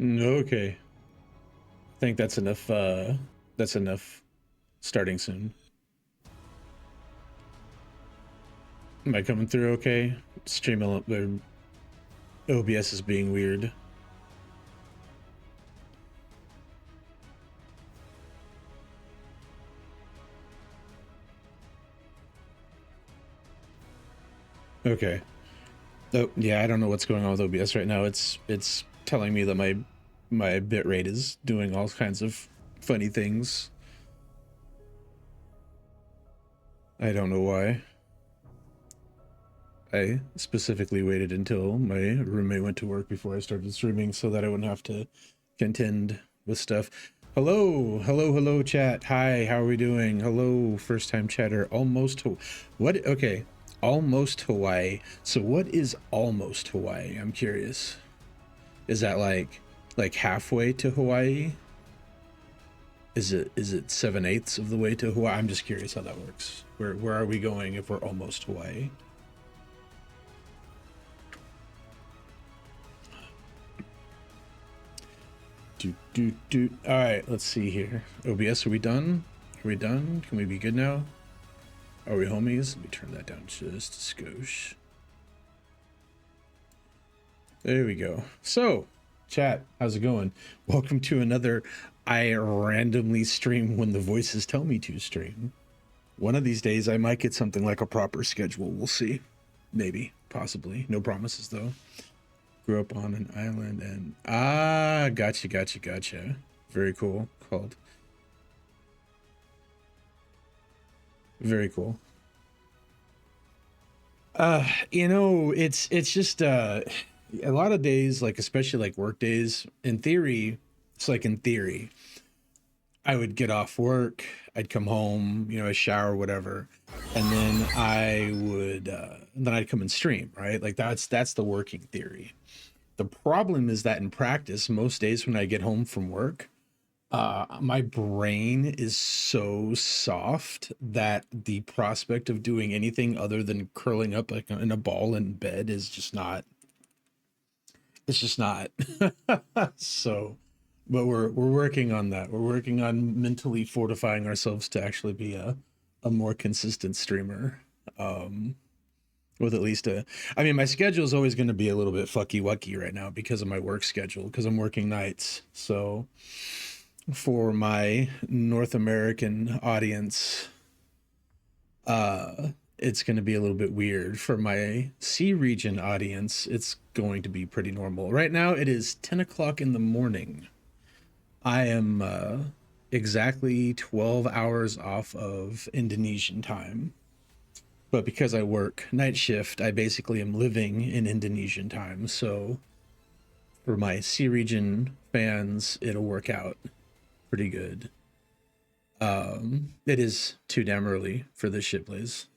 Okay. I think that's enough. That's enough. Starting soon. Am I coming through okay? Stream OBS is being weird. Okay. Oh yeah, I don't know what's going on with OBS right now. It's telling me that my bit rate is doing all kinds of funny things. I don't know why. I specifically waited until my roommate went to work before I started streaming so that I wouldn't have to contend with stuff. Hello, chat. Hi, how are we doing? Hello, first time chatter. What? Okay, almost Hawaii. So what is almost Hawaii? I'm curious. Is that like halfway to Hawaii? Is it 7/8 of the way to Hawaii? I'm just curious how that works. Where are we going if we're almost Hawaii? All right, let's see here. OBS, are we done? Are we done? Can we be good now? Are we homies? Let me turn that down just a skosh. There we go. So, chat, how's it going? Welcome to another I randomly stream when the voices tell me to stream. One of these days, I might get something like a proper schedule. We'll see. Maybe. Possibly. No promises, though. Grew up on an island and gotcha. Very cool. Very cool. You know, it's just a lot of days, like especially like work days, in theory, it's like in theory, I would get off work, I'd come home, you know, I shower, whatever, and then I'd come and stream, right? Like that's the working theory. The problem is that in practice, most days when I get home from work, my brain is so soft that the prospect of doing anything other than curling up like in a ball in bed is just not. It's just not. So, but we're working on that. We're working on mentally fortifying ourselves to actually be a more consistent streamer. With at least I mean, my schedule is always going to be a little bit fucky wucky right now because of my work schedule, because I'm working nights. So for my North American audience, it's going to be a little bit weird. For my C region audience, it's going to be pretty normal. Right now, it is 10 o'clock in the morning. I am exactly 12 hours off of Indonesian time. But because I work night shift, I basically am living in Indonesian time. So for my C region fans, it'll work out pretty good. It is too damn early for this shit, Blaze.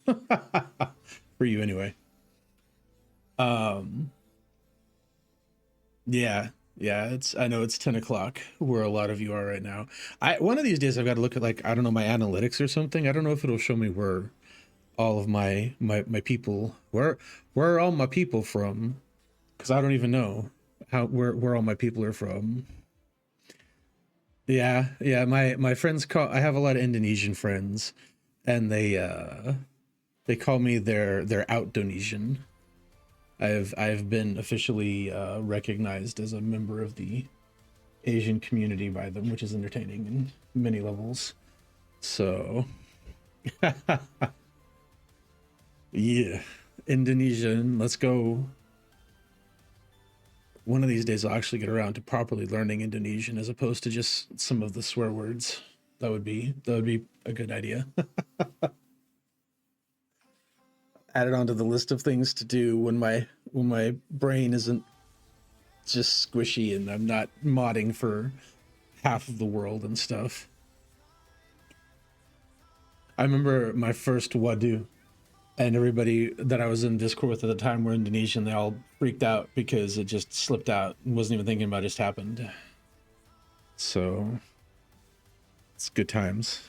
For you anyway. Yeah, I know it's 10 o'clock where a lot of you are right now. One of these days I've got to look at, like, I don't know, my analytics or something. I don't know if it'll show me where all of my people, where are all my people from? Because I don't even know where all my people are from. Yeah, my friends I have a lot of Indonesian friends, and they call me their out-Donesian. I've been officially recognized as a member of the Asian community by them, which is entertaining in many levels. So yeah, Indonesian, let's go. One of these days I'll actually get around to properly learning Indonesian as opposed to just some of the swear words. That would be a good idea. Add it onto the list of things to do when my brain isn't just squishy and I'm not modding for half of the world and stuff. I remember my first Wadu, and everybody that I was in Discord with at the time were Indonesian. They all freaked out because it just slipped out and wasn't even thinking about it, just happened. So it's good times.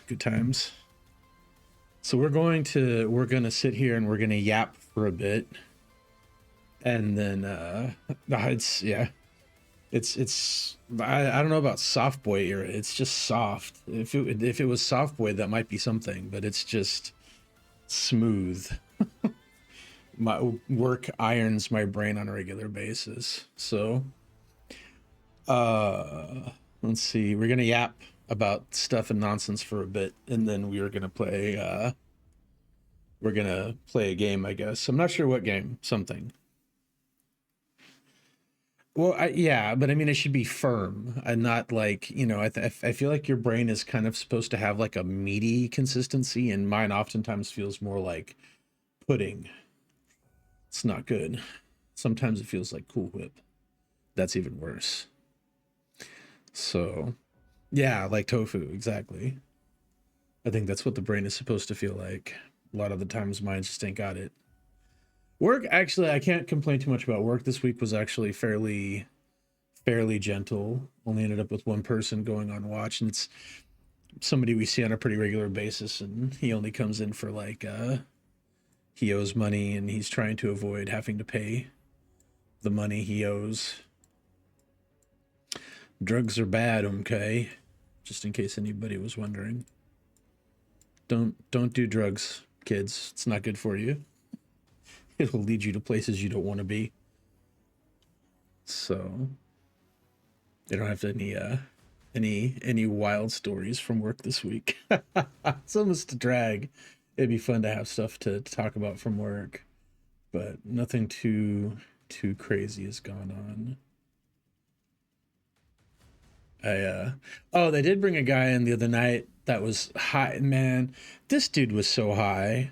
So we're gonna sit here and we're gonna yap for a bit, and then it's I don't know about soft boy era. It's just soft. If it was soft boy, that might be something, but it's just smooth. My work irons my brain on a regular basis. So let's see. We're gonna yap about stuff and nonsense for a bit, and then we're gonna play a game, I guess. I'm not sure what game. Something. Well, yeah, but I mean, it should be firm and not like, I feel like your brain is kind of supposed to have like a meaty consistency, and mine oftentimes feels more like pudding. It's not good. Sometimes it feels like Cool Whip. That's even worse. So, yeah, like tofu, exactly. I think that's what the brain is supposed to feel like. A lot of the times mine just ain't got it. Work, actually, I can't complain too much about work. This week was actually fairly gentle. Only ended up with one person going on watch, and it's somebody we see on a pretty regular basis, and he only comes in for like he owes money and he's trying to avoid having to pay the money he owes. Drugs are bad, okay? Just in case anybody was wondering. Don't do drugs, kids. It's not good for you. It'll lead you to places you don't want to be. So they don't have any wild stories from work this week. It's almost a drag. It'd be fun to have stuff to talk about from work, but nothing too crazy has gone on. Oh, they did bring a guy in the other night that was high. Man, this dude was so high.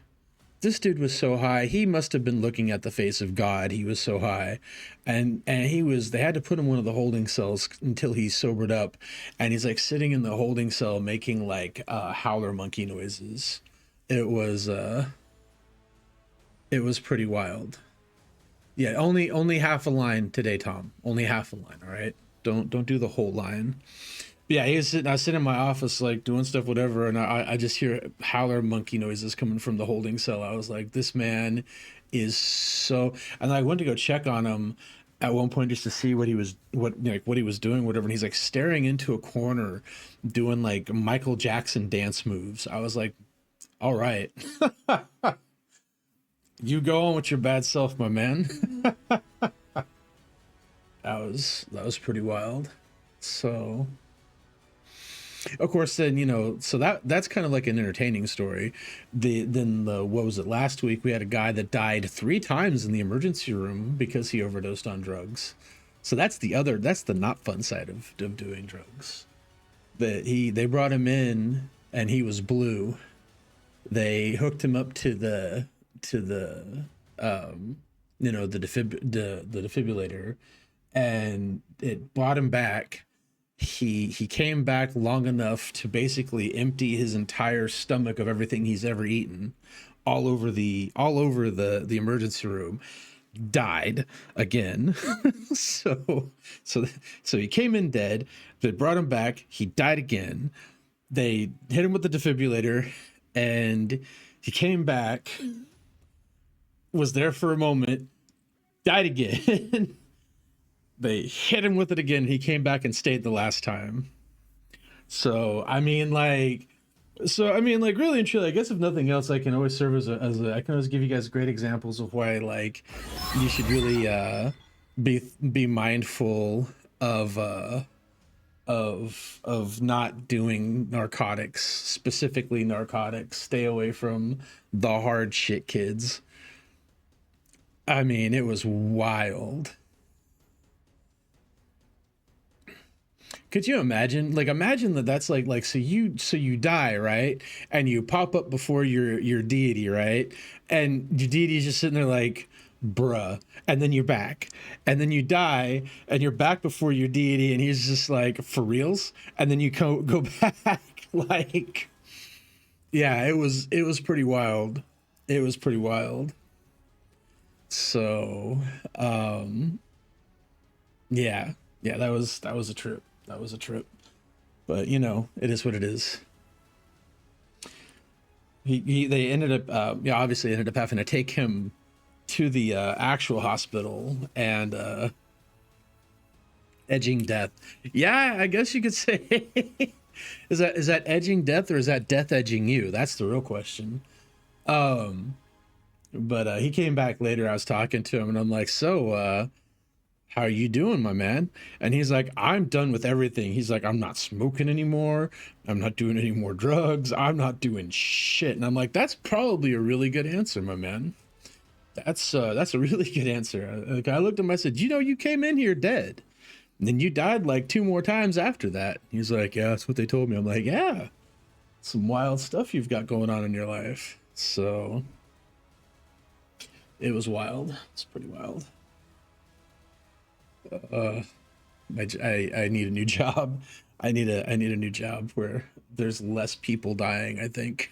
This dude was so high. He must have been looking at the face of God. He was so high. And they had to put him in one of the holding cells until he sobered up. And he's like sitting in the holding cell making like howler monkey noises. It was pretty wild. Yeah, only half a line today, Tom. Only half a line, all right? Don't do the whole line. Yeah, I was sitting in my office, like doing stuff, whatever, and I just hear howler monkey noises coming from the holding cell. I was like, this man is so. And I went to go check on him at one point just to see what he was doing, whatever. And he's like staring into a corner, doing like Michael Jackson dance moves. I was like, all right, you go on with your bad self, my man. That was pretty wild. So. Of course, then so that's kind of like an entertaining story. What was it, last week we had a guy that died 3 times in the emergency room because he overdosed on drugs. So that's the not fun side of doing drugs. They brought him in and he was blue. They hooked him up to the defibrillator, and it brought him back. He came back long enough to basically empty his entire stomach of everything he's ever eaten all over the emergency room. Died again. so he came in dead. They brought him back. He died again. They hit him with the defibrillator, and he came back, was there for a moment, died again. They hit him with it again. He came back and stayed the last time. So I mean, like, really and truly, I guess if nothing else, I can always serve I can always give you guys great examples of why, like, you should really be mindful of not doing narcotics, specifically narcotics. Stay away from the hard shit, kids. I mean, it was wild. Could you imagine? Like, imagine that's like so you die, right? And you pop up before your deity, right? And your deity is just sitting there like, bruh. And then you're back. And then you die and you're back before your deity, and he's just like, for reals? And then you go back. Like, yeah, it was pretty wild. It was pretty wild. So, yeah, that was a trip. That was a trip, but it is what it is. They ended up, obviously ended up having to take him to the actual hospital, and Edging death. Yeah, I guess you could say. Is that edging death, or is that death edging you? That's the real question. Um, but he came back later. I was talking to him, and I'm like, "So, how are you doing, my man?" And he's like, "I'm done with everything." He's like, "I'm not smoking anymore. I'm not doing any more drugs. I'm not doing shit." And I'm like, "That's probably a really good answer, my man. That's a really good answer." Like, I looked at him, I said, "You know, you came in here dead. And then you died like 2 more times after that." He's like, "Yeah, that's what they told me." I'm like, "Yeah, some wild stuff you've got going on in your life." So it was wild. It's pretty wild. Uh, I need a new job. I need a new job where there's less people dying, I think.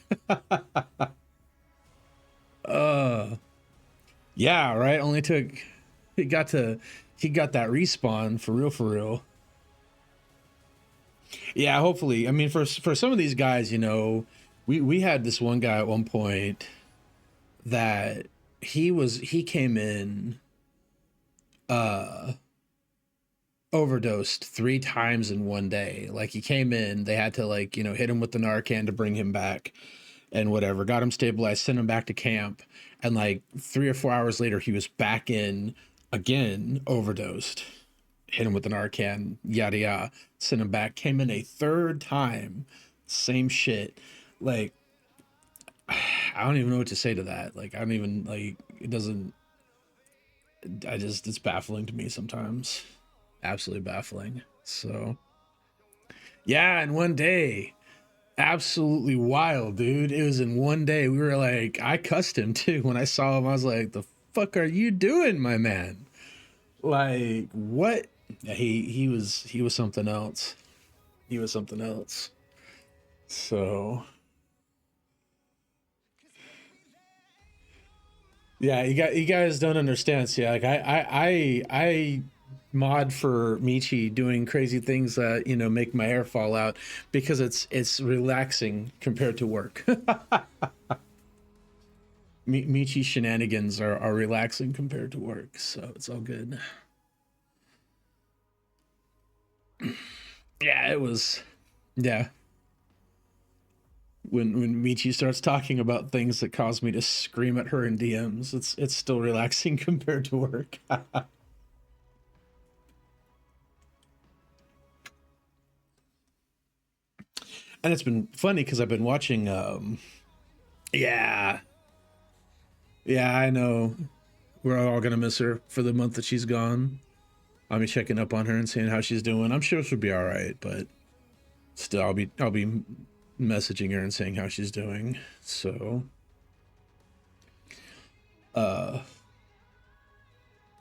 uh yeah, right. Only took he got to he got that respawn for real, for real. Yeah, hopefully. I mean, for some of these guys, we had this one guy at one point that he came in uh overdosed 3 times in one day. Like, he came in, they had to, like, hit him with the Narcan to bring him back and whatever, got him stabilized, sent him back to camp, and like 3 or 4 hours later he was back in again, overdosed, hit him with the Narcan, yada yada, sent him back, came in a third time, same shit. Like, I don't even know what to say to that. Like, I don't even, like, it doesn't, it's baffling to me sometimes. Absolutely baffling. So, yeah, in one day. Absolutely wild, dude. It was in one day. We were like, I cussed him too. When I saw him, I was like, "The fuck are you doing, my man? Like, what?" Yeah, he was something else. He was something else. So, yeah, you guys don't understand. See, like, I mod for Michi doing crazy things that make my hair fall out, because it's relaxing compared to work. Michi shenanigans are relaxing compared to work, so it's all good. Yeah, it was. Yeah, when Michi starts talking about things that cause me to scream at her in DMs, it's still relaxing compared to work. And it's been funny because I've been watching. Yeah, yeah, I know. We're all gonna miss her for the month that she's gone. I'll be checking up on her and seeing how she's doing. I'm sure she'll be all right, but still, I'll be messaging her and saying how she's doing. So, uh,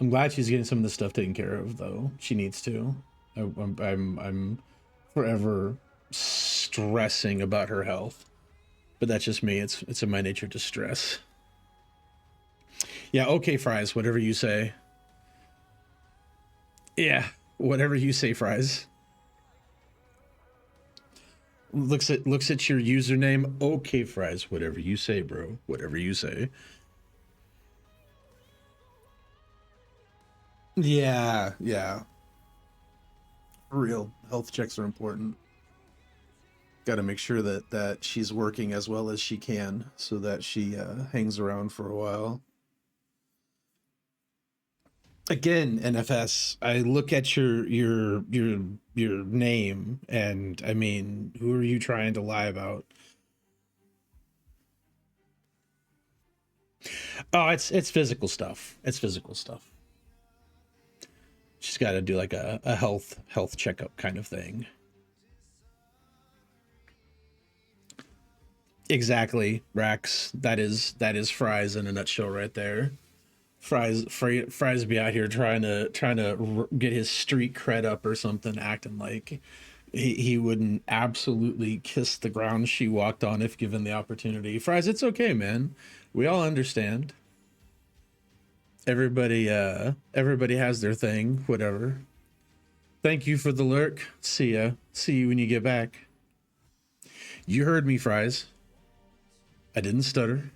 I'm glad she's getting some of this stuff taken care of, though. She needs to. I'm forever stressing about her health, but that's just me. It's in my nature to stress. Yeah, okay, Fries. Whatever you say. Yeah, whatever you say, Fries. Looks at your username. Okay, Fries. Whatever you say, bro. Whatever you say. Yeah, yeah. For real, health checks are important. Got to make sure that she's working as well as she can, so that she hangs around for a while. Again, NFS, I look at your name, and I mean, who are you trying to lie about? Oh, it's physical stuff. It's physical stuff. She's got to do like a health checkup kind of thing. Exactly, Rax. That is Fries in a nutshell right there. Fries be out here trying to get his street cred up or something, acting like he wouldn't absolutely kiss the ground she walked on if given the opportunity. Fries, it's okay, man. We all understand. Everybody has their thing, whatever. Thank you for the lurk. See ya. See you when you get back. You heard me, Fries. I didn't stutter.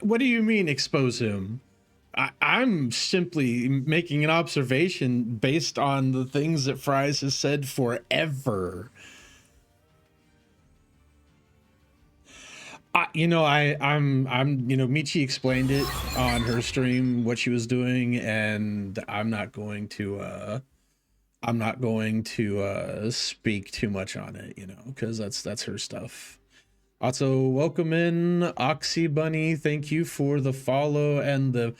What do you mean expose him? I'm simply making an observation based on the things that Fries has said forever. Michi explained it on her stream what she was doing, and I'm not going to speak too much on it, because that's her stuff. Also, welcome in Oxy Bunny. Thank you for the follow and the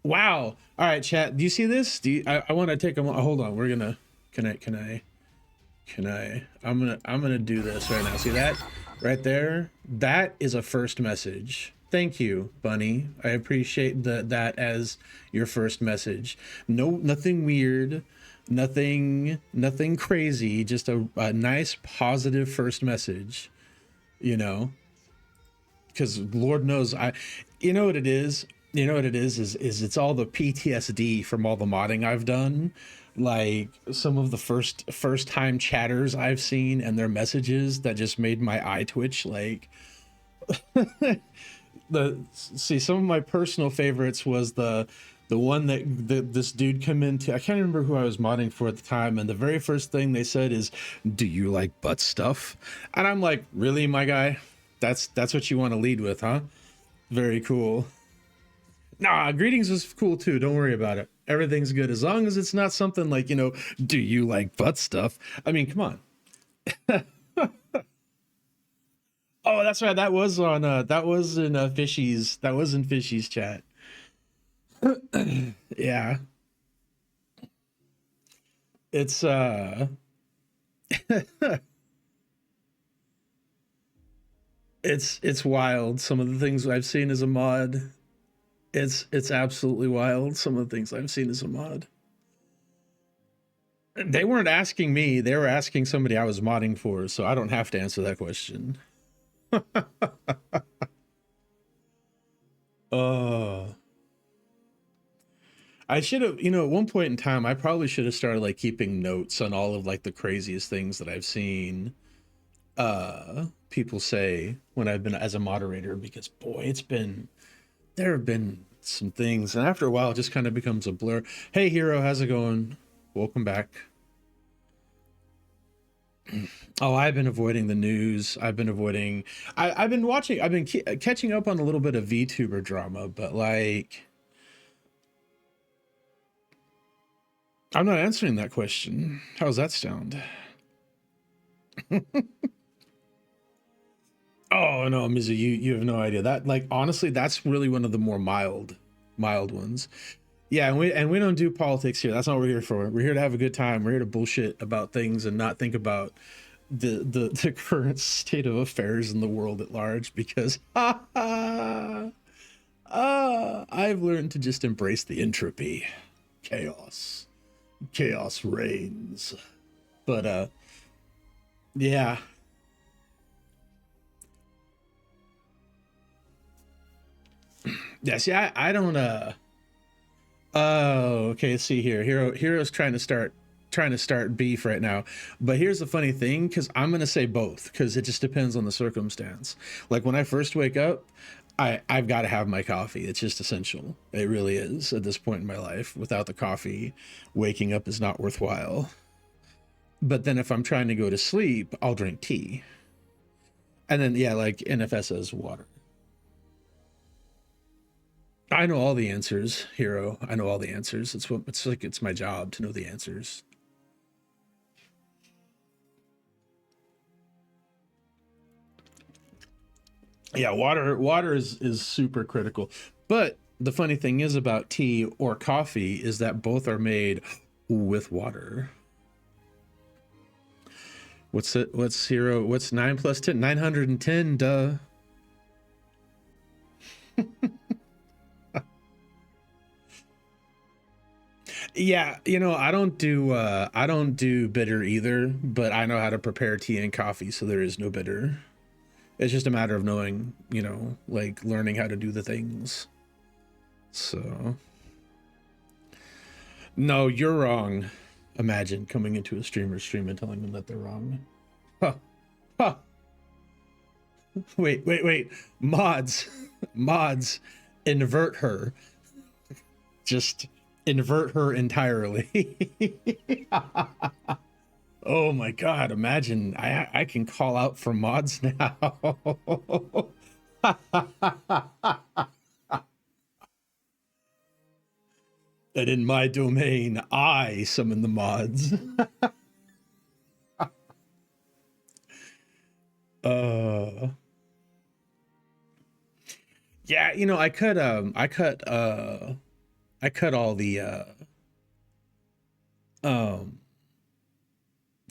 wow. All right, chat. Do you see this? I want to take a hold on. We're gonna I'm gonna do this right now. See that right there? That is a first message. Thank you, Bunny. I appreciate that as your first message. No, nothing weird, nothing crazy. Just a nice positive first message. Because Lord knows you know what it is it's all the PTSD from all the modding I've done. Like some of the first time chatters I've seen and their messages that just made my eye twitch. Like some of my personal favorites was the one that this dude come into. I can't remember who I was modding for at the time, and the very first thing they said is, "Do you like butt stuff?" And I'm like, "Really, my guy? That's what you want to lead with, huh?" Very cool. Nah, greetings was cool too. Don't worry about it. Everything's good as long as it's not something like, "Do you like butt stuff?" I mean, come on. Oh, that's right. That was in Fishy's. That was in Fishy's chat. Yeah. It's it's wild. Some of the things I've seen as a mod. It's absolutely wild. Some of the things I've seen as a mod. They weren't asking me. They were asking somebody I was modding for, so I don't have to answer that question. I should have, at one point in time, I probably should have started like keeping notes on all of like the craziest things that I've seen people say when I've been as a moderator, because boy, there have been some things, and after a while it just kind of becomes a blur. Hey Hero, how's it going? Welcome back. Oh, I've been avoiding the news. I've been catching up on a little bit of VTuber drama, but like, I'm not answering that question. How's that sound? Oh no, Mizu, you have no idea. That, like, honestly, that's really one of the more mild ones. Yeah, and we don't do politics here. That's not what we're here for. We're here to have a good time. We're here to bullshit about things and not think about the current state of affairs in the world at large, because I've learned to just embrace the entropy. Chaos reigns. But yeah. Yeah, see, I don't oh, okay, see here. Hero's trying to start beef right now. But here's the funny thing, because I'm gonna say both, because it just depends on the circumstance. Like when I first wake up, I've got to have my coffee. It's just essential. It really is at this point in my life. Without the coffee, waking up is not worthwhile. But then if I'm trying to go to sleep, I'll drink tea. And then, yeah, like NFS says, water. I know all the answers, Hero. I know all the answers. It's my job to know the answers. Yeah, water is super critical. But the funny thing is about tea or coffee is that both are made with water. What's 9 plus 10? 910, duh. Yeah, I don't do bitter either, but I know how to prepare tea and coffee, so there is no bitter. It's just a matter of knowing, like learning how to do the things. So no, you're wrong. Imagine coming into a streamer's stream and telling them that they're wrong. Huh. Huh. Wait. Mods. invert her. Just invert her entirely. Oh my god, imagine I can call out for mods now. And in my domain, I summon the mods. Yeah, you know, I cut all the um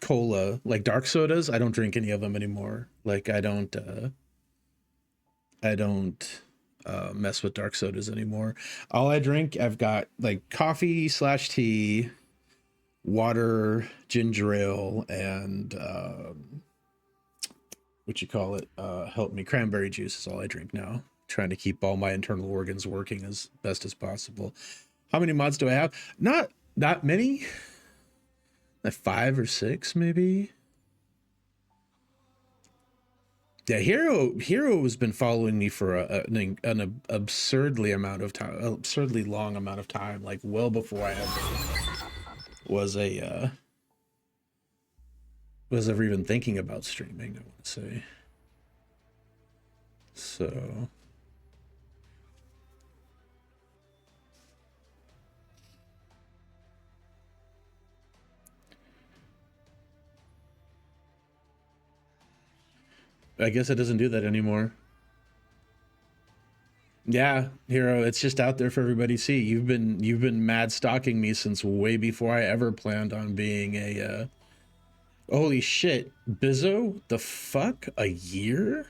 cola, like dark sodas. I don't drink any of them anymore. Like I don't mess with dark sodas anymore. All I drink, I've got like coffee slash tea, water, ginger ale, and what you call it? Help me, cranberry juice is all I drink now. Trying to keep all my internal organs working as best as possible. How many mods do I have? Not that many. Like 5 or 6, maybe. Yeah, Hero has been following me for an absurdly long amount of time, like well before I ever was ever even thinking about streaming, I want to say. So I guess it doesn't do that anymore. Yeah, Hero, it's just out there for everybody to see. You've been mad stalking me since way before I ever planned on being a holy shit, Bizzo, the fuck? A year?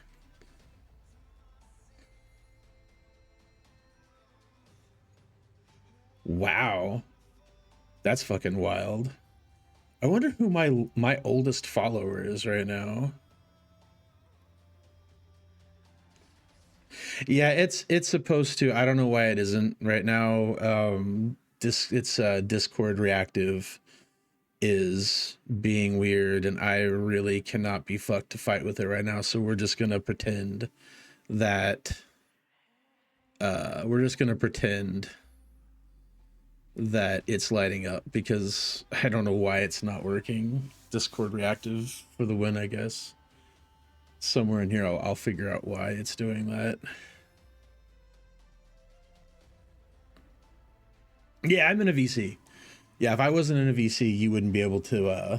Wow. That's fucking wild. I wonder who my oldest follower is right now. Yeah, it's supposed to. I don't know why it isn't right now. It's Discord reactive is being weird, and I really cannot be fucked to fight with it right now. So we're just gonna pretend that it's lighting up because I don't know why it's not working. Discord reactive for the win, I guess. Somewhere in here, I'll figure out why it's doing that. Yeah, I'm in a VC. Yeah, if I wasn't in a VC, you wouldn't be able to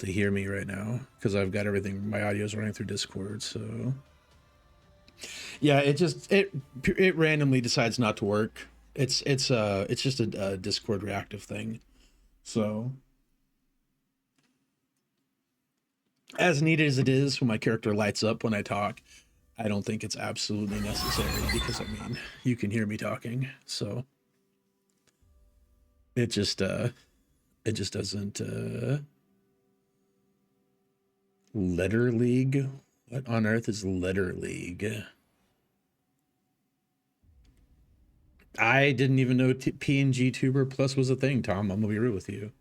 hear me right now because I've got everything. My audio's running through Discord, so yeah, it randomly decides not to work. It's just a Discord reactive thing. So as neat as it is when my character lights up when I talk, I don't think it's absolutely necessary because I mean you can hear me talking, so it just doesn't Letter League. What on earth is Letter League? I didn't even know PNG Tuber Plus was a thing, Tom. I'm gonna be real with you.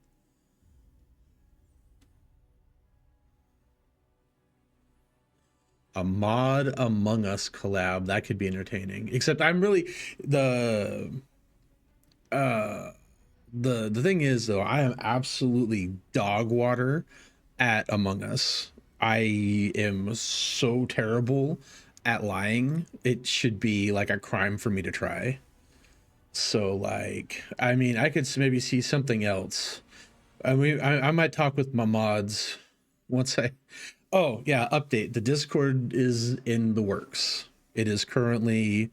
A mod Among Us collab, that could be entertaining. Except I'm really uh the thing is though, I am absolutely dog water at Among Us. I am so terrible at lying. It should be like a crime for me to try. So like, I mean, I could maybe see something else. I mean, I might talk with my mods once I. Oh yeah, update. The Discord is in the works. It is currently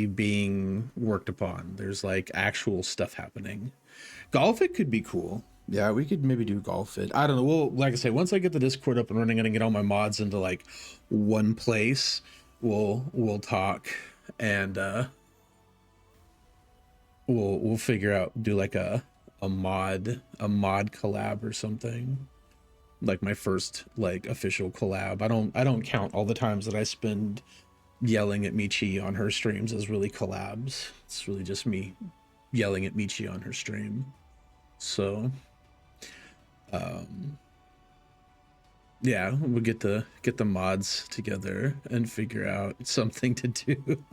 being worked upon. There's like actual stuff happening. Golf it could be cool. Yeah, we could maybe do golf it. I don't know. Well, like I say, once I get the Discord up and running and get all my mods into like one place, we'll talk and we'll figure out do like a mod collab or something. Like my first like official collab. I don't count all the times that I spend yelling at Michi on her streams as really collabs. It's really just me yelling at Michi on her stream. So Yeah, we'll get the mods together and figure out something to do.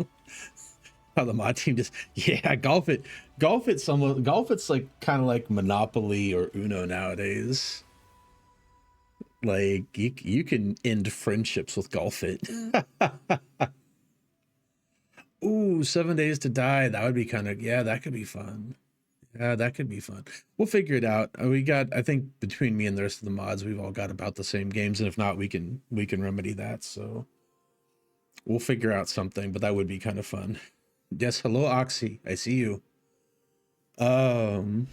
How the mod team just yeah, golf it's like kind of like Monopoly or Uno nowadays. Like you can end friendships with golf it. Ooh, 7 days to die. That would be kind of yeah, that could be fun. Yeah, that could be fun. We'll figure it out. We got I think between me and the rest of the mods, we've all got about the same games, and if not, we can remedy that. So we'll figure out something, but that would be kind of fun. Yes, hello Oxy. I see you. Um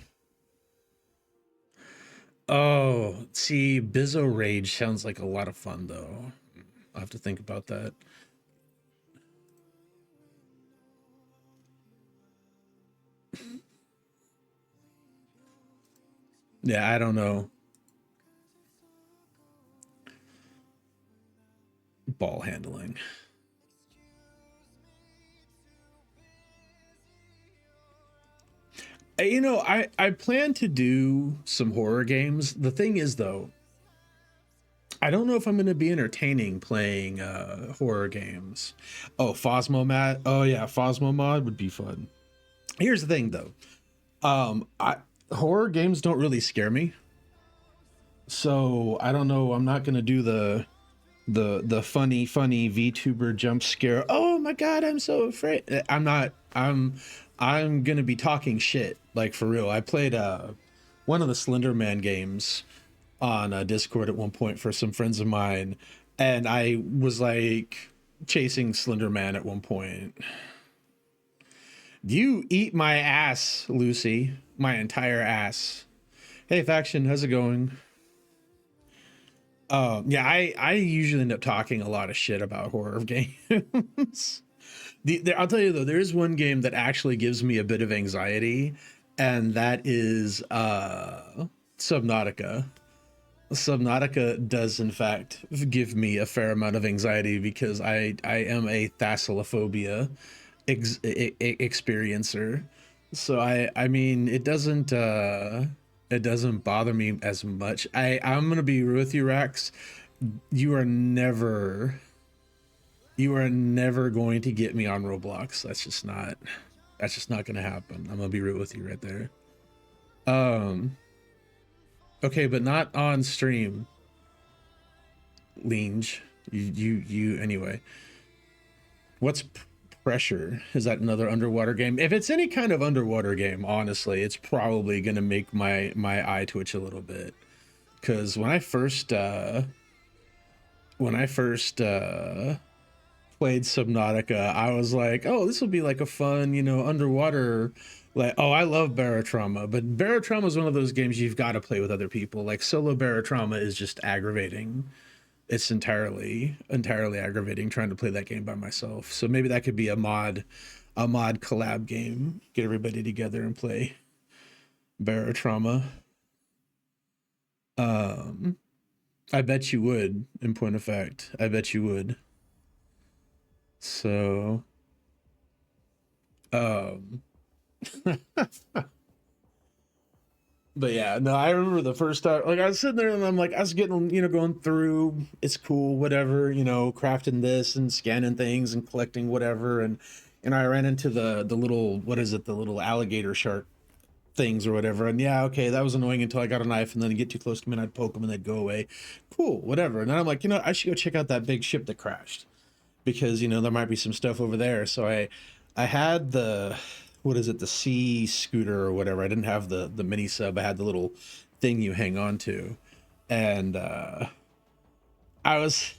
oh, see, Bizzo Rage sounds like a lot of fun though. I'll have to think about that. Yeah, I don't know. Ball handling. You know, I plan to do some horror games. The thing is though, I don't know if I'm going to be entertaining playing horror games. Oh, Phosmomat. Oh yeah, Phosmomod would be fun. Here's the thing though. I horror games don't really scare me. So, I don't know, I'm not going to do the funny VTuber jump scare. Oh my god, I'm so afraid. I'm not I'm going to be talking shit like for real. I played one of the Slender Man games on Discord at one point for some friends of mine, and I was like chasing Slender Man at one point. You eat my ass, Lucy, my entire ass. Hey, Faction, how's it going? Yeah, I usually end up talking a lot of shit about horror games. I'll tell you though, there is one game that actually gives me a bit of anxiety, and that is Subnautica. Subnautica does in fact give me a fair amount of anxiety because I am a thalassophobia experiencer. So I mean it doesn't bother me as much. I'm gonna be real with you, Rex. You are never you are never going to get me on Roblox. That's just not gonna happen. I'm gonna be real with you right there. Um okay, but not on stream, Linge. You anyway. What's pressure? Is that another underwater game? If it's any kind of underwater game, honestly, it's probably gonna make my eye twitch a little bit. Cause when I first played Subnautica, I was like, oh, this will be like a fun, underwater. Like, oh, I love Barotrauma, but Barotrauma is one of those games you've got to play with other people. Like solo Barotrauma is just aggravating. It's entirely aggravating trying to play that game by myself. So maybe that could be a mod collab game. Get everybody together and play Barotrauma. Um, I bet you would. In point of fact, I bet you would. So, um, but yeah, no, I remember the first time, like I was sitting there and I'm like, I was getting, going through, it's cool, whatever, crafting this and scanning things and collecting whatever. And I ran into the little, what is it, the little alligator shark things or whatever. And yeah, okay, that was annoying until I got a knife and then I'd get too close to them and I'd poke them and they'd go away. Cool, whatever. And then I'm like, I should go check out that big ship that crashed because, there might be some stuff over there. So I had the what is it, the sea scooter or whatever. I didn't have the mini sub. I had the little thing you hang on to, and I was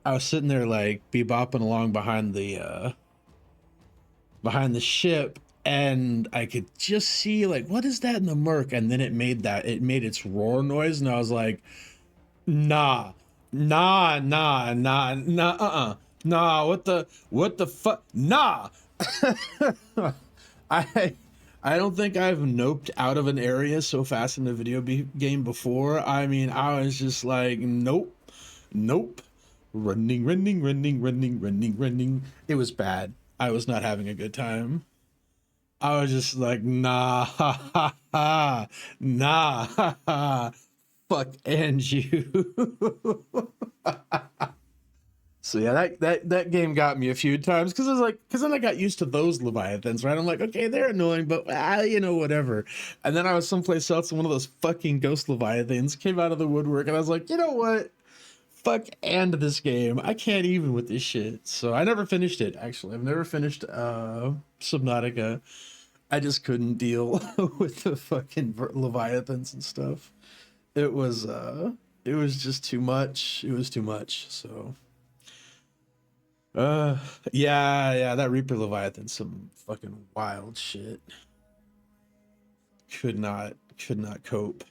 I was sitting there like bebopping along behind the ship, and I could just see like what is that in the murk, and then it made its roar noise, and I was like, nah, nah, what the fuck, nah. I I don't think I've noped out of an area so fast in a game before. I mean, I was just like, nope, nope, running. It was bad. I was not having a good time. I was just like, nah, ha, ha, ha, nah, ha, ha, Fuck and you. So yeah, that game got me a few times because I was like, because then I got used to those Leviathans, right? I'm like, okay, they're annoying, but whatever. And then I was someplace else, and one of those fucking ghost Leviathans came out of the woodwork, and I was like, you know what? Fuck and this game. I can't even with this shit. So I never finished it. Actually, I've never finished Subnautica. I just couldn't deal with the fucking Leviathans and stuff. It was just too much. It was too much. So uh yeah, that Reaper Leviathan, some fucking wild shit. Could not cope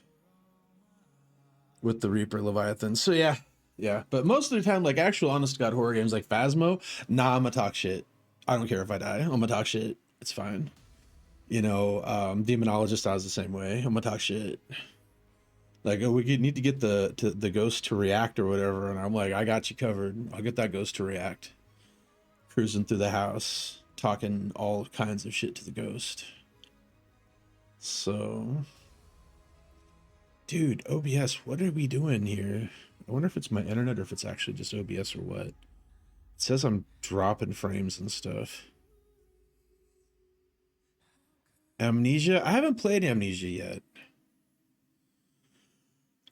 with the Reaper Leviathan. So yeah. But most of the time, like actual honest to God horror games like Phasmo, nah, I'm gonna talk shit. I don't care if I die. I'm gonna talk shit. It's fine. Demonologist, I was the same way. I'm gonna talk shit. Like, oh, we need to get the ghost to react or whatever, and I'm like, I got you covered. I'll get that ghost to react. Cruising through the house, talking all kinds of shit to the ghost. So, dude, OBS, what are we doing here? I wonder if it's my internet or if it's actually just OBS or what. It says I'm dropping frames and stuff. Amnesia? I haven't played Amnesia yet.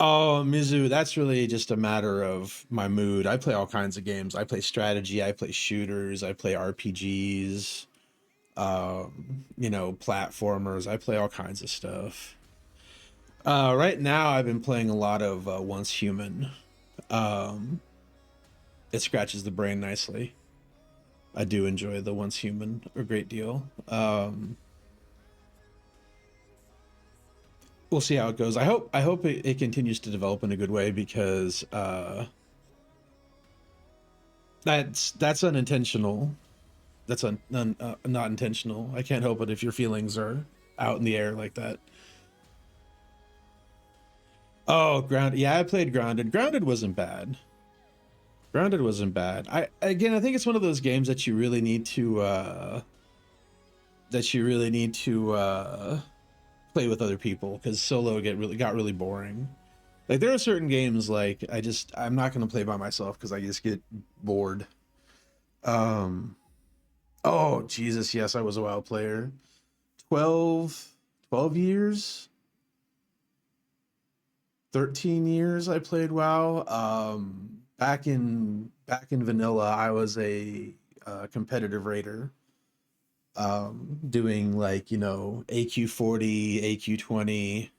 Oh, Mizu, that's really just a matter of my mood. I play all kinds of games. I play strategy, I play shooters, I play RPGs, platformers. I play all kinds of stuff. Right now I've been playing a lot of Once Human. It scratches the brain nicely. I do enjoy the Once Human a great deal. We'll see how it goes. I hope it continues to develop in a good way because that's unintentional. That's not intentional. I can't help it if your feelings are out in the air like that. Oh, Grounded. Yeah, I played Grounded. Grounded wasn't bad. Grounded wasn't bad. I think it's one of those games that you really need to play with other people because solo got really boring. Like there are certain games like I'm not gonna play by myself because I just get bored. Oh Jesus, yes, I was a WoW player. 12 years, 13 years I played WoW. Back in vanilla, I was a competitive raider. Doing like AQ40, AQ20,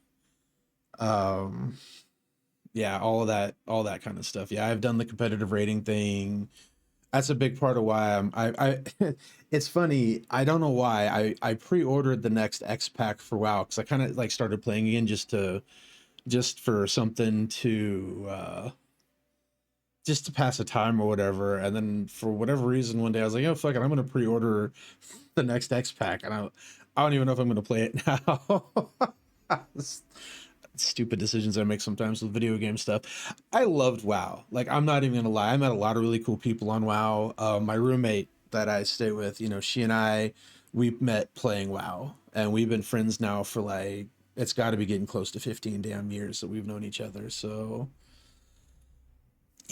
yeah, all that kind of stuff. Yeah, I've done the competitive rating thing. That's a big part of why I it's funny, I don't know why I pre-ordered the next X pack for WoW because I kind of like started playing again just for something just to pass the time or whatever. And then for whatever reason one day I was like, oh fuck it, I'm gonna pre-order the next X pack, and I don't even know if I'm gonna play it now. Stupid decisions I make sometimes with video game stuff. I loved WoW. Like I'm not even gonna lie, I met a lot of really cool people on WoW. My roommate that I stay with, she and we met playing WoW, and we've been friends now for like it's got to be getting close to 15 damn years that we've known each other. So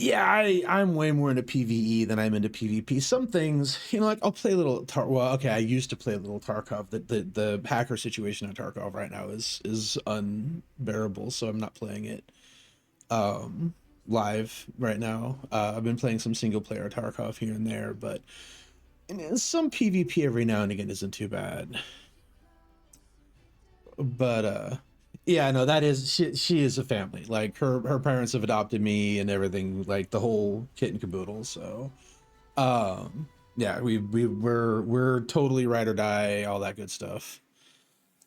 yeah, I'm way more into PvE than I'm into PvP. Some things, like I'll play a little well, okay, I used to play a little Tarkov. The hacker situation on Tarkov right now is unbearable, so I'm not playing it live right now. I've been playing some single player Tarkov here and there, but some PvP every now and again isn't too bad. But yeah, no, that is she is a family. Like her parents have adopted me and everything, like the whole kit and caboodle. So yeah, we're totally ride or die, all that good stuff.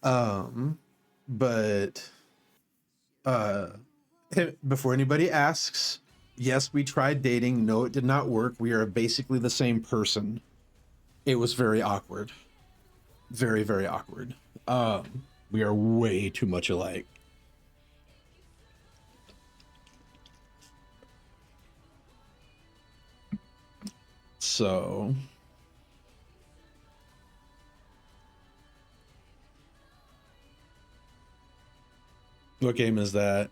But uh before anybody asks, yes, we tried dating. No, it did not work. We are basically the same person. It was very awkward. Very, very awkward. We are way too much alike. So what game is that?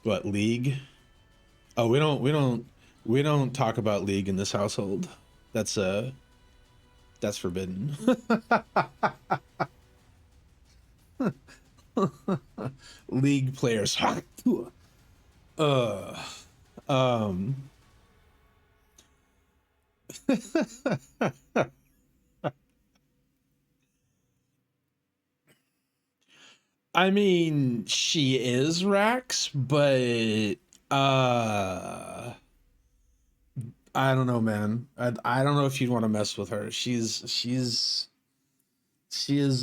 What, League? Oh, we don't talk about League in this household. That's forbidden. League players. uh um I mean, she is Rax, but uh I don't know, man. I don't know if you'd want to mess with her. She is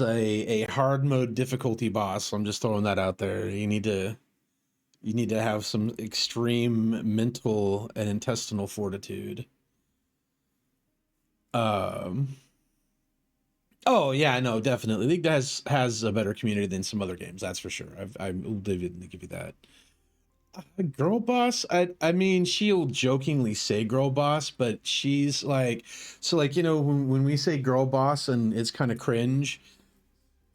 a hard mode difficulty boss. I'm just throwing that out there. You need to have some extreme mental and intestinal fortitude. Um Oh yeah, no, definitely. League has a better community than some other games. That's for sure. I will definitely give you that. Girl boss. I mean, she'll jokingly say girl boss, but she's like, so like when we say girl boss and it's kind of cringe.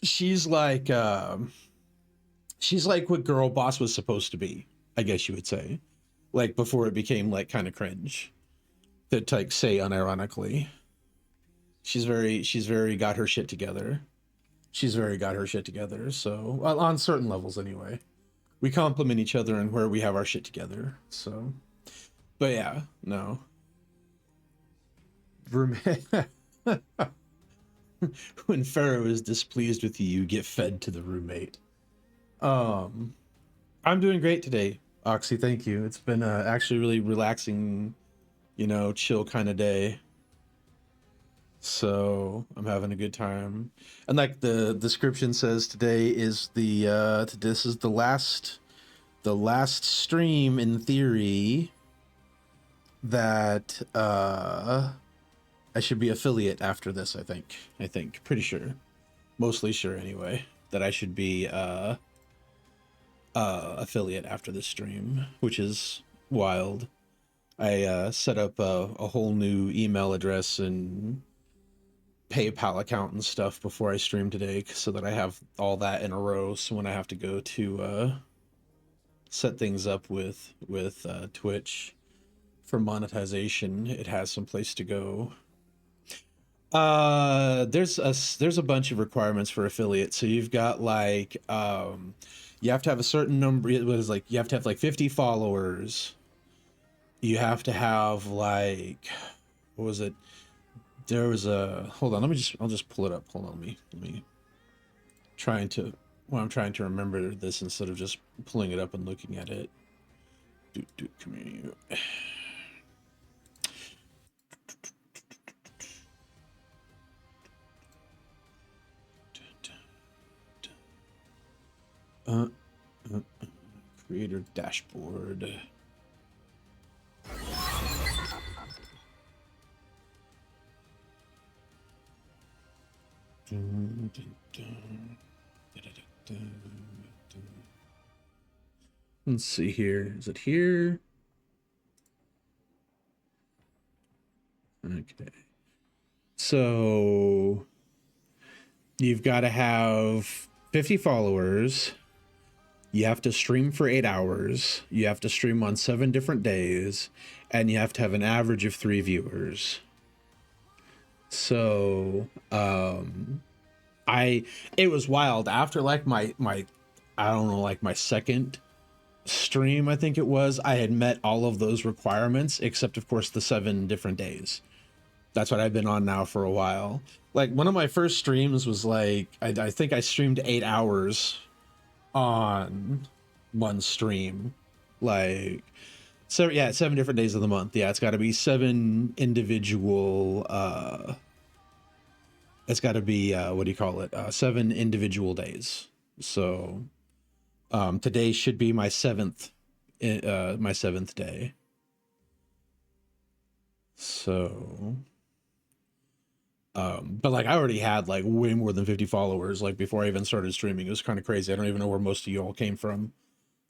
She's like she's like what girl boss was supposed to be. I guess you would say, like before it became like kind of cringe. To like say unironically, she's very got her shit together. She's very got her shit together. So well, on certain levels, anyway, we complement each other and where we have our shit together. So, but yeah, no. Roommate. When Pharaoh is displeased with you, you get fed to the roommate. Um, I'm doing great today, Oxy. Thank you. It's been actually really relaxing, chill kind of day. So I'm having a good time. And like the description says, today is this is the last stream in theory that I should be affiliate after this. I think pretty sure, mostly sure anyway, that I should be affiliate after this stream, which is wild. I set up a whole new email address and PayPal account and stuff before I stream today, so that I have all that in a row. So when I have to go to set things up with Twitch for monetization, it has some place to go. There's a bunch of requirements for affiliate. So you've got like you have to have a certain number. What is like you have to have like 50 followers. You have to have like, what was it? There was a, hold on. I'll just pull it up. Hold on. Let me trying to I'm trying to remember this instead of just pulling it up and looking at it. Come here. Uh, creator dashboard. Let's see here. Is it here? Okay. So you've got to have 50 followers. You have to stream for 8 hours. You have to stream on 7 different days, and you have to have an average of 3 viewers. So, it was wild after like my I don't know, like my second stream, I think it was, I had met all of those requirements except of course the 7 different days. That's what I've been on now for a while. Like one of my first streams was like I think I streamed 8 hours on one stream. Like, so yeah, 7 different days of the month. Yeah, it's got to be 7 individual it's got to be what do you call it, 7 individual days. So today should be my seventh day. So but like I already had like way more than 50 followers like before I even started streaming. It was kind of crazy. I don't even know where most of you all came from.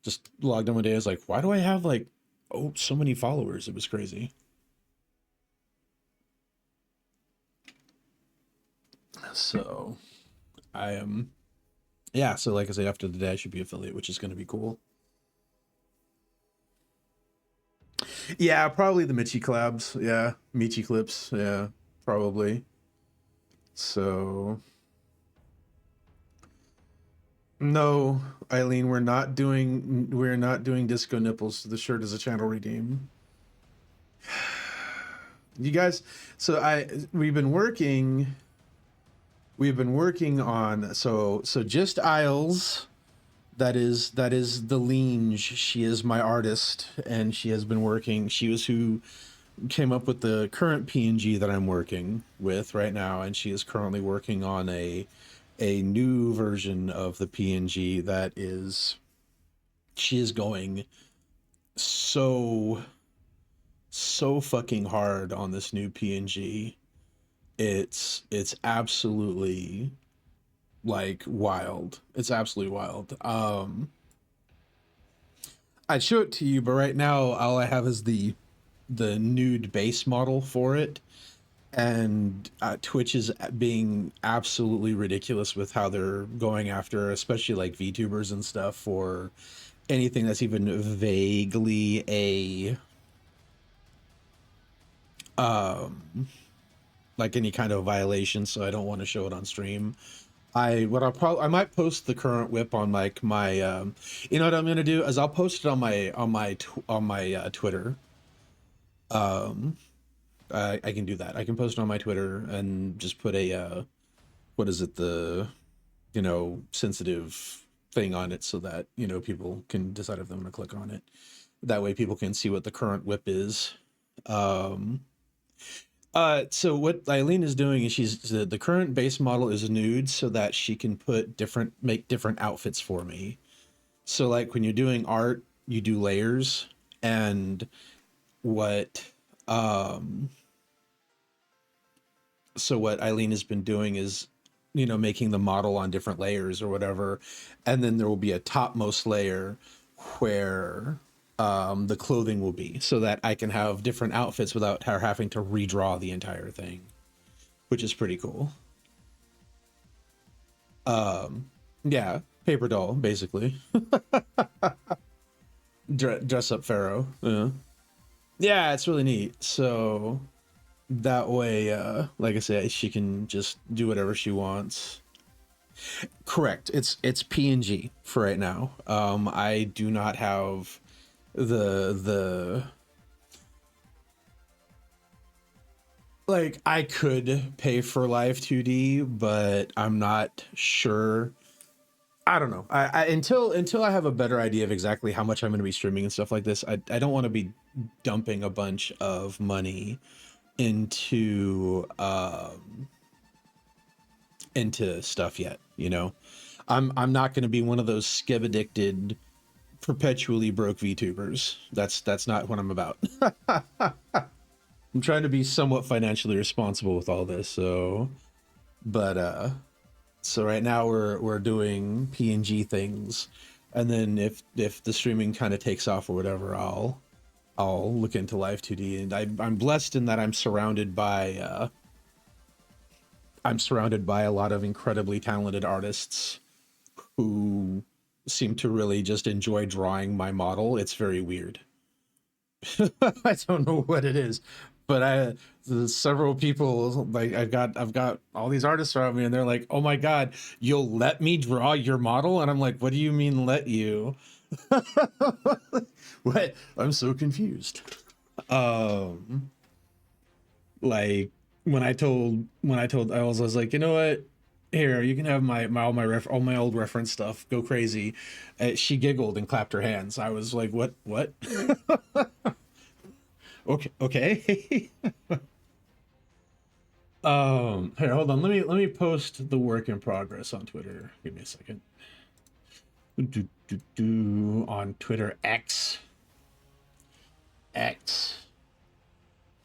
Just logged on one day, I was like, why do I have like, oh, so many followers? It was crazy. So I am, yeah, so like I say, after the day I should be affiliate, which is going to be cool. Yeah, probably the Michi collabs. Yeah, Michi clips. Yeah, probably. So no, Eileen, we're not doing disco nipples. The shirt is a channel redeem. You guys, so I we've been working on so just Isles. That is the Linge. She is my artist, and she has been working. She was who came up with the current PNG that I'm working with right now, and she is currently working on a new version of the PNG that is she is going so so fucking hard on this new PNG. It's absolutely like wild. It's absolutely wild. I'd show it to you, but right now all I have is the nude base model for it, and Twitch is being absolutely ridiculous with how they're going after, especially like VTubers and stuff, for anything that's even vaguely a um like any kind of violation. So I don't want to show it on stream. I might post the current whip on like my you know what I'm gonna do is I'll post it on my Twitter. um I can do that. I can post it on my Twitter and just put a what is it, the sensitive thing on it, so that people can decide if they want to click on it. That way people can see what the current whip is. um so what Eileen is doing is the current base model is nude, so that she can make different outfits for me. So like when you're doing art, you do layers, and what um so what Eileen has been doing is, making the model on different layers or whatever, and then there will be a topmost layer where the clothing will be, so that I can have different outfits without her having to redraw the entire thing, which is pretty cool. Yeah, paper doll, basically. Dress up Pharaoh. Yeah, it's really neat. So that way, like I said, she can just do whatever she wants. Correct. It's PNG for right now. I do not have the like, I could pay for live 2D, but I'm not sure. I don't know. Until I have a better idea of exactly how much I'm going to be streaming and stuff like this, I don't want to be dumping a bunch of money into stuff yet. I'm not going to be one of those skib addicted, perpetually broke VTubers. That's not what I'm about. I'm trying to be somewhat financially responsible with all this. So right now we're doing PNG things, and then if the streaming kind of takes off or whatever, I'll look into live 2D. And I'm blessed in that I'm surrounded by a lot of incredibly talented artists who seem to really just enjoy drawing my model. It's very weird. I don't know what it is, but there's several people, like I've got all these artists around me, and they're like, "Oh my god, you'll let me draw your model?" And I'm like, "What do you mean let you?" What? I'm so confused. Um, like when I told I was like, you know what? Here, you can have all my old reference stuff. Go crazy. She giggled and clapped her hands. I was like, what? What? Okay, okay. Here, hold on. Let me post the work in progress on Twitter. Give me a second. On Twitter X. X.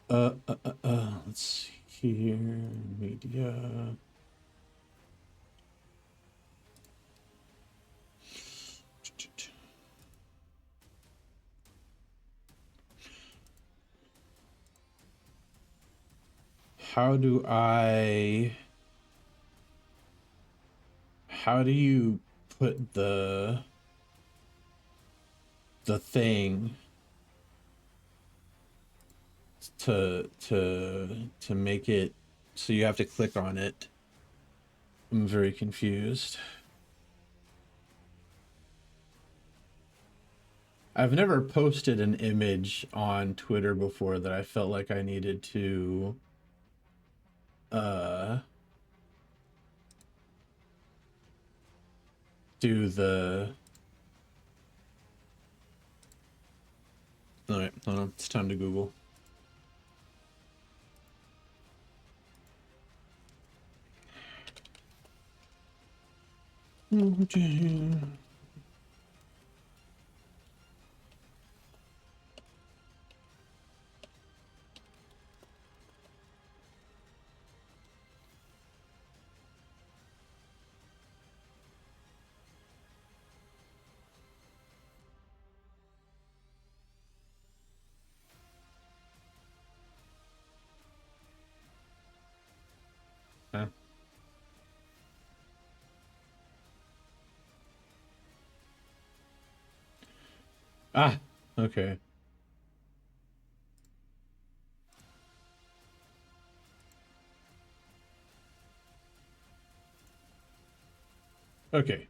Let's see here. Media. How do I? How do you put the thing? to make it so you have to click on it. I'm very confused. I've never posted an image on Twitter before that I felt like I needed to do the... All right, hold on. It's time to Google. Huh? Ah, okay. Okay.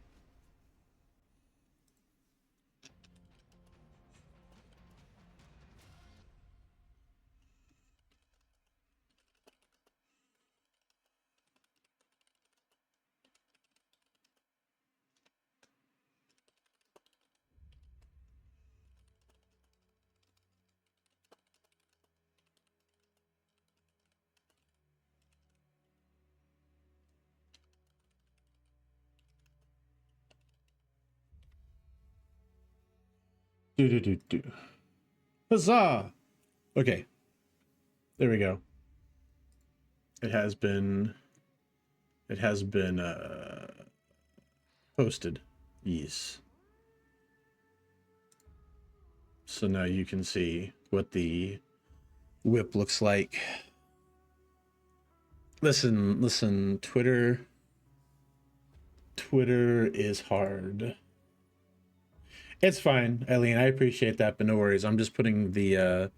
Do do do do. Huzzah! Okay. There we go. It has been posted. Yes. So now you can see what the whip looks like. Listen, Twitter is hard. It's fine, Eileen. I appreciate that, but no worries. I'm just putting the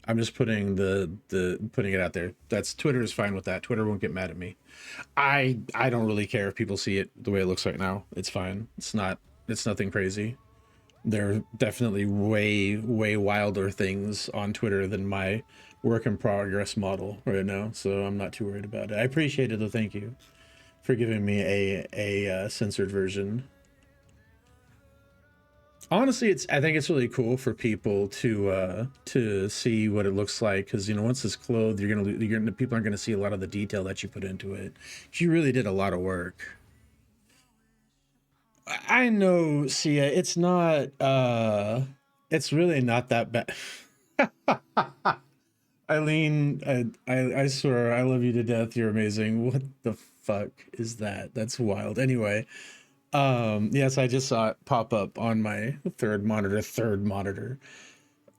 putting it out there. That's Twitter is fine with that. Twitter won't get mad at me. I don't really care if people see it the way it looks right now. It's fine. It's nothing crazy. There are definitely way wilder things on Twitter than my work in progress model right now, so I'm not too worried about it. I appreciate it though. Thank you for giving me a censored version. Honestly, I think it's really cool for people to see what it looks like, because once it's clothed, people aren't gonna see a lot of the detail that you put into it. You really did a lot of work. I know, Sia. It's really not that bad. Eileen, I swear, I love you to death. You're amazing. What the fuck is that? That's wild. Anyway, yes, I just saw it pop up on my third monitor.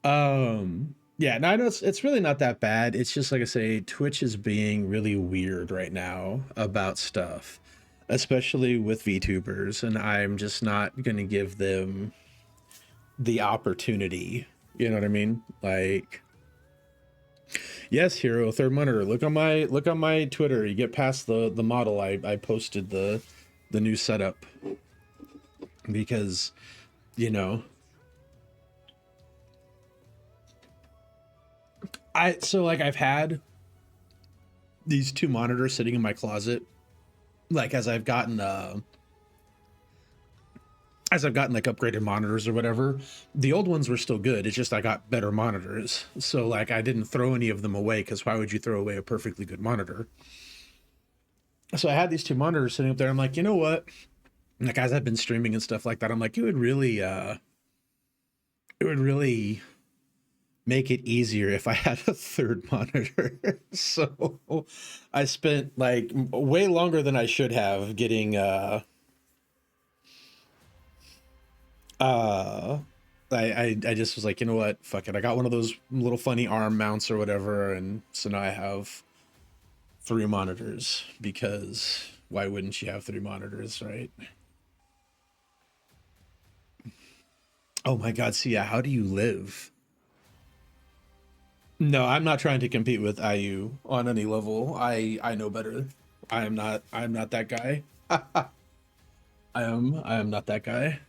Yeah, no, I know it's really not that bad. It's just like I say, Twitch is being really weird right now about stuff, especially with VTubers, and I'm just not gonna give them the opportunity. You know what I mean? Like, yes, Hero, third monitor. Look on my Twitter. You get past the model. I posted the new setup because you know like I've had these two monitors sitting in my closet, like as I've gotten like upgraded monitors or whatever. The old ones were still good. It's just I got better monitors, so like I didn't throw any of them away, because why would you throw away a perfectly good monitor? So I had these two monitors sitting up there. I'm like, you know what, like as I've been streaming and stuff like that, I'm like, it would really make it easier if I had a third monitor. So I spent like way longer than I should have getting uh I just was like, you know what, fuck it. I got one of those little funny arm mounts or whatever, and so now I have three monitors, because why wouldn't you have three monitors, right? Oh my god, see, yeah, how do you live? No, I'm not trying to compete with IU on any level. I know better. I am not that guy. I am not that guy.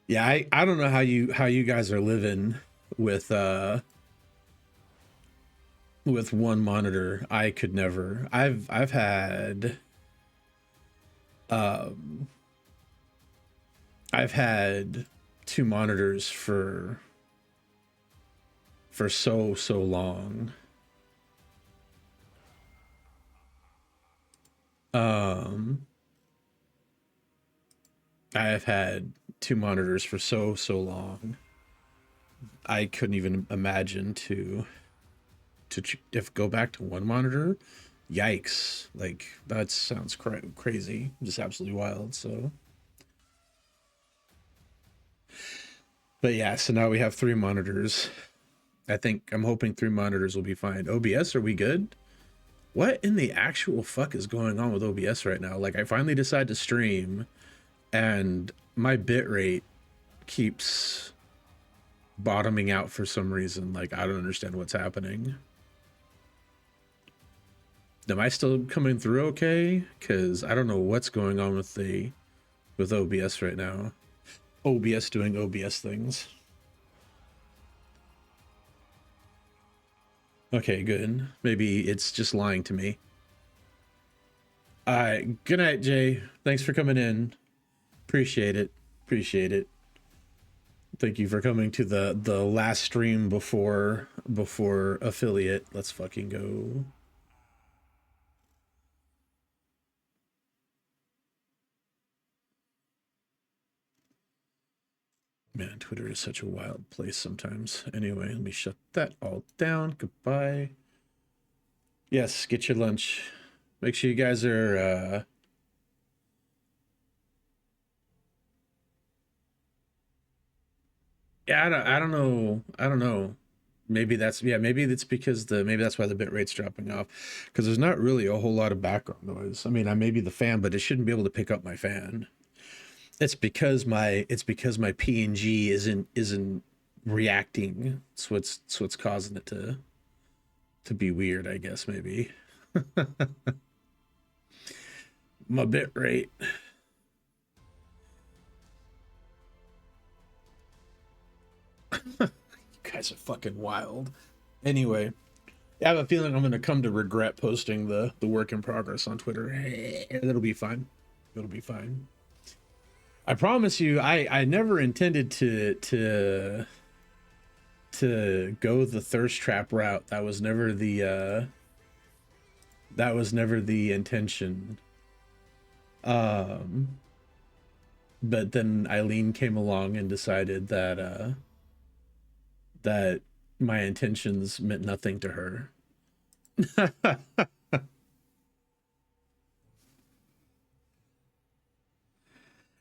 Yeah, I don't know how you guys are living with with one monitor. I could never. I've had um I've had two monitors for so long. Um I have had two monitors for so long. I couldn't even imagine to if go back to one monitor. Yikes! Like that sounds crazy, just absolutely wild. So, but yeah, so now we have three monitors. I'm hoping three monitors will be fine. OBS, are we good? What in the actual fuck is going on with OBS right now? Like I finally decide to stream and my bitrate keeps bottoming out for some reason. Like I don't understand what's happening. Am I still coming through okay? Cause I don't know what's going on with OBS right now. OBS doing OBS things. Okay, good. Maybe it's just lying to me. All right. Good night, Jay. Thanks for coming in. Appreciate it. Appreciate it. Thank you for coming to the last stream before affiliate. Let's fucking go. Man, Twitter is such a wild place sometimes. Anyway, let me shut that all down. Goodbye. Yes, get your lunch. Make sure you guys are yeah, I don't know. Maybe that's yeah, maybe it's because maybe that's why the bit rate's dropping off. Because there's not really a whole lot of background noise. I mean, I may be the fan, but it shouldn't be able to pick up my fan. It's because my PNG isn't reacting. It's what's causing it to be weird, I guess, maybe. My bit rate. You guys are fucking wild. Anyway, I have a feeling I'm gonna come to regret posting the work in progress on Twitter. It'll be fine. It'll be fine. I promise you, I never intended to go the thirst trap route. That was never the intention. Um, but then Eileen came along and decided that my intentions meant nothing to her.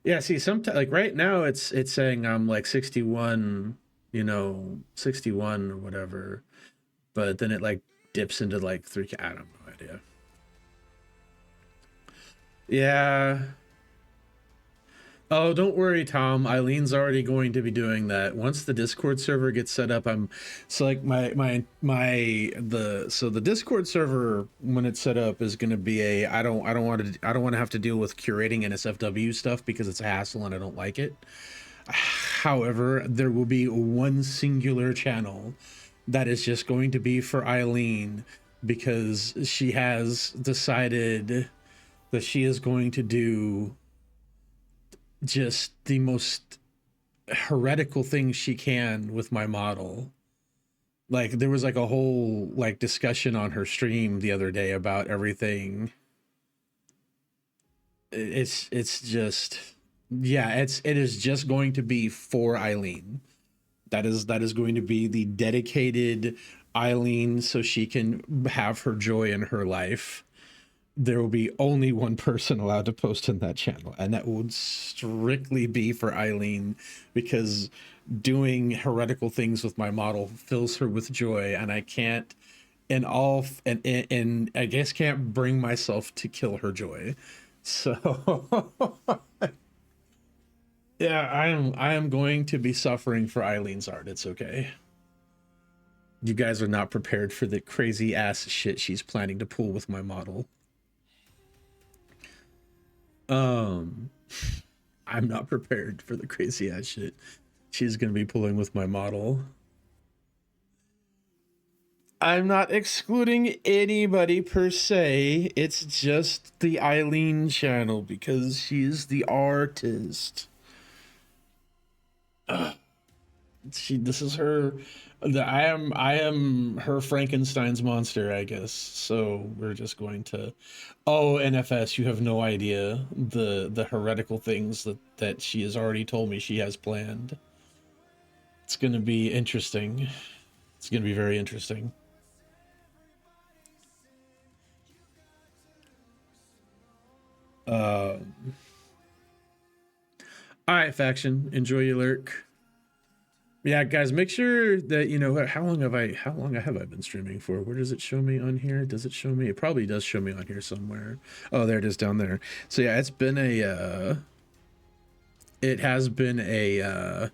Yeah, see, sometimes like right now it's saying I'm like 61, 61 or whatever, but then it like dips into like three. I don't know idea. Yeah. Oh, don't worry, Tom. Eileen's already going to be doing that. Once the Discord server gets set up, I'm so like the Discord server when it's set up is going to be I don't want to have to deal with curating NSFW stuff because it's a hassle and I don't like it. However, there will be one singular channel that is just going to be for Eileen because she has decided that she is going to do just the most heretical things she can with my model. Like there was like a whole like discussion on her stream the other day about everything. It's just yeah, it is just going to be for Eileen. That is going to be the dedicated Eileen so she can have her joy in her life. There will be only one person allowed to post in that channel, and that would strictly be for Eileen because doing heretical things with my model fills her with joy, and I can't and I guess can't bring myself to kill her joy. So yeah, I am going to be suffering for Eileen's art. It's okay. You guys are not prepared for the crazy ass shit she's planning to pull with my model. Um, I'm not prepared for the crazy ass shit she's gonna be pulling with my model. I'm not excluding anybody per se. It's just the Eileen channel because she's the artist. This is her. I am her Frankenstein's monster, I guess. So we're just going to. Oh, NFS, you have no idea the heretical things that she has already told me she has planned. It's gonna be interesting. It's gonna be very interesting. Uh, all right, faction. Enjoy your lurk. Yeah, guys, make sure that you know how long have I been streaming for? Where does it show me on here? Does it show me? It probably does show me on here somewhere. Oh, there it is down there. So yeah, it's been a it has been a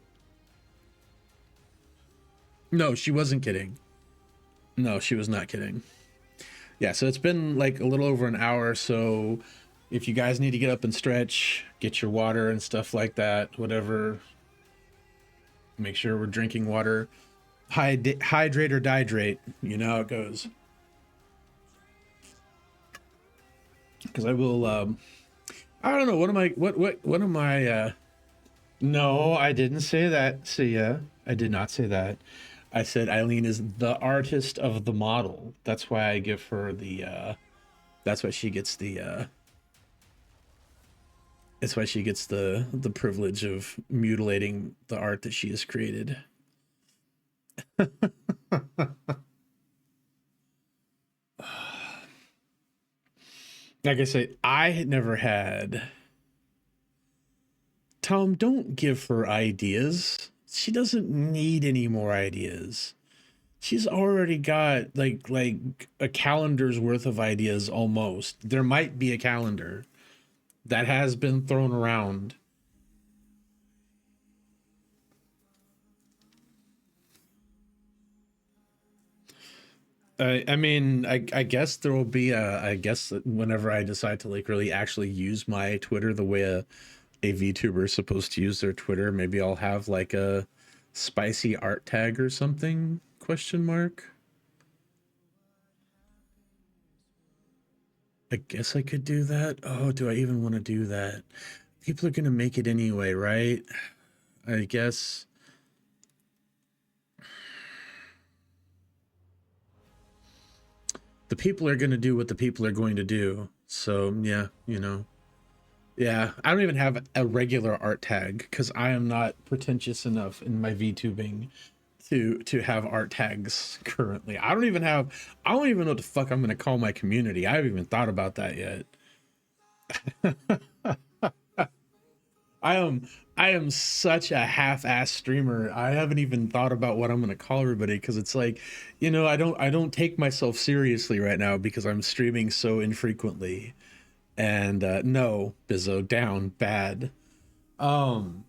no, she wasn't kidding. No, she was not kidding. Yeah, so it's been like a little over an hour, so if you guys need to get up and stretch, get your water and stuff like that, whatever, make sure we're drinking water. Hydrate or dihydrate. You know how it goes. Because I will. I don't know. What am I? What am I? No, I didn't say that. See ya. I did not say that. I said Eileen is the artist of the model. That's why I give her the. That's why she gets the. That's why she gets the privilege of mutilating the art that she has created. Like I said, I had never had. Tom, don't give her ideas. She doesn't need any more ideas. She's already got like a calendar's worth of ideas almost. There might be a calendar that has been thrown around. I mean, I guess there will be a. I guess whenever I decide to like really actually use my Twitter the way a VTuber is supposed to use their Twitter, maybe I'll have like a spicy art tag or something? Question mark. I guess I could do that. Oh, do I even want to do that? People are gonna make it anyway, right? I guess. The people are gonna do what the people are going to do. So yeah, you know. Yeah, I don't even have a regular art tag because I am not pretentious enough in my VTubing to have art tags currently. I don't even know what the fuck I'm gonna call my community. I haven't even thought about that yet. I am I am such a half-ass streamer. I haven't even thought about what I'm gonna call everybody because it's like, you know, I don't take myself seriously right now because I'm streaming so infrequently. And no, Bizzo, down bad. Um,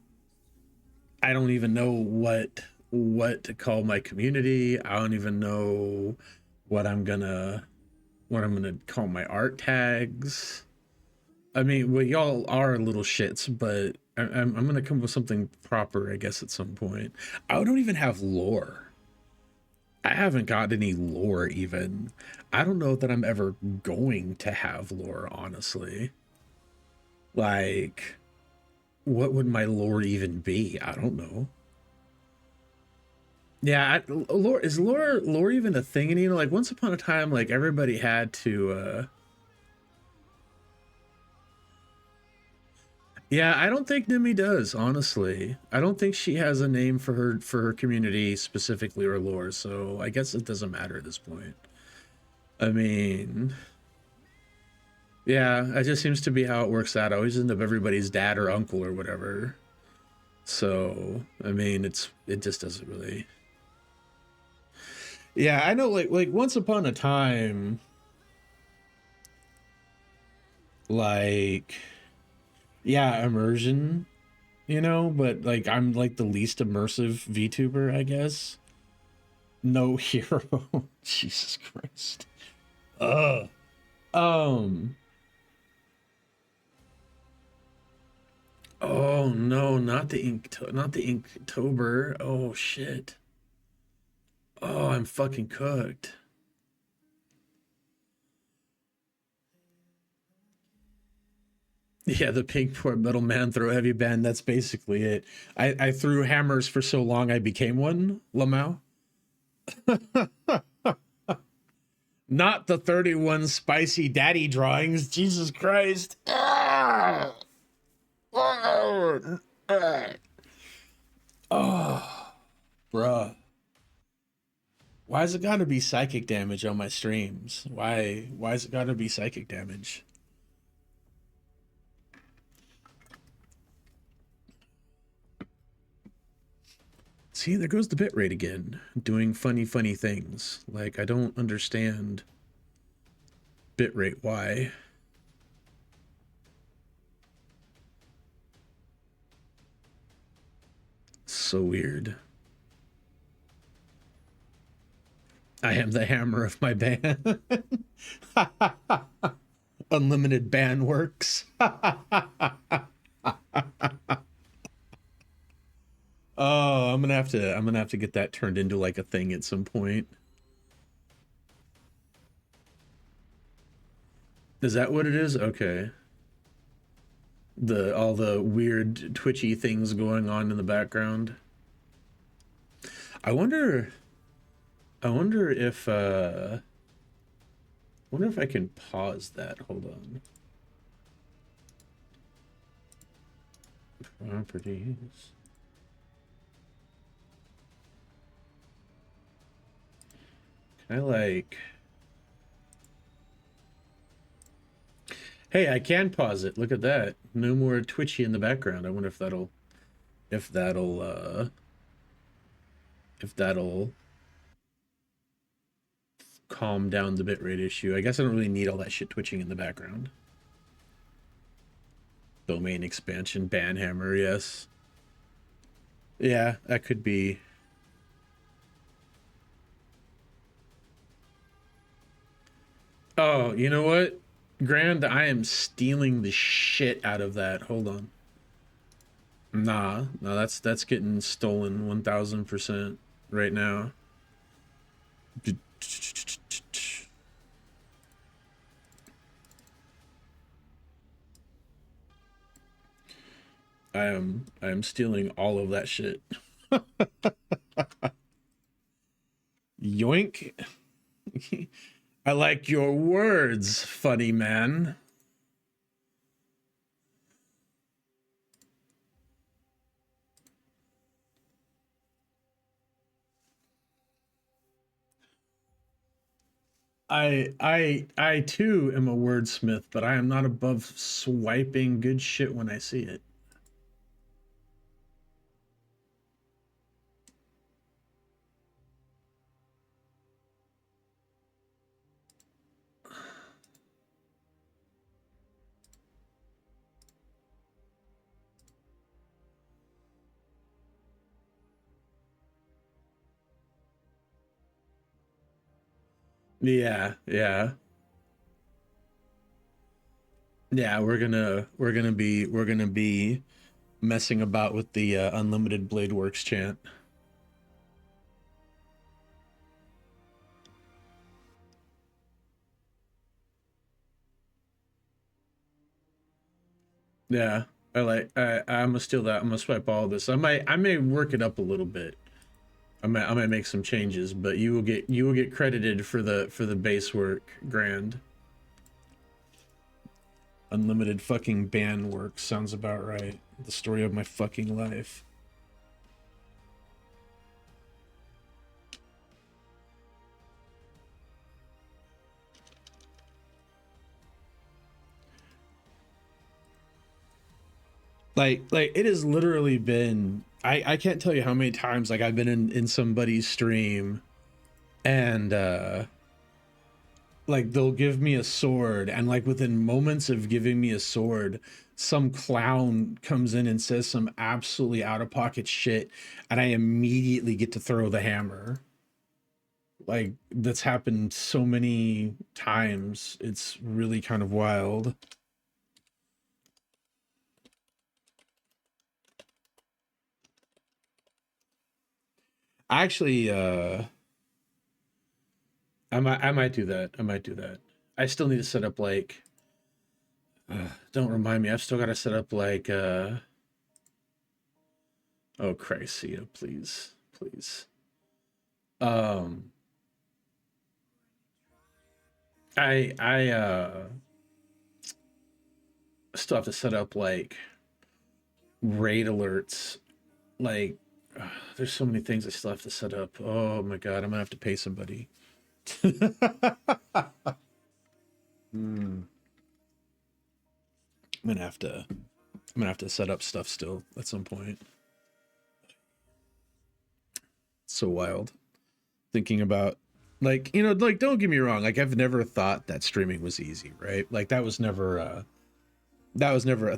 I don't even know what to call my community. I don't even know what I'm gonna what I'm gonna call my art tags. I mean, well, y'all are little shits, but I'm gonna come up with something proper, I guess, at some point. I don't even have lore. I haven't got any lore even. I don't know that I'm ever going to have lore, honestly. Like, what would my lore even be? I don't know. Yeah, lore is lore even a thing? And you know, like once upon a time, like everybody had to. Yeah, I don't think Nimi does. Honestly, I don't think she has a name for her community specifically or lore. So I guess it doesn't matter at this point. I mean, yeah, it just seems to be how it works out. I always end up everybody's dad or uncle or whatever. So I mean, it just doesn't really. Yeah, I know. Like once upon a time, like yeah, immersion, you know, but like I'm like the least immersive VTuber, I guess. No hero. Jesus Christ. Ugh. Um. Oh no, not the not the Inktober. Oh shit. Oh, I'm fucking cooked. Yeah, the pink poor metal man throw heavy band. That's basically it. I threw hammers for so long I became one. Lamau. Not the 31 spicy daddy drawings. Jesus Christ. Ah! Oh, bruh. Why's it gotta be psychic damage on my streams? Why's it gotta be psychic damage? See, there goes the bitrate again, doing funny things. Like, I don't understand bitrate why. So weird. I am the hammer of my band. Unlimited band works. Oh, I'm gonna have to get that turned into like a thing at some point. Is that what it is? Okay. All the weird twitchy things going on in the background. I wonder if I can pause that. Hold on. Properties. Can I like... Hey, I can pause it. Look at that. No more twitchy in the background. I wonder if that'll calm down the bitrate issue. I guess I don't really need all that shit twitching in the background. Domain expansion, banhammer, yes. Yeah, that could be. Oh, you know what? Grand, I am stealing the shit out of that. Hold on. Nah, no, that's getting stolen 1000% right now. I am stealing all of that shit. Yoink. I like your words, funny man. I too am a wordsmith, but I am not above swiping good shit when I see it. Yeah, yeah. Yeah, we're gonna be messing about with the unlimited blade works chant. Yeah, I'm gonna steal that. I'm gonna swipe all this. I may work it up a little bit. I might make some changes, but you will get credited for the base work, Grand. Unlimited fucking band work sounds about right. The story of my fucking life. Like it has literally been I can't tell you how many times like I've been in somebody's stream and like they'll give me a sword and like within moments of giving me a sword some clown comes in and says some absolutely out of pocket shit and I immediately get to throw the hammer. Like that's happened so many times. It's really kind of wild. Actually, I might do that. I might do that. I still need to set up like don't remind me. I've still got to set up like oh Christ, yeah, please. Please. Um I still have to set up like raid alerts. Like there's so many things I still have to set up. Oh my god, I'm gonna have to pay somebody. Hmm. I'm gonna have to set up stuff still at some point. It's so wild. Thinking about like, like don't get me wrong, like I've never thought that streaming was easy, right? Like that was never a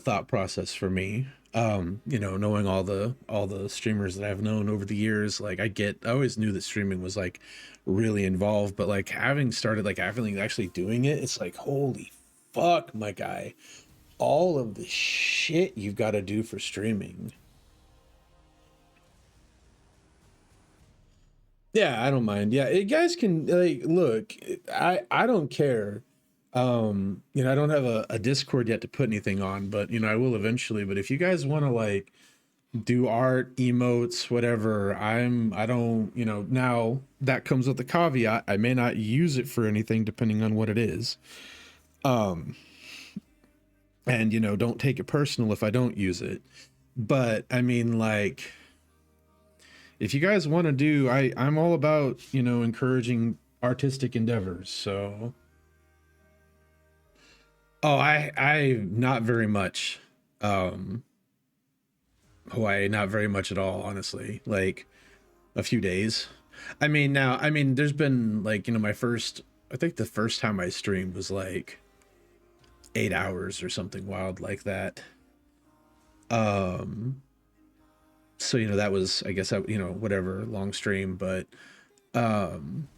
thought process for me. Knowing all the streamers that I've known over the years, like I always knew that streaming was like really involved, but like having started like actually doing it, it's like holy fuck, my guy, all of the shit you've got to do for streaming. Yeah, I don't mind. Yeah, you guys can like look. I don't care. I don't have a Discord yet to put anything on, but I will eventually. But if you guys want to like do art, emotes, whatever, I don't. Now that comes with the caveat. I may not use it for anything depending on what it is. Um, and don't take it personal if I don't use it. But I mean, like if you guys want to do, I'm all about encouraging artistic endeavors. So, oh, I not very much. Um, Hawaii, not very much at all, honestly. Like a few days. I mean, there's been like my first. I think the first time I streamed was like 8 hours or something wild like that. Um, so that was I guess whatever long stream, but um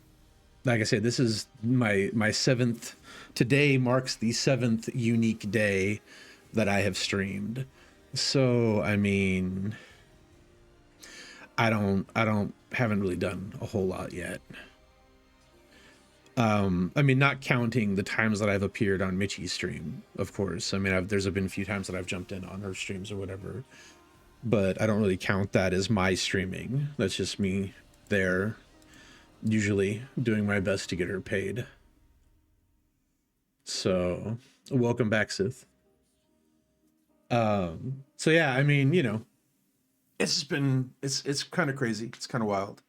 like I said, this is my seventh. Today marks the seventh unique day that I have streamed. So I mean, I don't haven't really done a whole lot yet. I mean, not counting the times that I've appeared on Mitchie's stream, of course. I mean, there's been a few times that I've jumped in on her streams or whatever, but I don't really count that as my streaming. That's just me there, usually doing my best to get her paid. So, welcome back, Sith. So yeah, I mean, it's just been it's kind of crazy. It's kind of wild.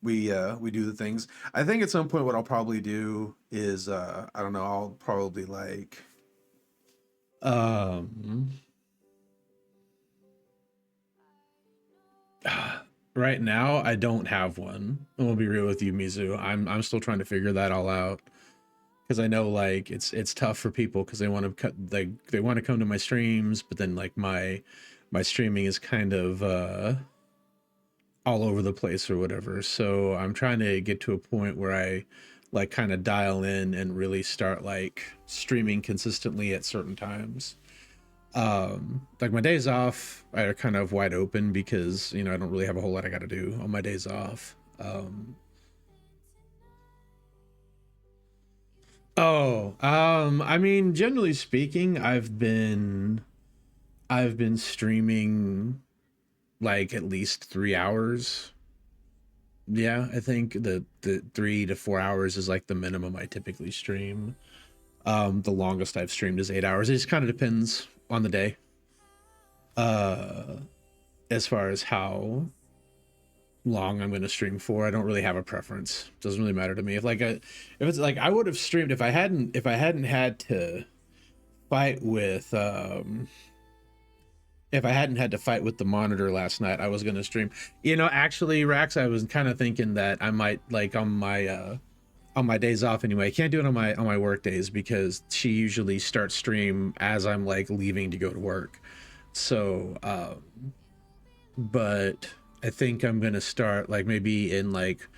We do the things. I think at some point what I'll probably do is I don't know, I'll probably like um right now I don't have one. I'm gonna be real with you, Mizu. I'm still trying to figure that all out because I know like it's tough for people because they want to cut they want to come to my streams, but then like my streaming is kind of all over the place or whatever. So I'm trying to get to a point where I like kind of dial in and really start like streaming consistently at certain times. Like my days off are kind of wide open because I don't really have a whole lot I got to do on my days off. I mean, generally speaking, I've been streaming like at least 3 hours. Yeah, I think the 3 to 4 hours is like the minimum I typically stream. The longest I've streamed is 8 hours. It just kind of depends on the day. Uh, as far as how long I'm going to stream for, I don't really have a preference. Doesn't really matter to me. If it's like I would have streamed if I hadn't had to fight with if I hadn't had to fight with the monitor last night, I was gonna stream. Actually, Rax, I was kind of thinking that I might like on my days off anyway. I can't do it on my work days because she usually starts stream as I'm like leaving to go to work. So, but I think I'm gonna start like maybe in like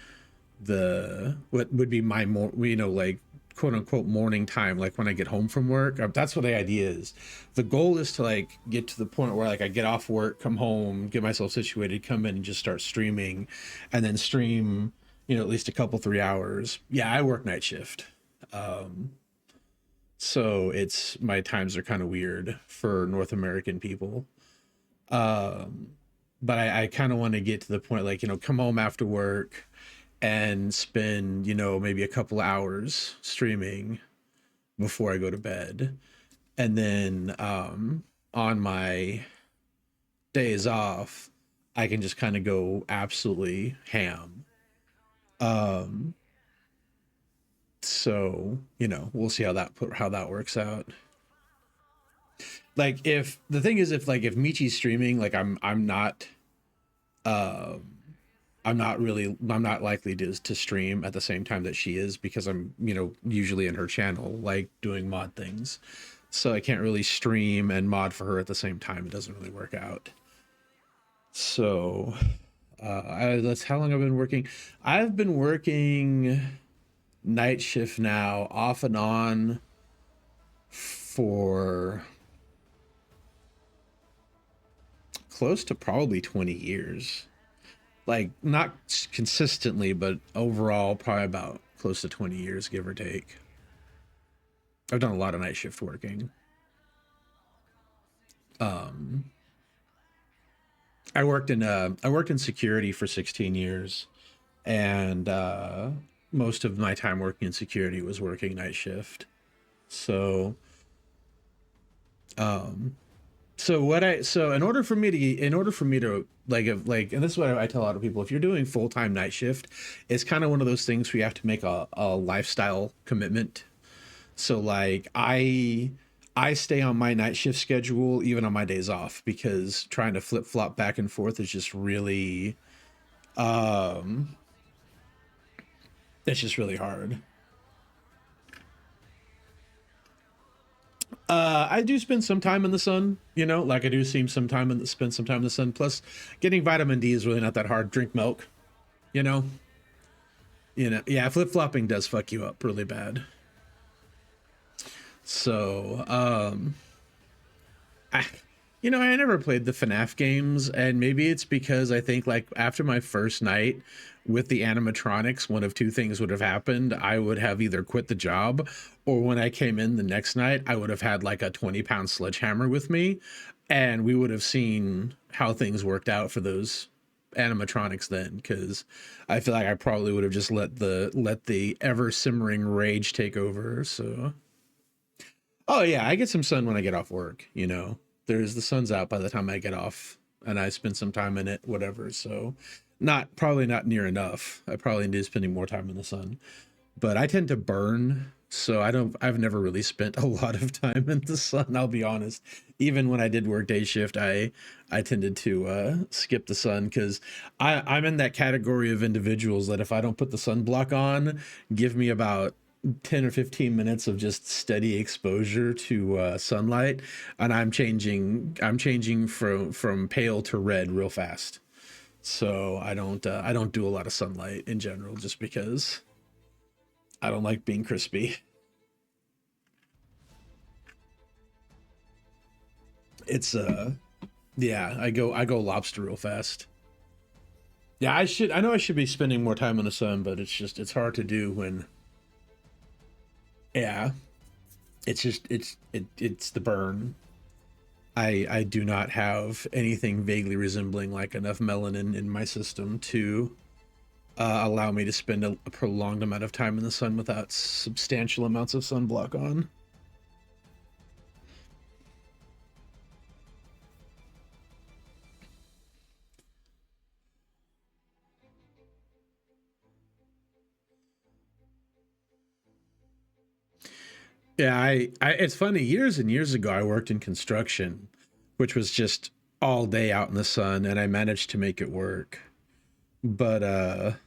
the what would be my more, you know, like quote unquote morning time, like when I get home from work. That's what the idea is. The goal is to like get to the point where like I get off work, come home, get myself situated, come in and just start streaming, and then stream, you know, at least a couple 3 hours. Yeah, I work night shift. So it's my times are kind of weird for North American people. But I kind of want to get to the point like, you know, come home after work and spend, you know, maybe a couple hours streaming before I go to bed. And then on my days off, I can just kind of go absolutely ham. Um, so, you know, we'll see how that works out. Like if the thing is, if like if Michi's streaming, like um I'm not likely to stream at the same time that she is because I'm, you know, usually in her channel, like doing mod things. So I can't really stream and mod for her at the same time. It doesn't really work out. So that's how long I've been working. I've been working night shift now off and on for close to probably 20 years. Like not consistently, but overall probably about close to 20 years, give or take. I've done a lot of night shift working. Um, I worked in security for 16 years, and most of my time working in security was working night shift. So um, so in order for me to like, and this is what I tell a lot of people, if you're doing full-time night shift, it's kind of one of those things where you have to make a lifestyle commitment. So like I stay on my night shift schedule even on my days off because trying to flip flop back and forth is just really um it's just really hard. I do spend some time in the sun, you know, like I do seem some time in the, spend some time in the sun. Plus, getting vitamin D is really not that hard. Drink milk, you know. Yeah, flip flopping does fuck you up really bad. So, I, you know, I never played the FNAF games, and maybe it's because I think like after my first night with the animatronics, one of two things would have happened. I would have either quit the job, or when I came in the next night, I would have had like a 20-pound sledgehammer with me, and we would have seen how things worked out for those animatronics then, because I feel like I probably would have just let the ever simmering rage take over. So oh yeah, I get some sun when I get off work, you know. There's the sun's out by the time I get off and I spend some time in it, whatever. So not probably not near enough. I probably need to spending more time in the sun. But I tend to burn, so I've never really spent a lot of time in the sun, I'll be honest. Even when I did work day shift, I tended to skip the sun because I'm in that category of individuals that if I don't put the sunblock on, give me about 10 or 15 minutes of just steady exposure to sunlight, and I'm changing from pale to red real fast. So I don't do a lot of sunlight in general just because I don't like being crispy. It's yeah, I go lobster real fast. Yeah, I know I should be spending more time in the sun, but it's just it's hard to do when yeah, it's just it's the burn. I do not have anything vaguely resembling like enough melanin in my system to allow me to spend a prolonged amount of time in the sun without substantial amounts of sunblock on. Yeah, it's funny. Years and years ago, I worked in construction, which was just all day out in the sun, and I managed to make it work. But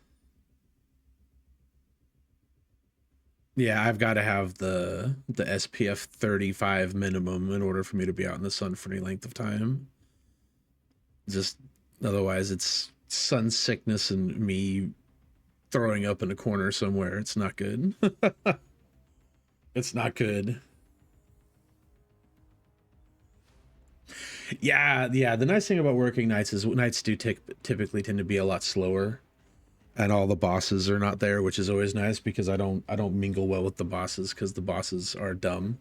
yeah, I've got to have the SPF 35 minimum in order for me to be out in the sun for any length of time. Just otherwise, it's sun sickness and me throwing up in a corner somewhere. It's not good. It's not good. Yeah, the nice thing about working nights is nights do typically tend to be a lot slower, and all the bosses are not there, which is always nice because I don't mingle well with the bosses because the bosses are dumb,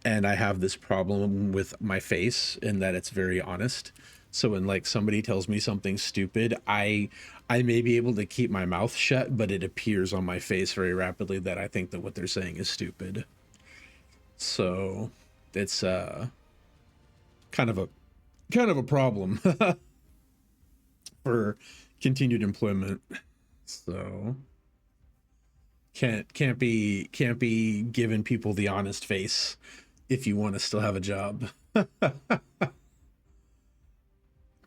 and I have this problem with my face in that it's very honest. So when like somebody tells me something stupid, I may be able to keep my mouth shut, but it appears on my face very rapidly that I think that what they're saying is stupid. So it's kind of a problem for continued employment. So can't be giving people the honest face if you want to still have a job.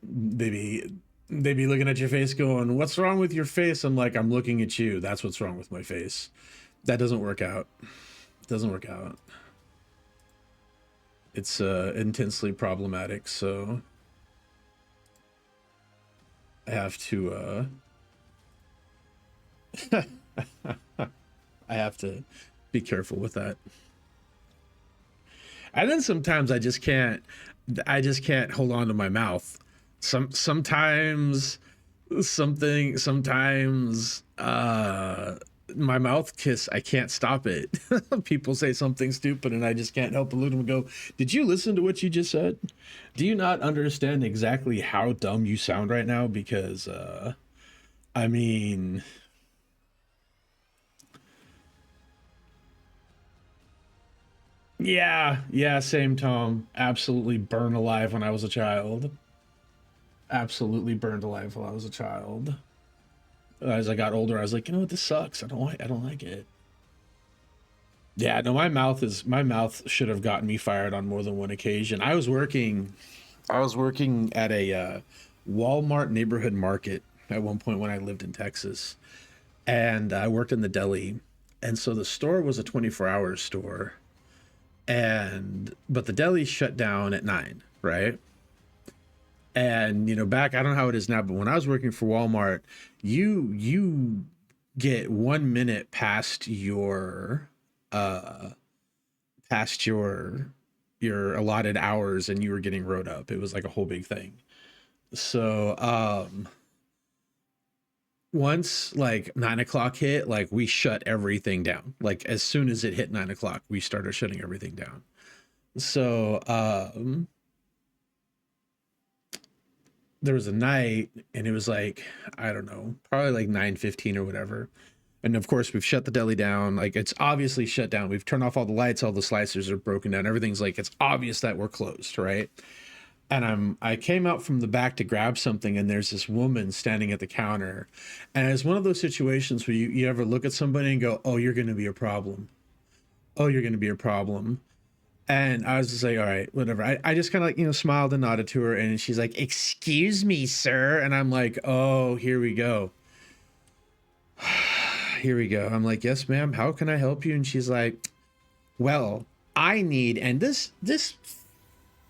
They be looking at your face going, "What's wrong with your face?" I'm like, "I'm looking at you. That's what's wrong with my face." That doesn't work out. Doesn't work out. It's intensely problematic, so I have to I have to be careful with that. And then sometimes I just can't hold on to my mouth. Sometimes my mouth kiss, I can't stop it. People say something stupid and I just can't help but look at them and go, "Did you listen to what you just said? Do you not understand exactly how dumb you sound right now?" Because I mean, yeah, same, Tom. Absolutely burned alive when I was a child. Absolutely burned alive while I was a child. As I got older, I was like, you know what, this sucks. I don't like it. Yeah, no, my mouth should have gotten me fired on more than one occasion. I was working at a Walmart neighborhood market at one point when I lived in Texas, and I worked in the deli, and so the store was a 24-hour store, and but the deli shut down at 9, right? And you know, back, I don't know how it is now, but when I was working for Walmart, you get 1 minute uh past your allotted hours and you were getting wrote up. It was like a whole big thing. So once like 9 o'clock hit, like we shut everything down. Like as soon as it hit 9 o'clock, we started shutting everything down. So there was a night and it was like, I don't know, probably like 9:15 or whatever. And of course we've shut the deli down. Like it's obviously shut down. We've turned off all the lights, all the slicers are broken down. Everything's like, it's obvious that we're closed, right? And I came out from the back to grab something and there's this woman standing at the counter. And it's one of those situations where you ever look at somebody and go, "Oh, you're going to be a problem. Oh, you're going to be a problem." And I was just like, all right, whatever. I just kind of like, you know, smiled and nodded to her. And she's like, "Excuse me, sir." And I'm like, oh, here we go. Here we go. I'm like, "Yes, ma'am. How can I help you?" And she's like, "Well, I need," and this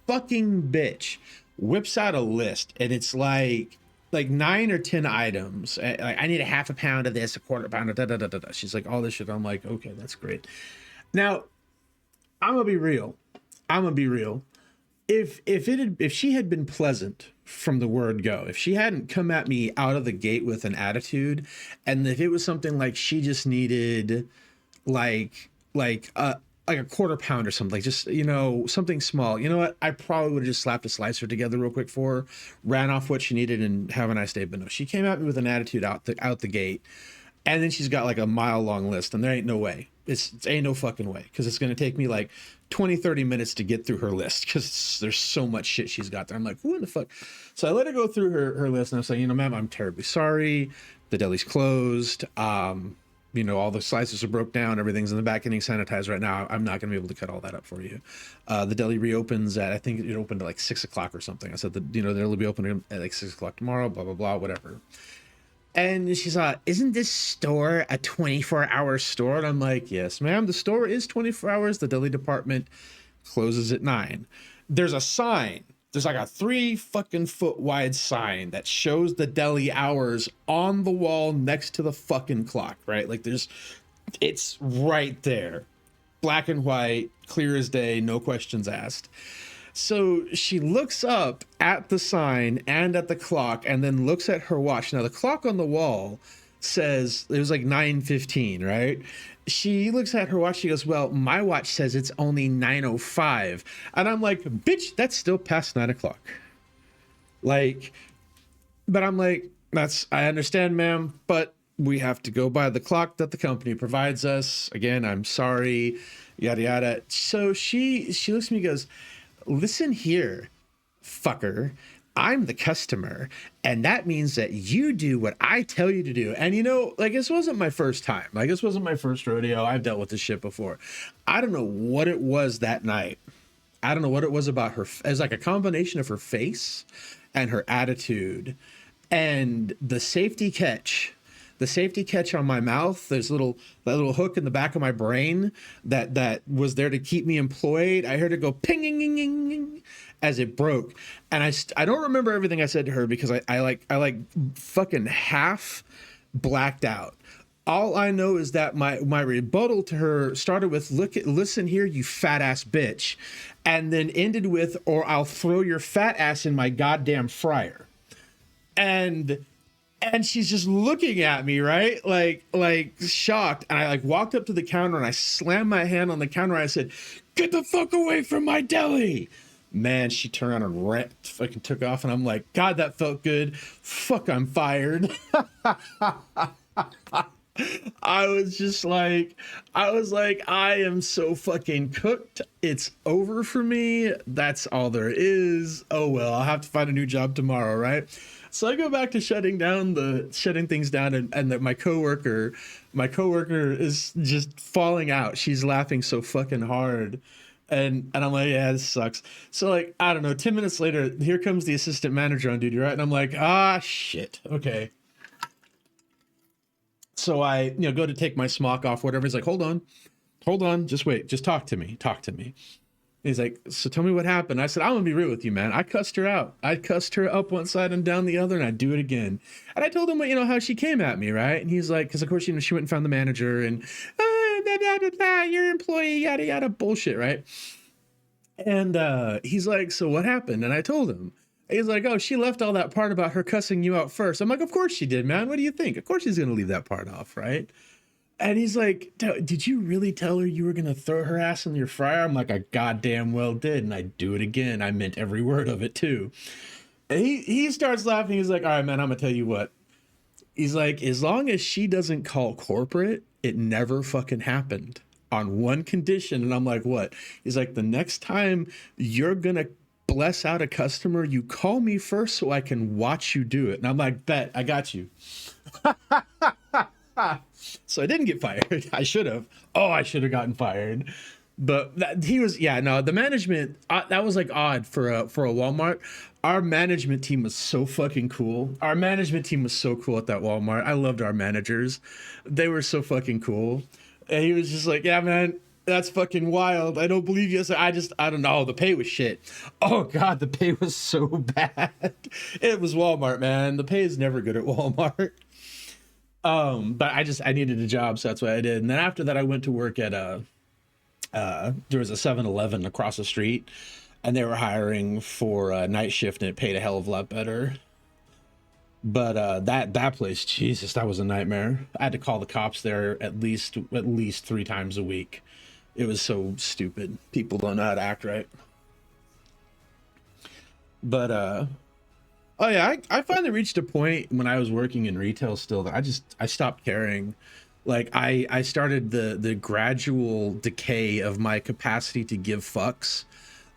fucking bitch whips out a list and it's like 9 or 10 items. Like, "I need a half a pound of this, a quarter pound of da da da da da." She's like, all this shit. I'm like, okay, that's great. Now, I'm gonna be real. I'm gonna be real. If she had been pleasant from the word go, if she hadn't come at me out of the gate with an attitude, and if it was something like she just needed like a quarter pound or something, like just, you know, something small, you know what, I probably would have just slapped a slicer together real quick for her, ran off what she needed, and have a nice day. But no, she came at me with an attitude out the gate. And then she's got like a mile long list, and there ain't no way. It's ain't no fucking way, because it's going to take me like 20-30 minutes to get through her list, because there's so much shit she's got there. I'm like, what the fuck? So I let her go through her list, and I was like, "You know, ma'am, I'm terribly sorry. The deli's closed. You know, all the slices are broke down. Everything's in the back getting sanitized right now. I'm not going to be able to cut all that up for you. The deli reopens at, I think it opened at like 6 o'clock or something." I said that, you know, they'll be opening at like 6 o'clock tomorrow, blah, blah, blah, whatever. And she's like, "Isn't this store a 24-hour store?" And I'm like, "Yes, ma'am, the store is 24 hours. The deli department closes at 9. There's a sign There's like a 3 fucking foot wide sign that shows the deli hours on the wall next to the fucking clock, right? Like it's right there, black and white, clear as day, no questions asked. So she looks up at the sign and at the clock and then looks at her watch. Now the clock on the wall says it was like 9:15, right? She looks at her watch, she goes, well, my watch says it's only 9:05. And I'm like, bitch, that's still past 9 o'clock. Like, but I'm like, I understand, ma'am, but we have to go by the clock that the company provides us. Again, I'm sorry, yada yada. So she looks at me and goes, listen here, fucker. I'm the customer, and that means that you do what I tell you to do. And you know, like, this wasn't my first time. Like, this wasn't my first rodeo. I've dealt with this shit before. I don't know what it was that night. I don't know what it was about her. It was like a combination of her face and her attitude and the safety catch. The safety catch on my mouth. There's that little hook in the back of my brain that was there to keep me employed. I heard it go ping as it broke, and I don't remember everything I said to her because I like fucking half blacked out. All I know is that my rebuttal to her started with, listen here, you fat ass bitch, and then ended with, or I'll throw your fat ass in my goddamn fryer. And she's just looking at me, right? Like shocked. And I like walked up to the counter and I slammed my hand on the counter. And I said, get the fuck away from my deli. Man, she turned around and fucking took off. And I'm like, God, that felt good. Fuck, I'm fired. I was like, I am so fucking cooked. It's over for me. That's all there is. Oh, well, I'll have to find a new job tomorrow, right? So I go back to shutting things down, and my coworker is just falling out. She's laughing so fucking hard. And I'm like, yeah, this sucks. So like, I don't know, 10 minutes later, here comes the assistant manager on duty, right? And I'm like, shit. Okay. So I, go to take my smock off, whatever. He's like, hold on, just wait, just talk to me. He's like, so tell me what happened. I said, I'm gonna be real with you, man. I cussed her out. I cussed her up one side and down the other, and I'd do it again. And I told him, how she came at me, right? And he's like, because of course, she went and found the manager and, your employee, yada, yada, bullshit, right? And he's like, so what happened? And I told him. He's like, oh, she left all that part about her cussing you out first. I'm like, of course she did, man. What do you think? Of course she's going to leave that part off, right? And he's like, did you really tell her you were going to throw her ass in your fryer? I'm like, I goddamn well did. And I'd do it again. I meant every word of it, too. And he starts laughing. He's like, all right, man, I'm going to tell you what. He's like, as long as she doesn't call corporate, it never fucking happened. On one condition. And I'm like, what? He's like, the next time you're going to bless out a customer, you call me first so I can watch you do it. And I'm like, bet, I got you. So I didn't get fired. I should have. I should have gotten fired. But the management, that was like odd for a Walmart. Our management team was so fucking cool. Our management team was so cool at that Walmart. I loved our managers. They were so fucking cool. And he was just like, yeah, man, that's fucking wild. I don't believe you. So I don't know. The pay was shit. Oh God, the pay was so bad. It was Walmart, man. The pay is never good at Walmart. But I needed a job, so that's what I did. And then after that, I went to work at there was a 7-Eleven across the street, and they were hiring for a night shift, and it paid a hell of a lot better. But that place, Jesus, that was a nightmare. I had to call the cops there at least 3 times a week. It was so stupid. People don't know how to act right. But oh yeah, I finally reached a point when I was working in retail still that I stopped caring. Like I started the gradual decay of my capacity to give fucks,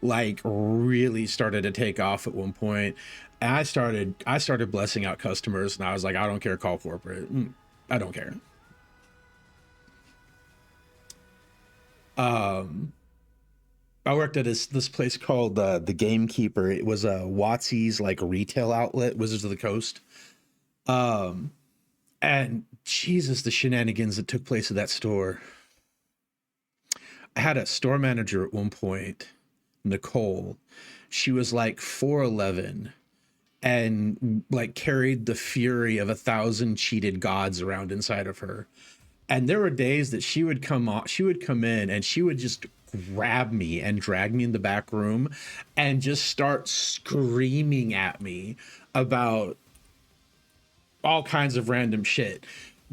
like really started to take off at one point. And I started blessing out customers, and I was like, I don't care, call corporate. I don't care. I worked at this place called the Gamekeeper. It was a Watsy's like retail outlet, Wizards of the Coast. And Jesus, the shenanigans that took place at that store. I had a store manager at one point Nicole. She was like 4'11" and like carried the fury of 1,000 cheated gods around inside of her. And there were days that she would come in and she would just grab me and drag me in the back room and just start screaming at me about all kinds of random shit.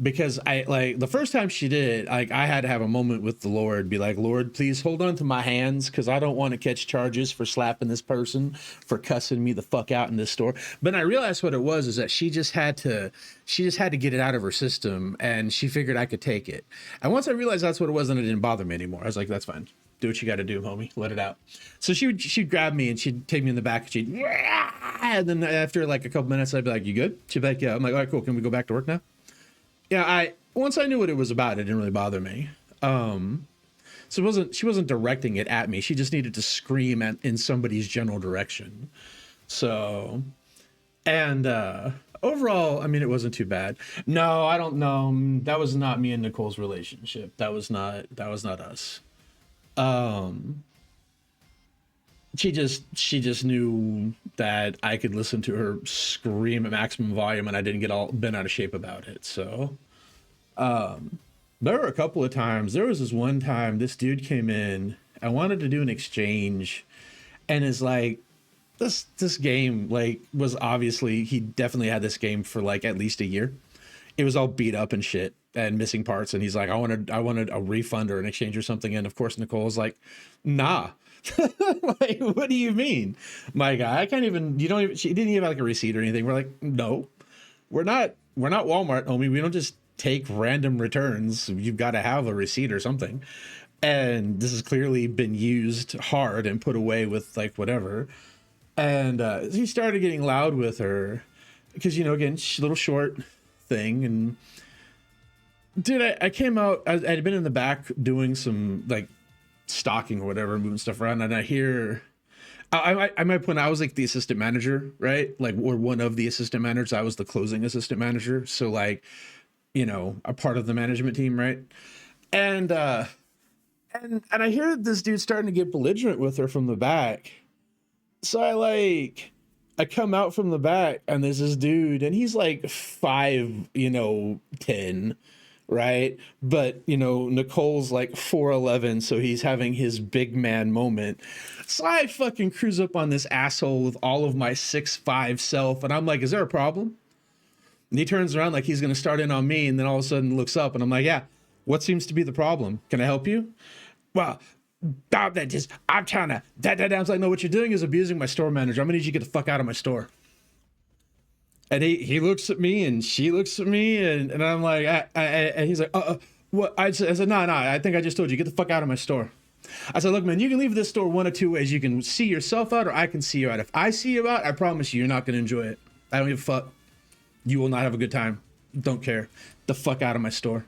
Because I, like, the first time she did it, like, I had to have a moment with the Lord, be like, Lord, please hold on to my hands, because I don't want to catch charges for slapping this person, for cussing me the fuck out in this store. But I realized what it was is that she just had to get it out of her system, and she figured I could take it. And once I realized that's what it was, then it didn't bother me anymore. I was like, that's fine. Do what you got to do, homie. Let it out. So she'd grab me and she'd take me in the back and and then after like a couple minutes, I'd be like, you good? She'd be like, yeah. I'm like, all right, cool. Can we go back to work now? Yeah, once I knew what it was about, it didn't really bother me. So she wasn't directing it at me. She just needed to scream in somebody's general direction. So, and overall, I mean, it wasn't too bad. No, I don't know. That was not me and Nicole's relationship. That was not us. She just knew that I could listen to her scream at maximum volume and I didn't get all bent out of shape about it. So, there were a couple of times. There was this one time this dude came in, I wanted to do an exchange, and is like, this game, like, was obviously, he definitely had this game for like at least a year. It was all beat up and shit and missing parts. And he's like, I wanted a refund or an exchange or something. And of course, Nicole's like, nah. Like, what do you mean, my guy? I can't even, she didn't even have like a receipt or anything. We're like, no, we're not Walmart, homie. We don't just take random returns. You've got to have a receipt or something. And this has clearly been used hard and put away with like whatever. And he started getting loud with her because, again, little short thing. And dude, I came out, I'd been in the back doing some like stocking or whatever, moving stuff around, and I hear, I might point out, I was like the assistant manager, right? Like, or one of the assistant managers. I was the closing assistant manager. So like, a part of the management team, right? And I hear this dude starting to get belligerent with her from the back. So I come out from the back and there's this dude and he's like 5'10", right? But, Nicole's like 4'11", so he's having his big man moment. So I fucking cruise up on this asshole with all of my 6'5" self, and I'm like, is there a problem? And he turns around like he's going to start in on me, and then all of a sudden looks up, and I'm like, yeah, what seems to be the problem? Can I help you? Well, I'm trying to, I was like, no, what you're doing is abusing my store manager. I'm going to need you to get the fuck out of my store. And he looks at me and she looks at me and I'm like, and he's like, what? I said, no, I think I just told you, get the fuck out of my store. I said, look, man, you can leave this store one of two ways. You can see yourself out or I can see you out. If I see you out, I promise you're not going to enjoy it. I don't give a fuck. You will not have a good time. Don't care. The fuck out of my store.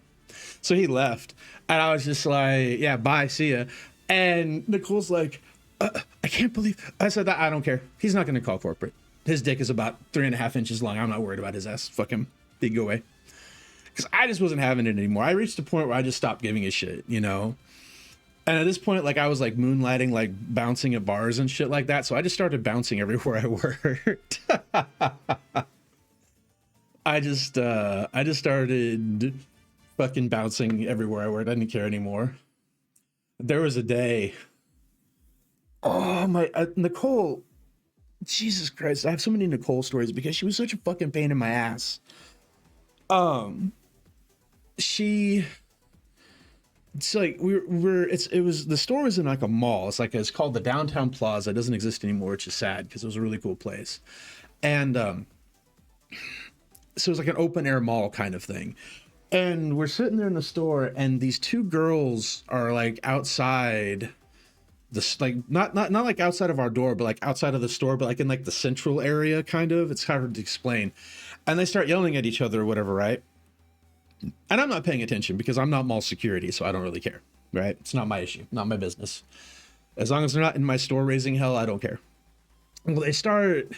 So he left and I was just like, yeah, bye, see ya. And Nicole's like, I can't believe, I said, I don't care. He's not going to call corporate. His dick is about 3.5 inches long. I'm not worried about his ass. Fuck him. He can go away. Because I just wasn't having it anymore. I reached a point where I just stopped giving a shit, And at this point, like, I was like moonlighting, like bouncing at bars and shit like that. So I just started bouncing everywhere I worked. I just started fucking bouncing everywhere I worked. I didn't care anymore. There was a day. Oh my, Nicole. Jesus Christ, I have so many Nicole stories because she was such a fucking pain in my ass. It's like the store was in like a mall. It's called the Downtown Plaza. It doesn't exist anymore, which is sad because it was a really cool place. And so it was like an open air mall kind of thing. And we're sitting there in the store and these two girls are like outside this, like not like outside of our door, but like outside of the store, but like in like the central area kind of. It's hard to explain. And they start yelling at each other or whatever, right? And I'm not paying attention because I'm not mall security, so I don't really care, right? It's not my issue, not my business. As long as they're not in my store raising hell, I don't care. Well, they start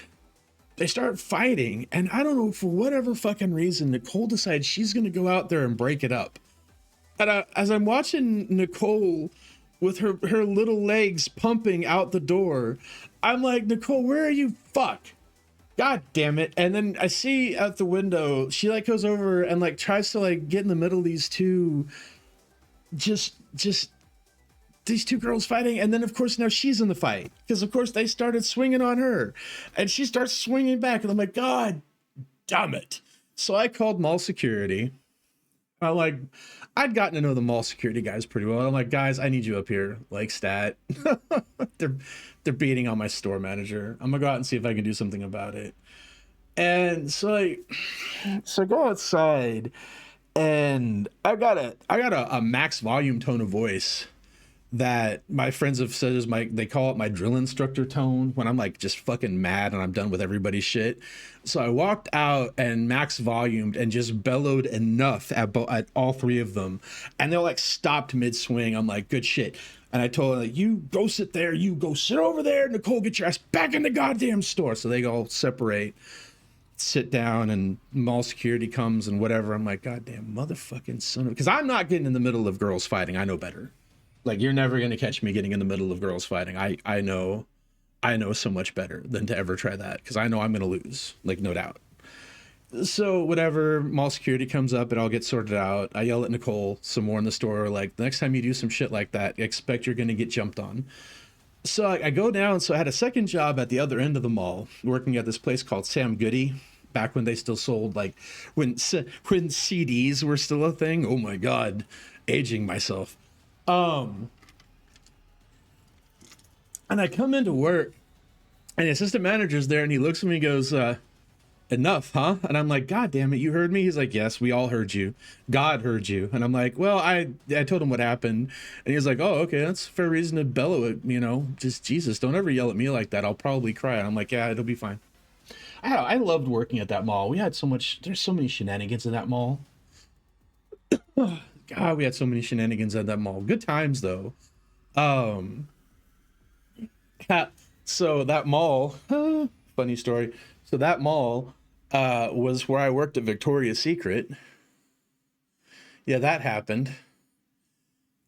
fighting, and I don't know, for whatever fucking reason, Nicole decides she's gonna go out there and break it up. And as I'm watching Nicole with her little legs pumping out the door. I'm like, Nicole, where are you? Fuck. God damn it. And then I see out the window, she like goes over and like tries to like get in the middle of these two, just these two girls fighting. And then of course now she's in the fight because of course they started swinging on her and she starts swinging back. And I'm like, God damn it. So I called mall security. I'd gotten to know the mall security guys pretty well. I'm like, guys, I need you up here, like stat. they're beating on my store manager. I'm gonna go out and see if I can do something about it. And so I go outside, and I got a max volume tone of voice that my friends have said is they call it my drill instructor tone when I'm like just fucking mad and I'm done with everybody's shit. So I walked out and max volumed and just bellowed enough at all three of them. And they're like stopped mid swing. I'm like, good shit. And I told them, like, you go sit there, you go sit over there, Nicole, get your ass back in the goddamn store. So they all separate, sit down, and mall security comes and whatever. I'm like, goddamn motherfucking son of, because I'm not getting in the middle of girls fighting. I know better. Like, you're never going to catch me getting in the middle of girls fighting. I know so much better than to ever try that because I know I'm going to lose, like, no doubt. So whatever, mall security comes up, it all gets sorted out. I yell at Nicole some more in the store, like, the next time you do some shit like that, expect you're going to get jumped on. So I go down. So I had a second job at the other end of the mall, working at this place called Sam Goody, back when they still sold, like, when CDs were still a thing. Oh my God, aging myself. And I come into work and the assistant manager's there and he looks at me and goes, enough, huh? And I'm like, God damn it, you heard me? He's like, yes, we all heard you. God heard you. And I'm like, well, I told him what happened. And he was like, oh, okay, that's a fair reason to bellow it, you know, just Jesus, don't ever yell at me like that. I'll probably cry. And I'm like, yeah, it'll be fine. I loved working at that mall. There's so many shenanigans in that mall. God, we had so many shenanigans at that mall. Good times though. So that mall, funny story. So that mall was where I worked at Victoria's Secret. Yeah, that happened.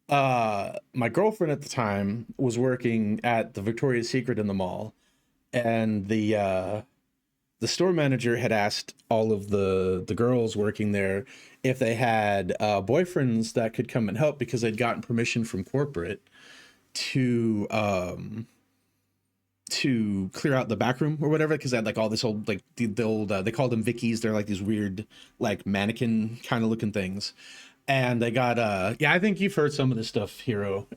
My girlfriend at the time was working at the Victoria's Secret in the mall, and the store manager had asked all of the girls working there if they had boyfriends that could come and help because they'd gotten permission from corporate to clear out the back room or whatever, because they had like all this old, like the old they called them Vickies. They're like these weird like mannequin kind of looking things. And they got yeah, I think you've heard some of this stuff, Hero,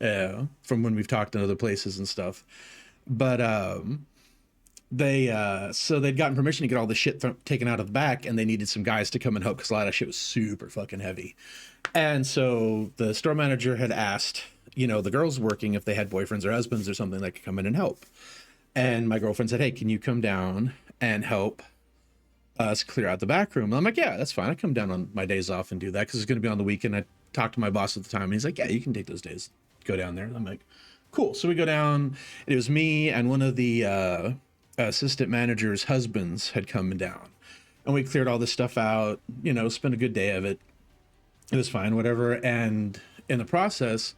from when we've talked in other places and stuff. But so they'd gotten permission to get all the shit taken out of the back, and they needed some guys to come and help because a lot of shit was super fucking heavy. And so the store manager had asked, you know, the girls working if they had boyfriends or husbands or something that could come in and help. And my girlfriend said, hey, can you come down and help us clear out the back room? And I'm like, yeah, that's fine. I come down on my days off and do that because it's going to be on the weekend. I talked to my boss at the time and he's like, yeah, you can take those days, go down there. And I'm like, cool. So we go down, and it was me and one of the assistant manager's husbands had come down, and we cleared all this stuff out, you know, spent a good day of it. It was fine, whatever. And in the process,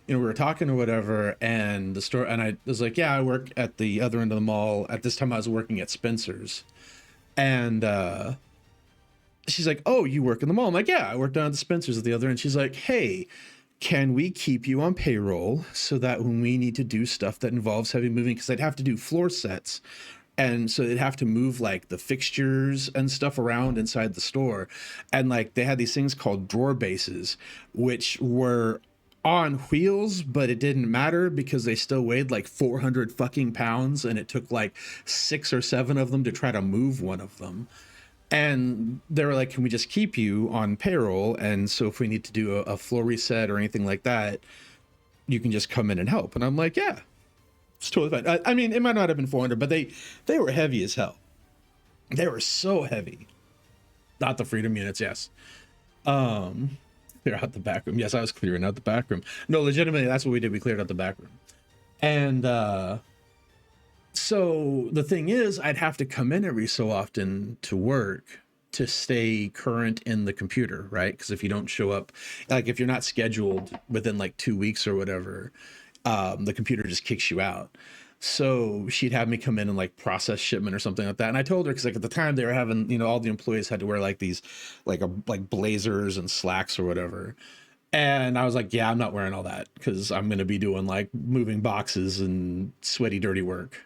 you know, we were talking or whatever, and the store, and I was like, yeah, I work at the other end of the mall. At this time I was working at Spencer's. And she's like, oh, you work in the mall? I'm like, yeah, I work down at the Spencer's at the other end. She's like, hey, can we keep you on payroll so that when we need to do stuff that involves heavy moving, because I'd have to do floor sets, and so they'd have to move like the fixtures and stuff around inside the store, and like they had these things called drawer bases, which were on wheels, but it didn't matter because they still weighed like 400 fucking pounds, and it took like 6 or 7 of them to try to move one of them. And they were like, can we just keep you on payroll? And so if we need to do a floor reset or anything like that, you can just come in and help. And I'm like, yeah, it's totally fine. I mean, it might not have been 400, but they were heavy as hell. They were so heavy. Not the freedom units, yes. Clear out the back room. Yes, I was clearing out the back room. No, legitimately, that's what we did. We cleared out the back room. And so the thing is, I'd have to come in every so often to work to stay current in the computer, right? Because if you don't show up, like if you're not scheduled within like 2 weeks or whatever, the computer just kicks you out. So she'd have me come in and like process shipment or something like that. And I told her, because like at the time they were having, you know, all the employees had to wear like these like blazers and slacks or whatever. And I was like, yeah, I'm not wearing all that because I'm going to be doing like moving boxes and sweaty, dirty work.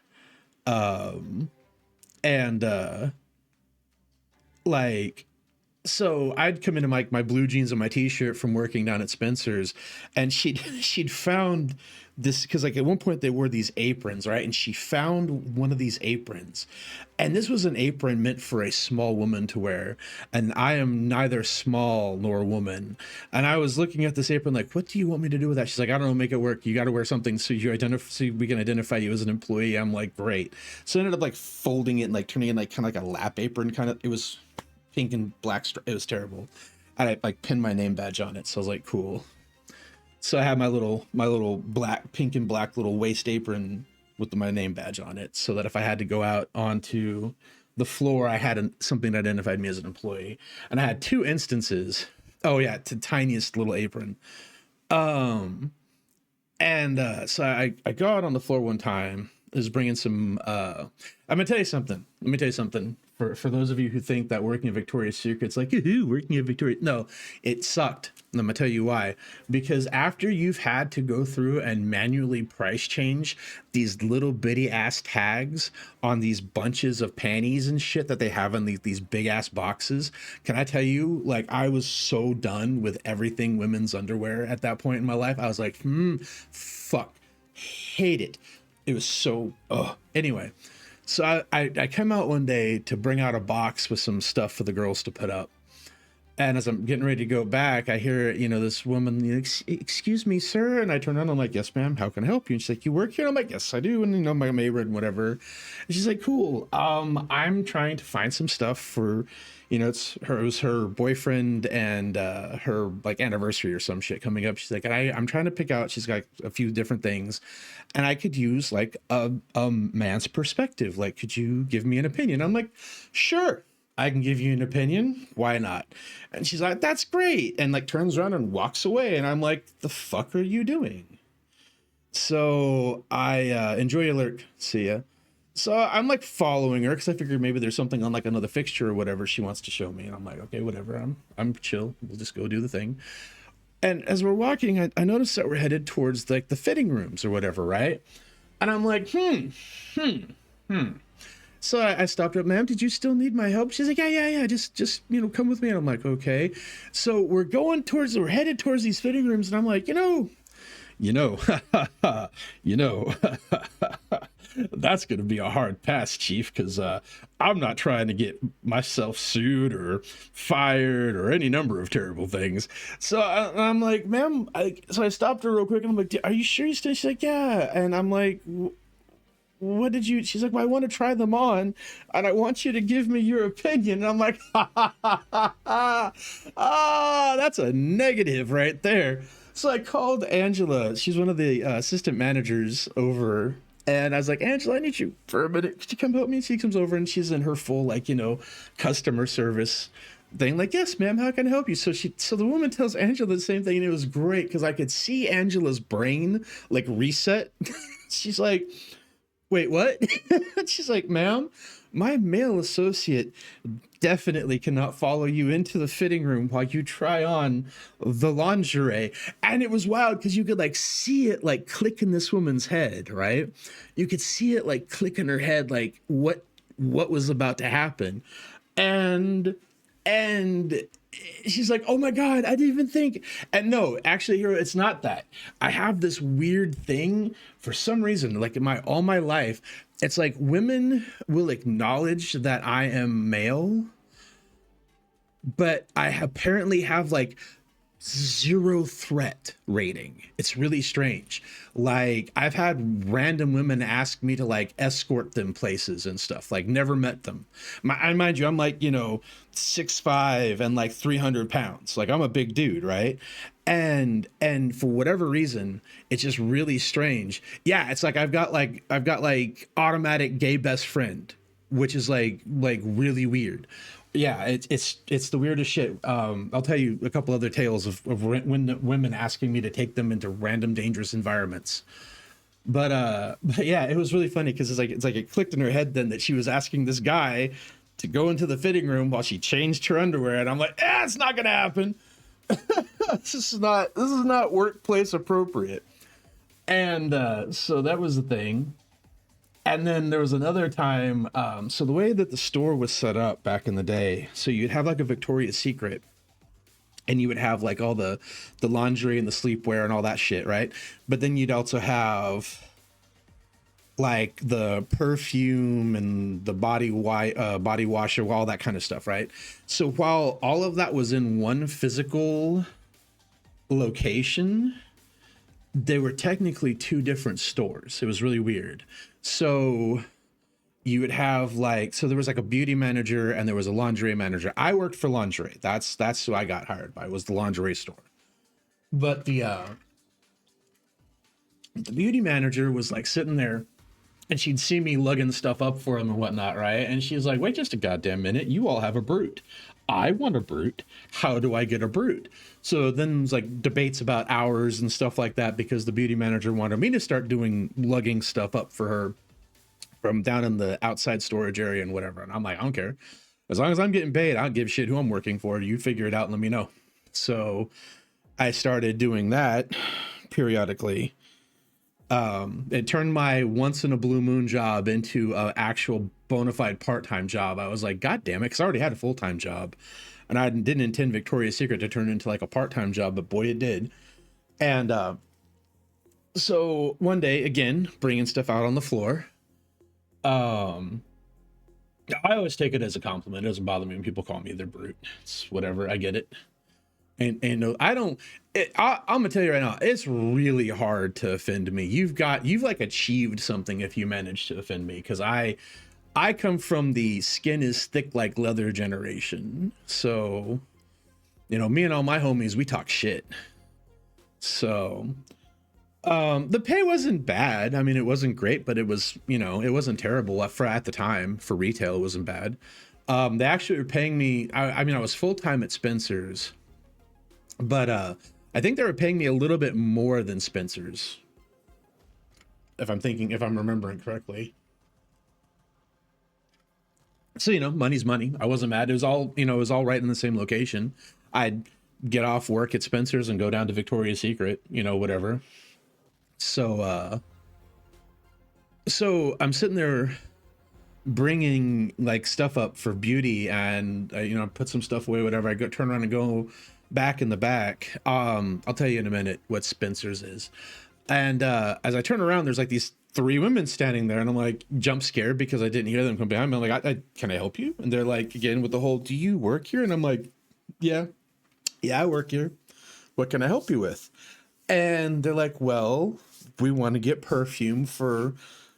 Um, and like so I'd come into my blue jeans and my t-shirt from working down at Spencer's, and she'd found this, because like at one point they wore these aprons, right? And she found one of these aprons, and this was an apron meant for a small woman to wear, and I am neither small nor woman. And I was looking at this apron like, what do you want me to do with that? She's like, I don't know, make it work. You got to wear something so you identify, so we can identify you as an employee. I'm like, great. So I ended up like folding it and like turning it like kind of like a lap apron kind of. It was pink and black. It was terrible. I like pinned my name badge on it, so I was like, cool. So I had my little black, pink and black little waist apron with my name badge on it, so that if I had to go out onto the floor, I had something that identified me as an employee. And I had two instances. Oh yeah, the tiniest little apron. So I go out on the floor one time. I was bringing some. I'm gonna tell you something. Let me tell you something. For those of you who think that working at Victoria's Secret's like, working at Victoria, no, it sucked. And I'm gonna tell you why. Because after you've had to go through and manually price change these little bitty ass tags on these bunches of panties and shit that they have in these big ass boxes, can I tell you, like, I was so done with everything women's underwear at that point in my life. I was like, fuck, hate it. It was so, anyway. So I come out one day to bring out a box with some stuff for the girls to put up. And as I'm getting ready to go back, I hear, you know, this woman, you know, excuse me, sir. And I turn around, I'm like, yes, ma'am, how can I help you? And she's like, you work here? I'm like, yes, I do. And, you know, my neighbor and whatever. And she's like, cool. I'm trying to find some stuff for, you know, it was her boyfriend and her like anniversary or some shit coming up. She's like, I'm trying to pick out, she's got a few different things, and I could use like a man's perspective. Like, could you give me an opinion? I'm like, sure, I can give you an opinion. Why not? And she's like, that's great. And like turns around and walks away. And I'm like, the fuck are you doing? So I enjoy your lurk. See ya. So I'm like following her because I figured maybe there's something on like another fixture or whatever she wants to show me. And I'm like, okay, whatever. I'm chill. We'll just go do the thing. And as we're walking, I noticed that we're headed towards like the fitting rooms or whatever, right? And I'm like, So I stopped her, ma'am, did you still need my help? She's like, yeah, just, you know, come with me. And I'm like, okay. So we're headed towards these fitting rooms. And I'm like, you know, that's going to be a hard pass, Chief, because I'm not trying to get myself sued or fired or any number of terrible things. So I'm like, ma'am, so I stopped her real quick and I'm like, are you sure you still? She's like, yeah. And I'm like, what did you, she's like, well, I want to try them on and I want you to give me your opinion. And I'm like, that's a negative right there. So I called Angela. She's one of the assistant managers over. And I was like, Angela, I need you for a minute. Could you come help me? She comes over and she's in her full, like, you know, customer service thing. Like, yes, ma'am, how can I help you? So the woman tells Angela the same thing. And it was great because I could see Angela's brain like reset. She's like, wait, what? She's like, ma'am, my male associate definitely cannot follow you into the fitting room while you try on the lingerie. And it was wild because you could like see it like click in this woman's head, right? You could see it like click in her head, like what was about to happen. And she's like, oh my God, I didn't even think. And no, actually, Hero, it's not that. I have this weird thing for some reason, like all my life, it's like women will acknowledge that I am male, but I apparently have like 0 threat rating. It's really strange. Like I've had random women ask me to like escort them places and stuff, like never met them. Mind you, I'm like, you know, 6'5" and like 300 pounds. Like I'm a big dude, right? And for whatever reason, it's just really strange. Yeah, it's like I've got like automatic gay best friend which is like really weird. Yeah, it's the weirdest shit. I'll tell you a couple other tales of when women asking me to take them into random dangerous environments. But yeah, it was really funny because it's like it clicked in her head then that she was asking this guy to go into the fitting room while she changed her underwear, and I'm like, it's not gonna happen. This is not workplace appropriate. And so that was the thing. And then there was another time. So the way that the store was set up back in the day, so you'd have like a Victoria's Secret, and you would have like all the laundry and the sleepwear and all that shit, right? But then you'd also have like the perfume and the body washer, all that kind of stuff, right? So while all of that was in one physical location, they were technically two different stores. It was really weird. So you would have like, so there was like a beauty manager and there was a lingerie manager. I worked for lingerie. That's who I got hired by, was the lingerie store. But the beauty manager was like sitting there, and she'd see me lugging stuff up for him and whatnot, right? And she's like, wait just a goddamn minute. You all have a brute. I want a brute. How do I get a brute? So then there's like debates about hours and stuff like that, because the beauty manager wanted me to start doing lugging stuff up for her from down in the outside storage area and whatever. And I'm like, I don't care. As long as I'm getting paid, I don't give a shit who I'm working for. You figure it out and let me know. So I started doing that periodically. It turned my once in a blue moon job into an actual bona fide part-time job. I was like, God damn it, because I already had a full-time job, and I didn't intend Victoria's Secret to turn into like a part-time job, but boy, it did. And so one day, again, bringing stuff out on the floor. I always take it as a compliment. It doesn't bother me when people call me their brute. It's whatever. I get it. And no, I don't. I'm gonna tell you right now, it's really hard to offend me. You've like achieved something if you manage to offend me, because I come from the skin is thick like leather generation. So, me and all my homies, we talk shit. So, the pay wasn't bad. I mean, it wasn't great, but it was, it wasn't terrible for at the time. For retail, it wasn't bad. They actually were paying me. I mean, I was full time at Spencer's. But I think they were paying me a little bit more than Spencer's, if I'm remembering correctly. So, money's money. I wasn't mad. It was all, it was all right in the same location. I'd get off work at Spencer's and go down to Victoria's Secret, whatever. So I'm sitting there bringing like stuff up for beauty, and put some stuff away, whatever. I go turn around and go back in the back. I'll tell you in a minute what Spencer's is. And as I turn around, there's like these three women standing there, and I'm like jump scared because I didn't hear them come behind me. I'm like, can I help you? And they're like, again with the whole, do you work here? And I'm like, yeah, I work here. What can I help you with? And they're like, well, we want to get perfume for,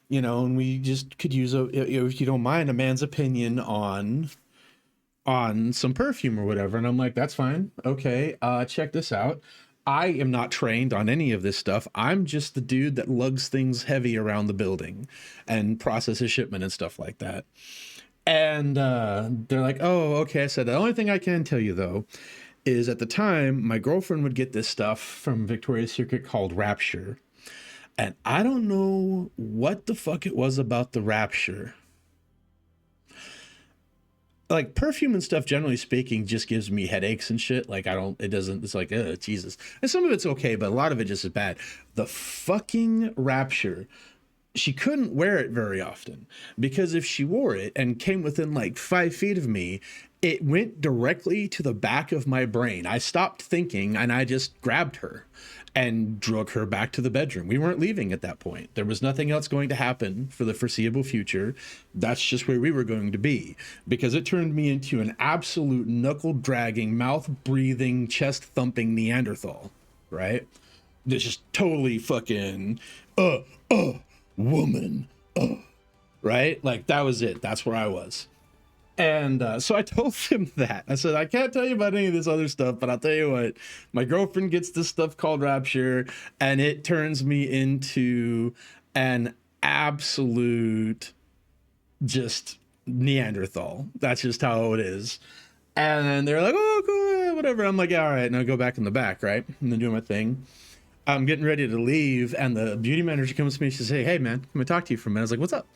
and we just could use if you don't mind, a man's opinion on some perfume or whatever. And I'm like, that's fine. Okay. Check this out. I am not trained on any of this stuff. I'm just the dude that lugs things heavy around the building and processes shipment and stuff like that. And they're like, oh, okay. I said, the only thing I can tell you though, is at the time my girlfriend would get this stuff from Victoria's Secret called Rapture. And I don't know what the fuck it was about the Rapture. Like perfume and stuff, generally speaking, just gives me headaches and shit. Like it's like, Jesus. And some of it's okay, but a lot of it just is bad. The fucking Rapture, she couldn't wear it very often, because if she wore it and came within like 5 feet of me, it went directly to the back of my brain. I stopped thinking and I just grabbed her and drug her back to the bedroom. We weren't leaving at that point. There was nothing else going to happen for the foreseeable future. That's just where we were going to be, because it turned me into an absolute knuckle dragging, mouth breathing, chest thumping Neanderthal, right? This just totally fucking, woman, right? Like that was it. That's where I was. And so I told him that. I said, I can't tell you about any of this other stuff, but I'll tell you what, my girlfriend gets this stuff called Rapture, and it turns me into an absolute just Neanderthal. That's just how it is. And they're like, oh, cool, whatever. I'm like, yeah, all right. And I go back in the back, right? And then do my thing. I'm getting ready to leave. And the beauty manager comes to me. She says, hey, man, let me talk to you for a minute. I was like, what's up?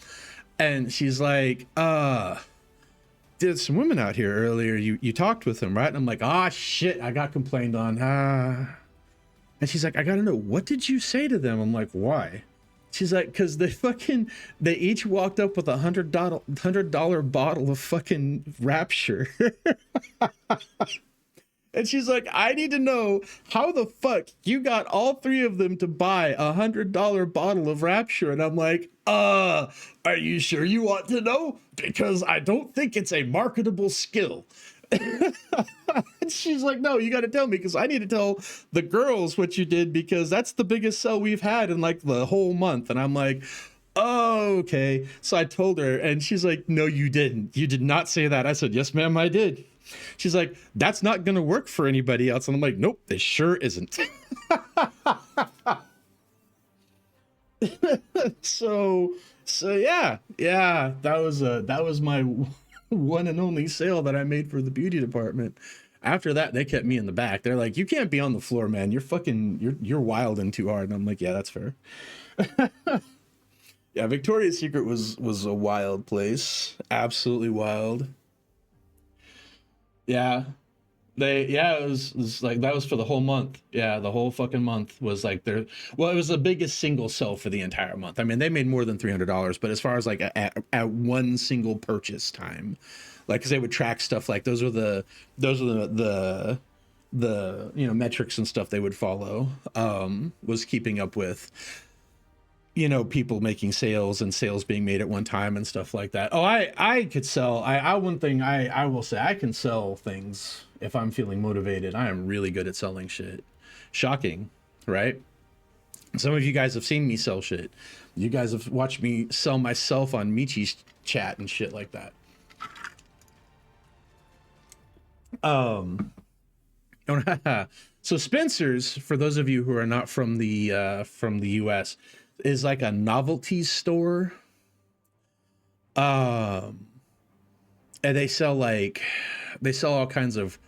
And she's like, there's some women out here earlier. You talked with them, right? And I'm like, ah, shit, I got complained on. And she's like, I got to know, what did you say to them? I'm like, why? She's like, because they each walked up with $100 bottle of fucking Rapture. And she's like, I need to know how the fuck you got all three of them to buy $100 bottle of Rapture. And I'm like, are you sure you want to know? Because I don't think it's a marketable skill. And she's like, no, you got to tell me, because I need to tell the girls what you did, because that's the biggest sell we've had in like the whole month. And I'm like, oh, okay. So I told her, and she's like, no, you didn't. You did not say that. I said, yes, ma'am, I did. She's like, that's not going to work for anybody else. And I'm like, nope, it sure isn't. So yeah, that was my one and only sale that I made for the beauty department. After that, they kept me in the back. They're like, you can't be on the floor, man. You're wilding too hard. And I'm like, yeah, that's fair. Yeah, Victoria's Secret was a wild place. Absolutely wild. Yeah. It was like, that was for the whole month. Yeah, the whole fucking month was like it was the biggest single sell for the entire month. I mean, they made more than $300, but as far as like at one single purchase time, like, because they would track stuff, like those were the metrics and stuff they would follow, was keeping up with, people making sales and sales being made at one time and stuff like that. Oh, I could sell. One thing I will say, I can sell things if I'm feeling motivated. I am really good at selling shit. Shocking, right? Some of you guys have seen me sell shit. You guys have watched me sell myself on Michi's chat and shit like that. So Spencer's, for those of you who are not from the US, is like a novelty store. And they sell all kinds of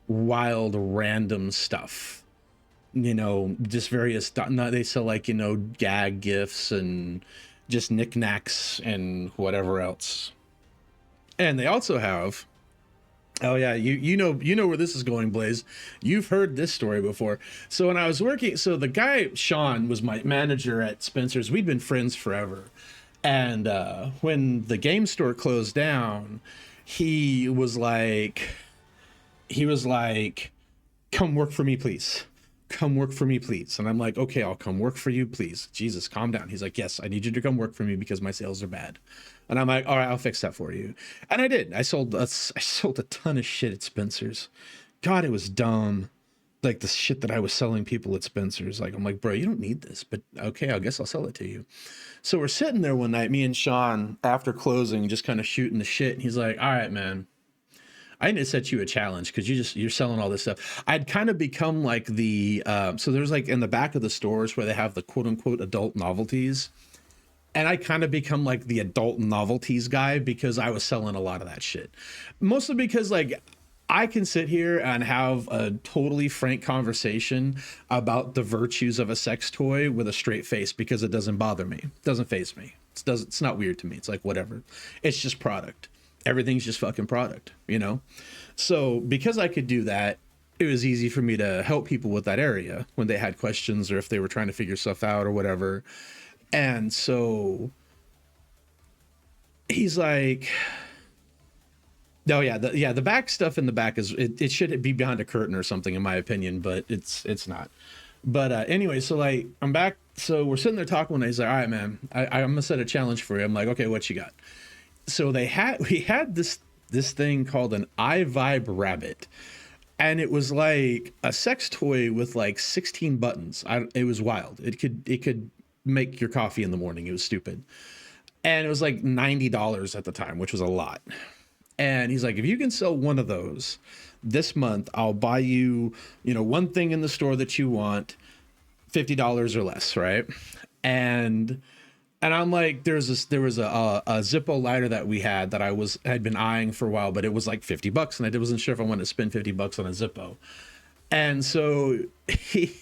wild random stuff, just various, they sell like, gag gifts and just knickknacks and whatever else. And they also have, oh yeah, you know where this is going, Blaze. You've heard this story before. So when I was working, so the guy Sean was my manager at Spencer's. We'd been friends forever, and when the game store closed down, he was like, "Come work for me, please. Come work for me, please." And I'm like, "Okay, I'll come work for you, please. Jesus, calm down." He's like, "Yes, I need you to come work for me because my sales are bad." And I'm like, all right, I'll fix that for you. And I did. I sold a ton of shit at Spencer's. God, it was dumb. Like the shit that I was selling people at Spencer's. Like, I'm like, bro, you don't need this, but okay, I guess I'll sell it to you. So we're sitting there one night, me and Sean, after closing, just kind of shooting the shit. And he's like, all right, man, I need to set you a challenge because you're selling all this stuff. I'd kind of become like the, so there's like in the back of the stores where they have the quote unquote adult novelties. And I kind of become like the adult novelties guy because I was selling a lot of that shit. Mostly because like I can sit here and have a totally frank conversation about the virtues of a sex toy with a straight face because it doesn't bother me. It doesn't faze me. It's not weird to me. It's like, whatever. It's just product. Everything's just fucking product, So because I could do that, it was easy for me to help people with that area when they had questions or if they were trying to figure stuff out or whatever. And so he's like, no, the back stuff in the back is, it should be behind a curtain or something, in my opinion, but it's not. But anyway, so like I'm back. So we're sitting there talking and he's like, all right, man, I'm gonna set a challenge for you. I'm like, okay, what you got? So we had this thing called an iVibe Rabbit. And it was like a sex toy with like 16 buttons. It was wild. It could make your coffee in the morning. It was stupid. And it was like $90 at the time, which was a lot. And he's like, if you can sell one of those this month, I'll buy you, one thing in the store that you want, $50 or less, right? And And I'm like, there was a Zippo lighter that we had that had been eyeing for a while, but it was like $50, and I wasn't sure if I wanted to spend $50 on a Zippo. And so he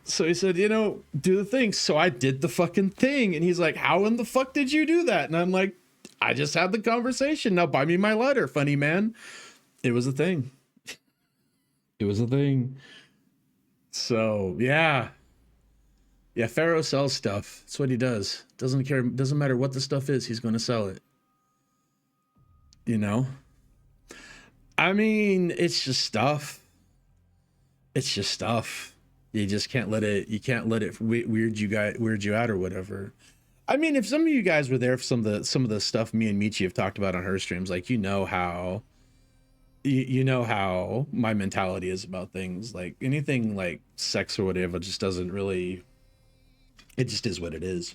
said, do the thing. So I did the fucking thing, and he's like, how in the fuck did you do that? And I'm like, I just had the conversation. Now buy me my lighter, funny man. It was a thing. It was a thing. So yeah. Yeah, Pharaoh sells stuff. That's what he does. Doesn't care. Doesn't matter what the stuff is. He's going to sell it. You know? I mean, it's just stuff. It's just stuff. You just can't let it. You can't let it weird you out or whatever. I mean, if some of you guys were there for some of the stuff me and Michi have talked about on her streams, like you know how my mentality is about things. Like anything like sex or whatever just doesn't really. It just is what it is.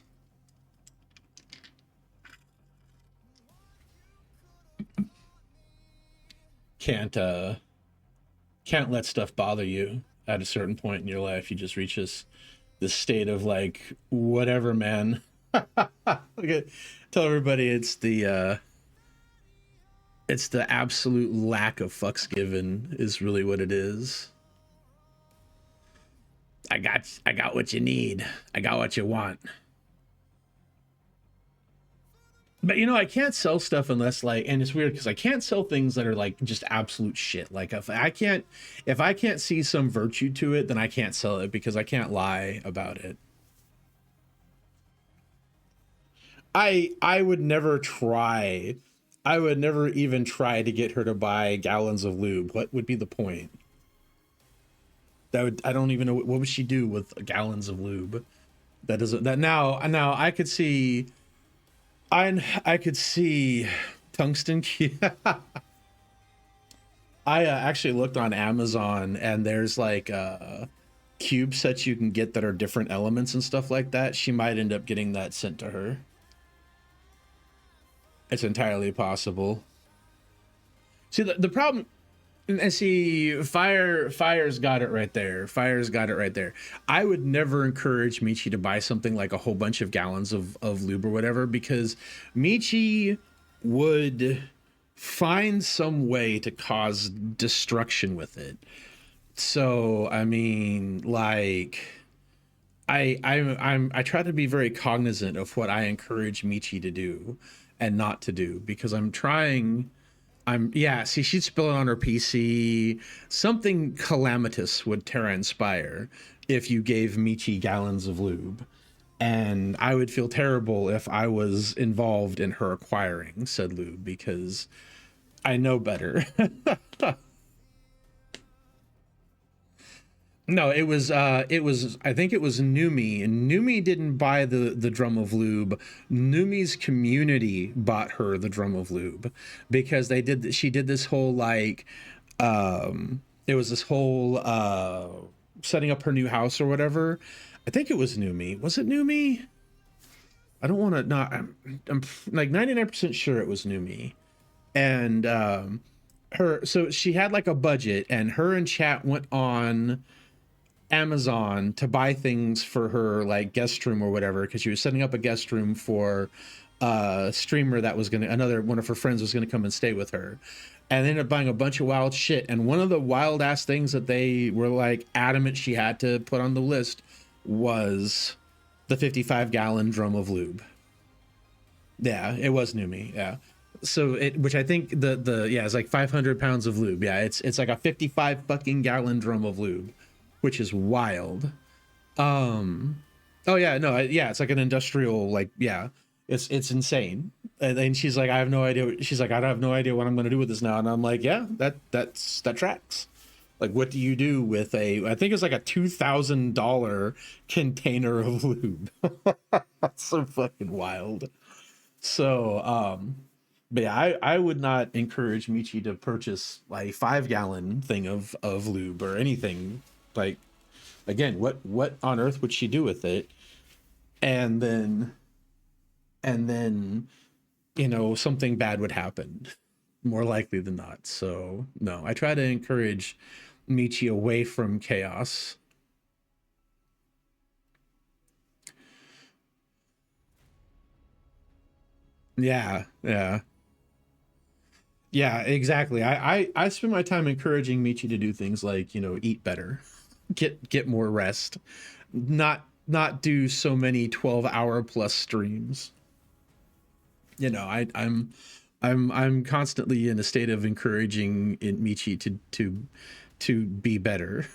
Can't let stuff bother you at a certain point in your life. You just reach this state of like, whatever, man. Okay. Tell everybody it's the absolute lack of fucks given is really what it is. I got what you need. I got what you want. But I can't sell stuff unless like, and it's weird because I can't sell things that are like just absolute shit. Like if I can't see some virtue to it, then I can't sell it because I can't lie about it. I would never try. I would never even try to get her to buy gallons of lube. What would be the point? I don't even know what would she do with gallons of lube. Now I could see I could see tungsten. I actually looked on Amazon and there's like cube sets you can get that are different elements and stuff like that. She might end up getting that sent to her. It's entirely possible. See the problem. And see, Fire's got it right there. Fire's got it right there. I would never encourage Michi to buy something like a whole bunch of gallons of lube or whatever, because Michi would find some way to cause destruction with it. So, I mean, like, I try to be very cognizant of what I encourage Michi to do and not to do, because see, she'd spill it on her PC. Something calamitous would transpire if you gave Michi gallons of lube. And I would feel terrible if I was involved in her acquiring said lube, because I know better. No, it was I think it was Numi, and Numi didn't buy the drum of lube. Numi's community bought her the drum of lube because she did this whole like it was this whole setting up her new house or whatever. I think it was Numi. Was it Numi? I don't want to not I'm like 99% sure it was Numi. And so she had like a budget, and her and chat went on Amazon to buy things for her like guest room or whatever, because she was setting up a guest room for a streamer that was one of her friends was gonna come and stay with her, and they ended up buying a bunch of wild shit. And one of the wild ass things that they were like adamant she had to put on the list was the 55-gallon drum of lube. Yeah, it was Numi. Yeah. So which I think it's like 500 pounds of lube. Yeah, it's like a 55 fucking gallon drum of lube, which is wild. It's like an industrial, like, yeah, it's insane. And she's like, I have no idea. She's like, I have no idea what I'm going to do with this now. And I'm like, yeah, that tracks. Like, what do you do with I think it's like a $2,000 container of lube. That's so fucking wild. So, but yeah, I would not encourage Michi to purchase like a 5-gallon thing of lube or anything. Like, again, what on earth would she do with it? And then something bad would happen, more likely than not. So no, I try to encourage Michi away from chaos. Yeah, yeah. Yeah, exactly. I spend my time encouraging Michi to do things like, eat better, get more rest, not do so many 12-hour plus streams. I'm constantly in a state of encouraging Michi to be better.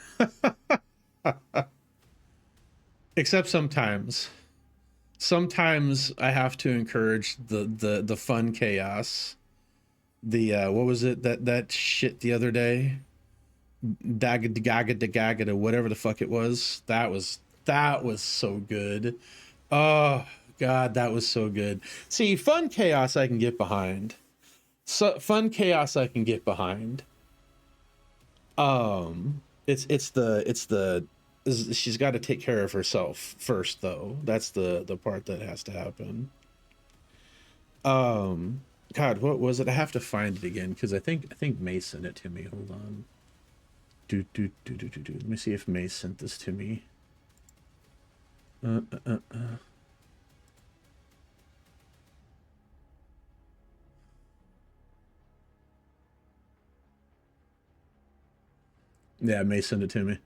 Except sometimes. Sometimes I have to encourage the fun chaos. The what was it, that shit the other day? Daga whatever the fuck it was. That was so good. Oh god, that was so good. See, fun chaos I can get behind. So fun chaos I can get behind. It's the she's got to take care of herself first, though. That's the part that has to happen. God, what was it? I have to find it again because I think May sent it to me. Hold on. Let me see if May sent this to me. Uh, uh, uh, uh. Yeah, May sent it to me.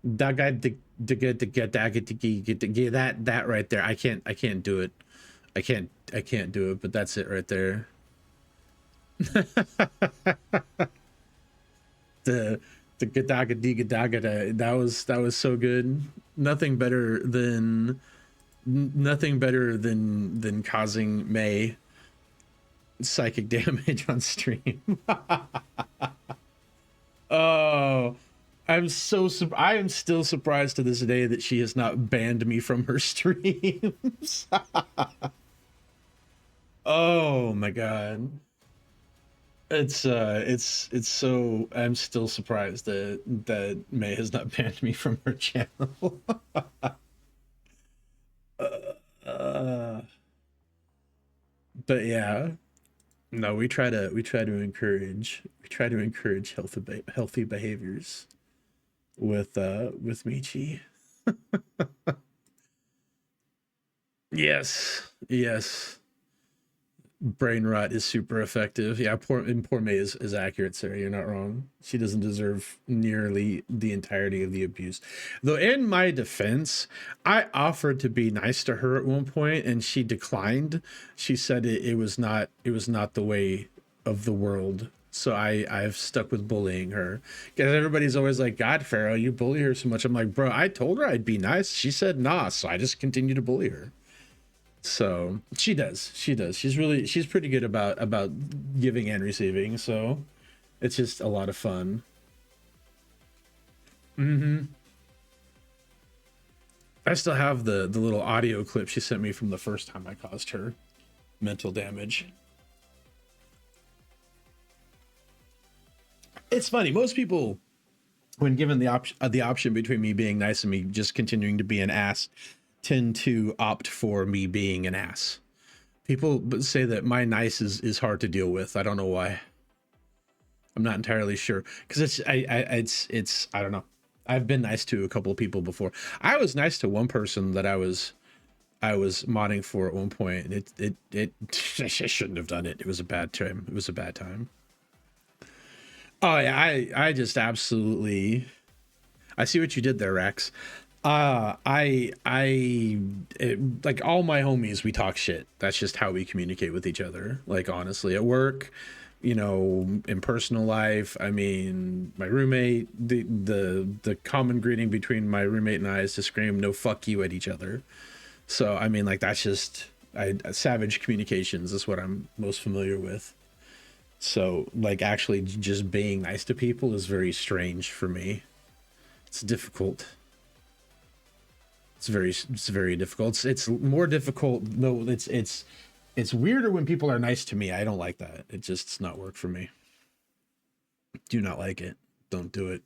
That right there. I can't do it. I can't do it, but that's it right there. the the gadaga diga that was so good. Nothing better than causing May psychic damage on stream. Oh, I am still surprised to this day that she has not banned me from her streams. Oh my god. It's so, I'm still surprised that May has not banned me from her channel. uh, but yeah, no, we try to encourage healthy behaviors with Michi. Yes, yes. Brain rot is super effective. Yeah, poor May is accurate, Sarah. You're not wrong. She doesn't deserve nearly the entirety of the abuse. Though in my defense, I offered to be nice to her at one point and she declined. She said it was not the way of the world. So I've stuck with bullying her. Because everybody's always like, God, Pharaoh, you bully her so much. I'm like, bro, I told her I'd be nice. She said nah, so I just continue to bully her. So she does she's pretty good about giving and receiving, so it's just a lot of fun. I still have the little audio clip she sent me from the first time I caused her mental damage. It's funny, most people, when given the option between me being nice and me just continuing to be an ass, tend to opt for me being an ass. People say that my nice is hard to deal with. I don't know why. I'm not entirely sure because it's I don't know. I've been nice to a couple of people before. I was nice to one person that I was modding for at one point. It I shouldn't have done it. It was a bad time. It was a bad time. Oh yeah, I just absolutely, I see what you did there, Rex. Like all my homies, we talk shit. That's just how we communicate with each other. Like honestly, at work, in personal life. I mean, my roommate, the common greeting between my roommate and I is to scream "no fuck you" at each other. So I mean, like that's just savage communications is what I'm most familiar with. So like actually just being nice to people is very strange for me. It's difficult. It's very difficult. It's more difficult. No, it's weirder when people are nice to me. I don't like that. It just, it's not work for me. Do not like it. Don't do it.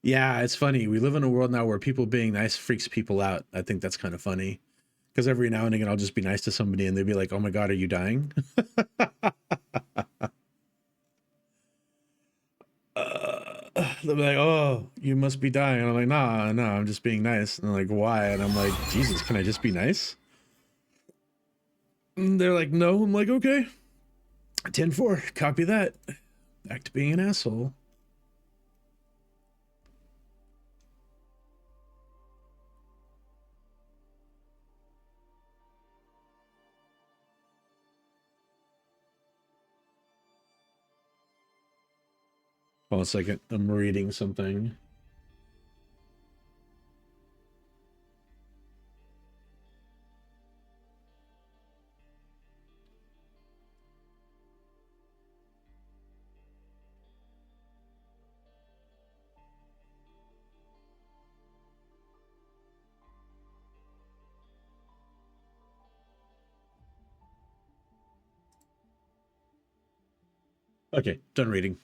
Yeah, it's funny. We live in a world now where people being nice freaks people out. I think that's kind of funny. Because every now and again I'll just be nice to somebody and they'd be like, "Oh my god, are you dying?" They'll be like, "Oh, you must be dying." And I'm like, "Nah, I'm just being nice." And they're like, "Why?" And I'm like, "Jesus, can I just be nice?" And they're like, no. I'm like, okay. 10-4, copy that. Back to being an asshole. Hold on a second. I'm reading something. Okay, done reading.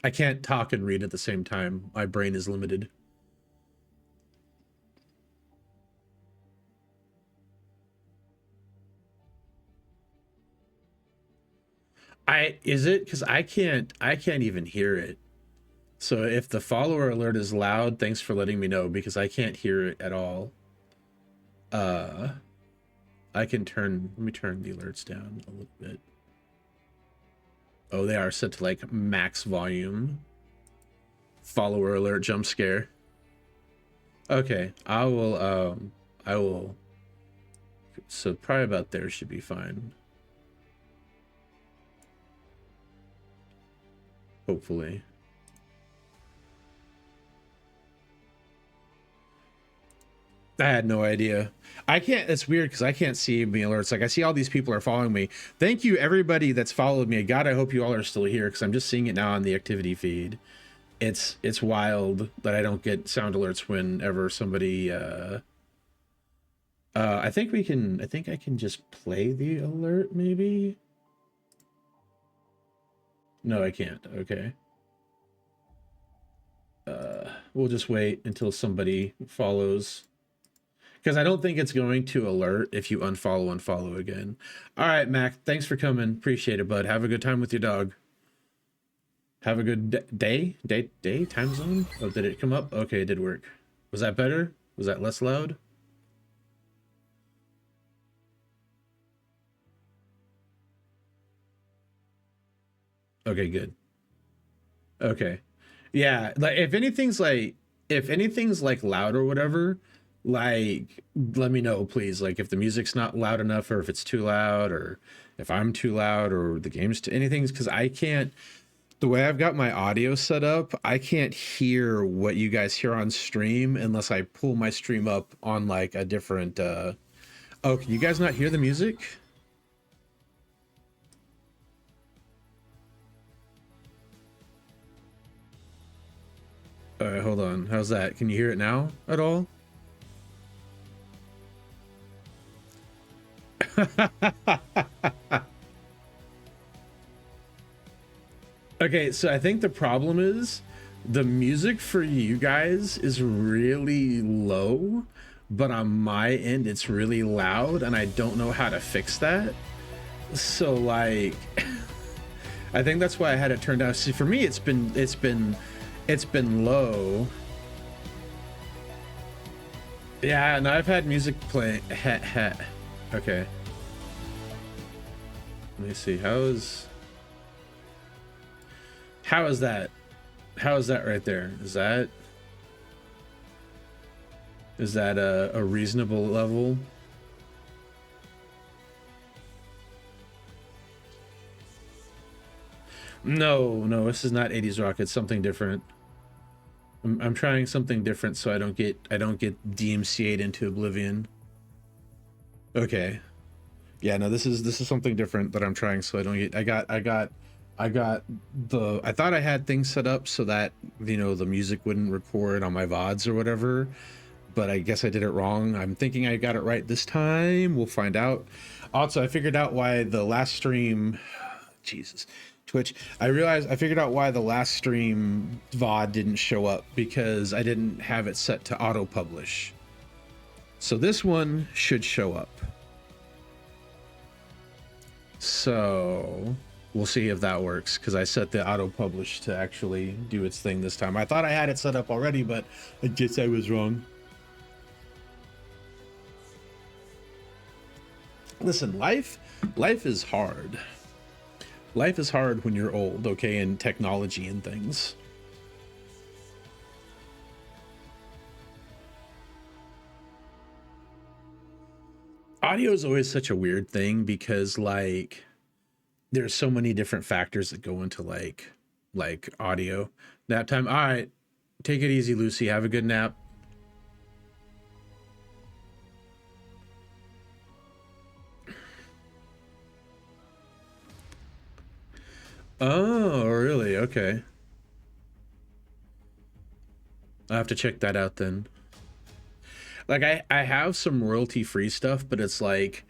I can't talk and read at the same time. My brain is limited. Is it because I can't even hear it. So if the follower alert is loud, thanks for letting me know because I can't hear it at all. I can let me turn the alerts down a little bit. Oh, they are set to like max volume. Follower alert jump scare. Okay, I will, so probably about there should be fine. Hopefully. I had no idea. I can't, it's weird because I can't see the alerts. Like I see all these people are following me. Thank you everybody that's followed me. God, I hope you all are still here because I'm just seeing it now on the activity feed. It's wild that I don't get sound alerts whenever somebody I think I can just play the alert maybe. No, I can't. Okay. We'll just wait until somebody follows. Because I don't think it's going to alert if you unfollow again. All right, Mac. Thanks for coming. Appreciate it, bud. Have a good time with your dog. Have a good day? Day? Time zone? Oh, did it come up? Okay, it did work. Was that better? Was that less loud? Okay, good. Okay. Yeah, like if anything's like loud or whatever, like let me know, please. Like if the music's not loud enough or if it's too loud or if I'm too loud or the game's too anything's because I can't the way I've got my audio set up, I can't hear what you guys hear on stream unless I pull my stream up on like a different oh, can you guys not hear the music? All right, hold on. How's that? Can you hear it now at all? Okay, so I think the problem is the music for you guys is really low, but on my end it's really loud and I don't know how to fix that. So like I think that's why I had it turned down. See, for me it's been low. Yeah, and I've had music play. Okay. Let me see. How is that? How is that right there? Is that a reasonable level? No, this is not 80s rock. It's something different. I'm trying something different so I don't get DMCA'd into oblivion. Okay. Yeah, no, this is something different that I'm trying so I don't get I thought I had things set up so that, you know, the music wouldn't record on my VODs or whatever, but I guess I did it wrong. I'm thinking I got it right this time. We'll find out. Also, I figured out why the last stream, Jesus, Twitch. I figured out why the last stream VOD didn't show up because I didn't have it set to auto publish. So this one should show up. So we'll see if that works because I set the auto publish to actually do its thing this time. I thought I had it set up already, but I guess I was wrong. Listen, life is hard. Life is hard when you're old, okay, and technology and things. Audio is always such a weird thing because like there's so many different factors that go into like audio. Nap time. All right, take it easy, Lucy. Have a good nap. Oh, really? Okay. I'll have to check that out then. Like I have some royalty free stuff, but it's like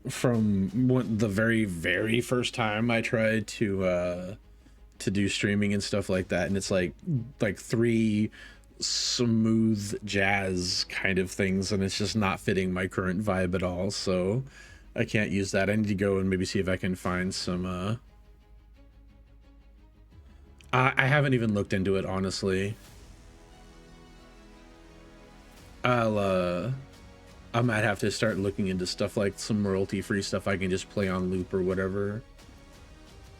from the very very first time I tried to do streaming and stuff like that, and it's like three smooth jazz kind of things, and it's just not fitting my current vibe at all, so I can't use that. I need to go and maybe see if I can find some I haven't even looked into it, honestly. I'll I might have to start looking into stuff like some royalty free stuff I can just play on loop or whatever,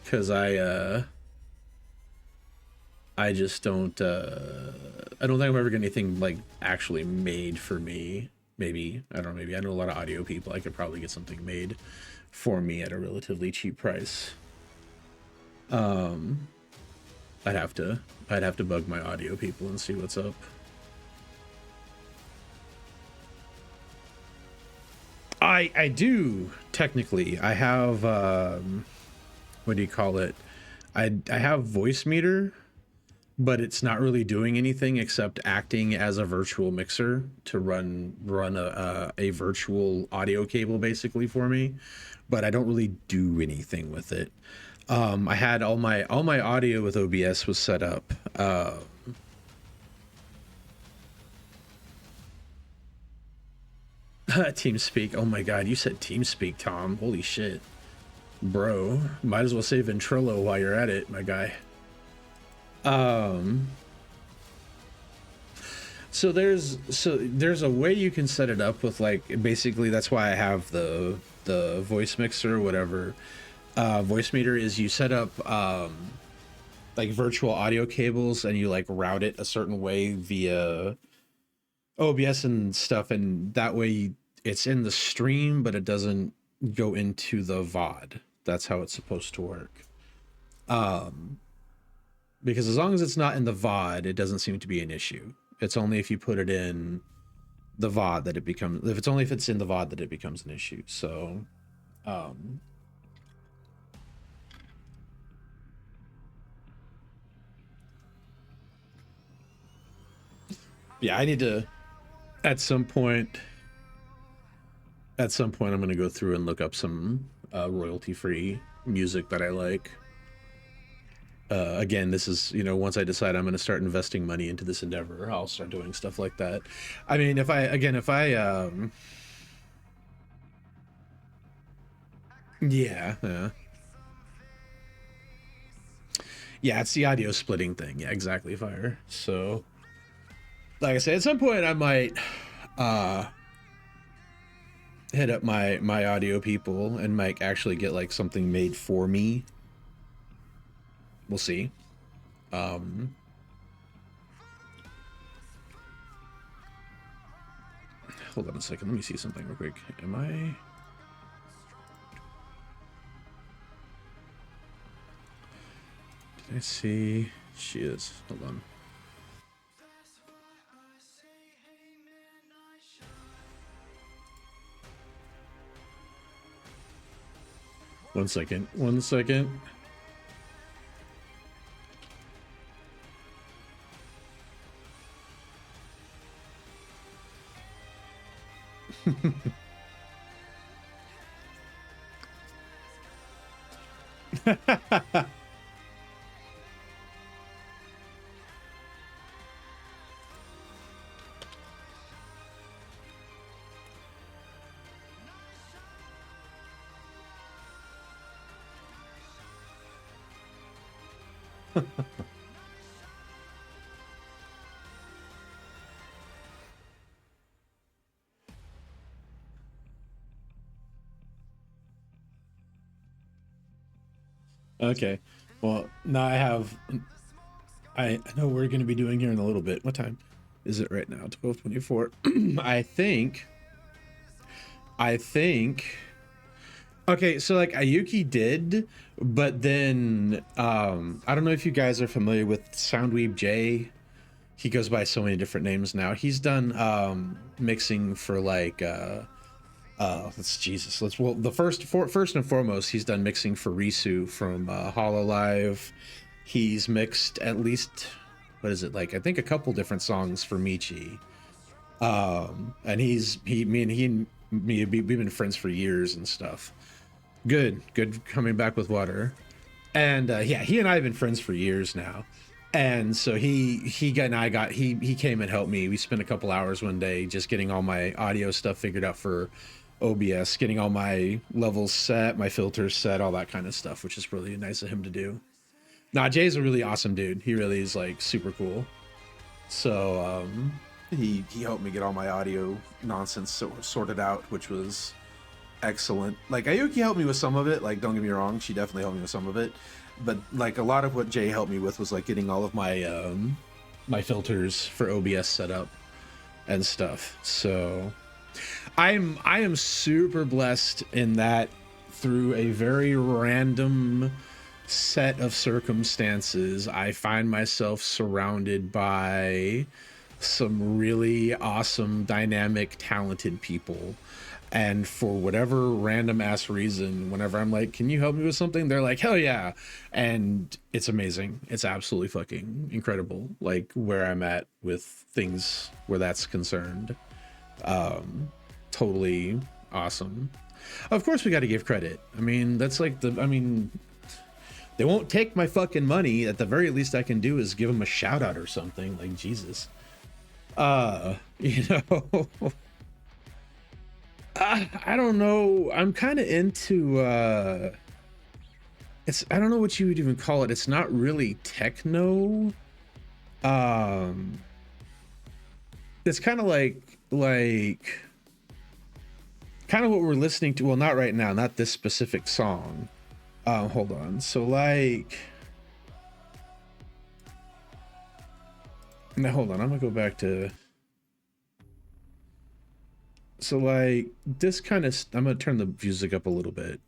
because I just don't I don't think I'm ever getting anything like actually made for me. Maybe, I don't know, maybe I know a lot of audio people. I could probably get something made for me at a relatively cheap price. I'd have to bug my audio people and see what's up. I do technically. I have what do you call it? I have voice meter, but it's not really doing anything except acting as a virtual mixer to run a virtual audio cable basically for me, but I don't really do anything with it. I had all my audio with OBS was set up. TeamSpeak. Oh my god, you said TeamSpeak, Tom. Holy shit. Bro, might as well say Ventrilo while you're at it, my guy. So there's a way you can set it up with like basically that's why I have the voice mixer or whatever. Voice meter is you set up like virtual audio cables and you like route it a certain way via OBS and stuff, and that way it's in the stream but it doesn't go into the VOD. That's how it's supposed to work. Because as long as it's not in the VOD, it doesn't seem to be an issue. It's only if you put it in the VOD that it becomes, if it's in the VOD that it becomes an issue. So yeah, I need to at some point I'm going to go through and look up some royalty free music that I like. Again, this is, you know, once I decide I'm going to start investing money into this endeavor, I'll start doing stuff like that. I mean, if I yeah, it's the audio splitting thing. Yeah, exactly, Fire. So like I said, at some point I might hit up my audio people and might actually get like something made for me. We'll see. Hold on a second. Let me see something real quick. Am I? Did I see? She is. Hold on. One second. One second. Okay. Well, now I know what we're going to be doing here in a little bit. What time is it right now? 12:24. I think okay, so like Ayuki did, but then I don't know if you guys are familiar with Soundweeb J. He goes by so many different names now. He's done mixing for like let's Jesus. Let's well the first and foremost, he's done mixing for Risu from Hololive. He's mixed at least, what is it, like I think a couple different songs for Michi. And we've been friends for years and stuff. Good coming back with water. And yeah, he and I have been friends for years now. And so he came and helped me. We spent a couple hours one day just getting all my audio stuff figured out for OBS, getting all my levels set, my filters set, all that kind of stuff, which is really nice of him to do. Nah, Jay's a really awesome dude. He really is like super cool. So he helped me get all my audio nonsense sorted out, which was excellent. Like Ayuki helped me with some of it, like don't get me wrong, she definitely helped me with some of it, but like a lot of what Jay helped me with was like getting all of my my filters for OBS set up and stuff. So I am super blessed in that through a very random set of circumstances, I find myself surrounded by some really awesome, dynamic, talented people. And for whatever random ass reason, whenever I'm like, can you help me with something? They're like, hell yeah. And it's amazing. It's absolutely fucking incredible. Like where I'm at with things where that's concerned. Totally awesome. Of course we got to give credit. I mean, that's like they won't take my fucking money. At the very least I can do is give them a shout out or something. Like, Jesus. You know, I don't know. I'm kind of into I don't know what you would even call it. It's not really techno. It's kind of like kind of what we're listening to. Well, not right now, not this specific song. Hold on. So like, now hold on. I'm gonna go back to. So like this kind of, I'm gonna turn the music up a little bit.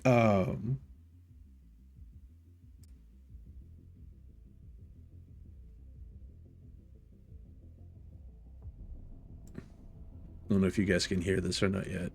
I don't know if you guys can hear this or not yet.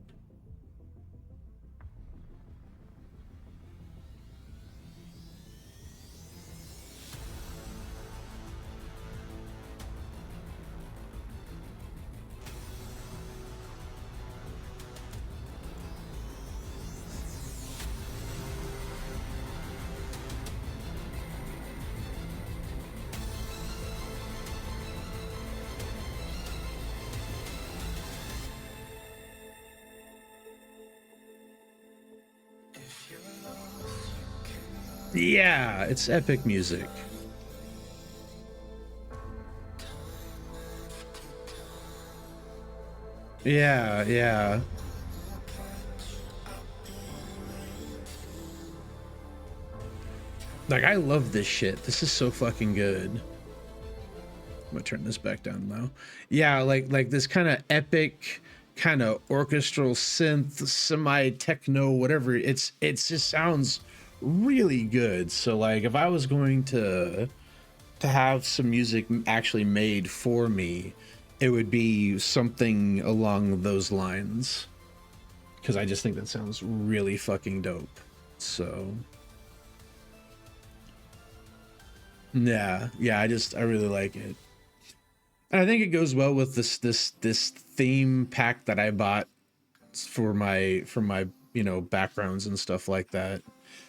Yeah, it's epic music. Yeah, yeah. Like, I love this shit. This is so fucking good. I'm gonna turn this back down now. Yeah, like this kind of epic, kind of orchestral synth, semi-techno, whatever. It just sounds really good. So like, if I was going to have some music actually made for me, it would be something along those lines, because I just think that sounds really fucking dope. So yeah, I really like it, and I think it goes well with this theme pack that I bought for my backgrounds and stuff like that.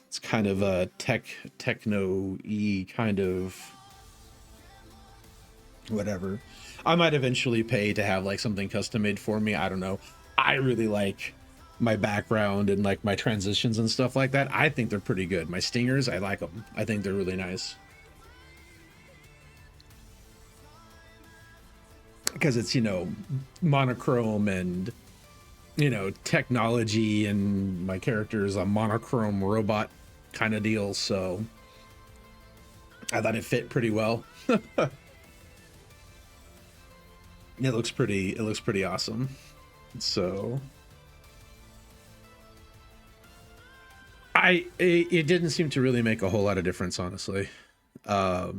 It's kind of a techno-y kind of whatever. I might eventually pay to have like something custom made for me. I don't know. I really like my background and like my transitions and stuff like that. I think they're pretty good. My stingers, I like them. I think they're really nice. Because it's, monochrome and you know, technology, and my character is a monochrome robot kind of deal, so I thought it fit pretty well. It looks pretty awesome. So it didn't seem to really make a whole lot of difference, honestly. I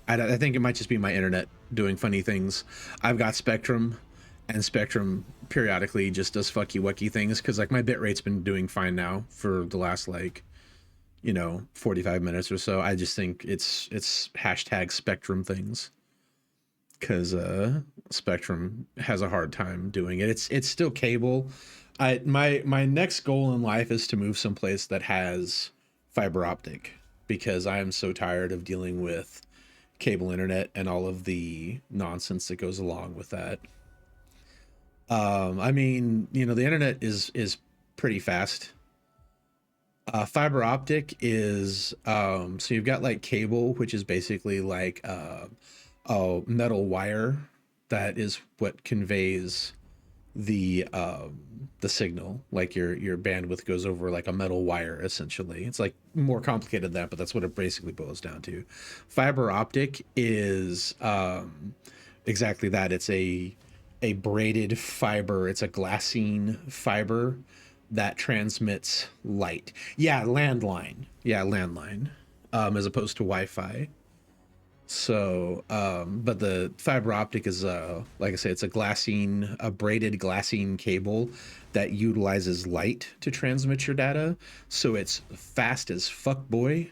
think it might just be my internet doing funny things. I've got Spectrum, and Spectrum periodically just does fucky wucky things, because like my bit rate's been doing fine now for the last, like, you know, 45 minutes or so. I just think it's hashtag Spectrum things, because Spectrum has a hard time doing it. It's still cable. My next goal in life is to move someplace that has fiber optic, because I am so tired of dealing with cable internet and all of the nonsense that goes along with that. I mean, you know, the internet is pretty fast. Fiber optic is so you've got like cable, which is basically like a metal wire that is what conveys the signal. Like your bandwidth goes over like a metal wire, essentially. It's like more complicated than that, but that's what it basically boils down to. Fiber optic is exactly that. It's a braided fiber. It's a glassine fiber that transmits light. Yeah, landline. Yeah, landline. As opposed to Wi-Fi. So, but the fiber optic is, like I say, it's a braided glassine cable that utilizes light to transmit your data. So it's fast as fuck, boy.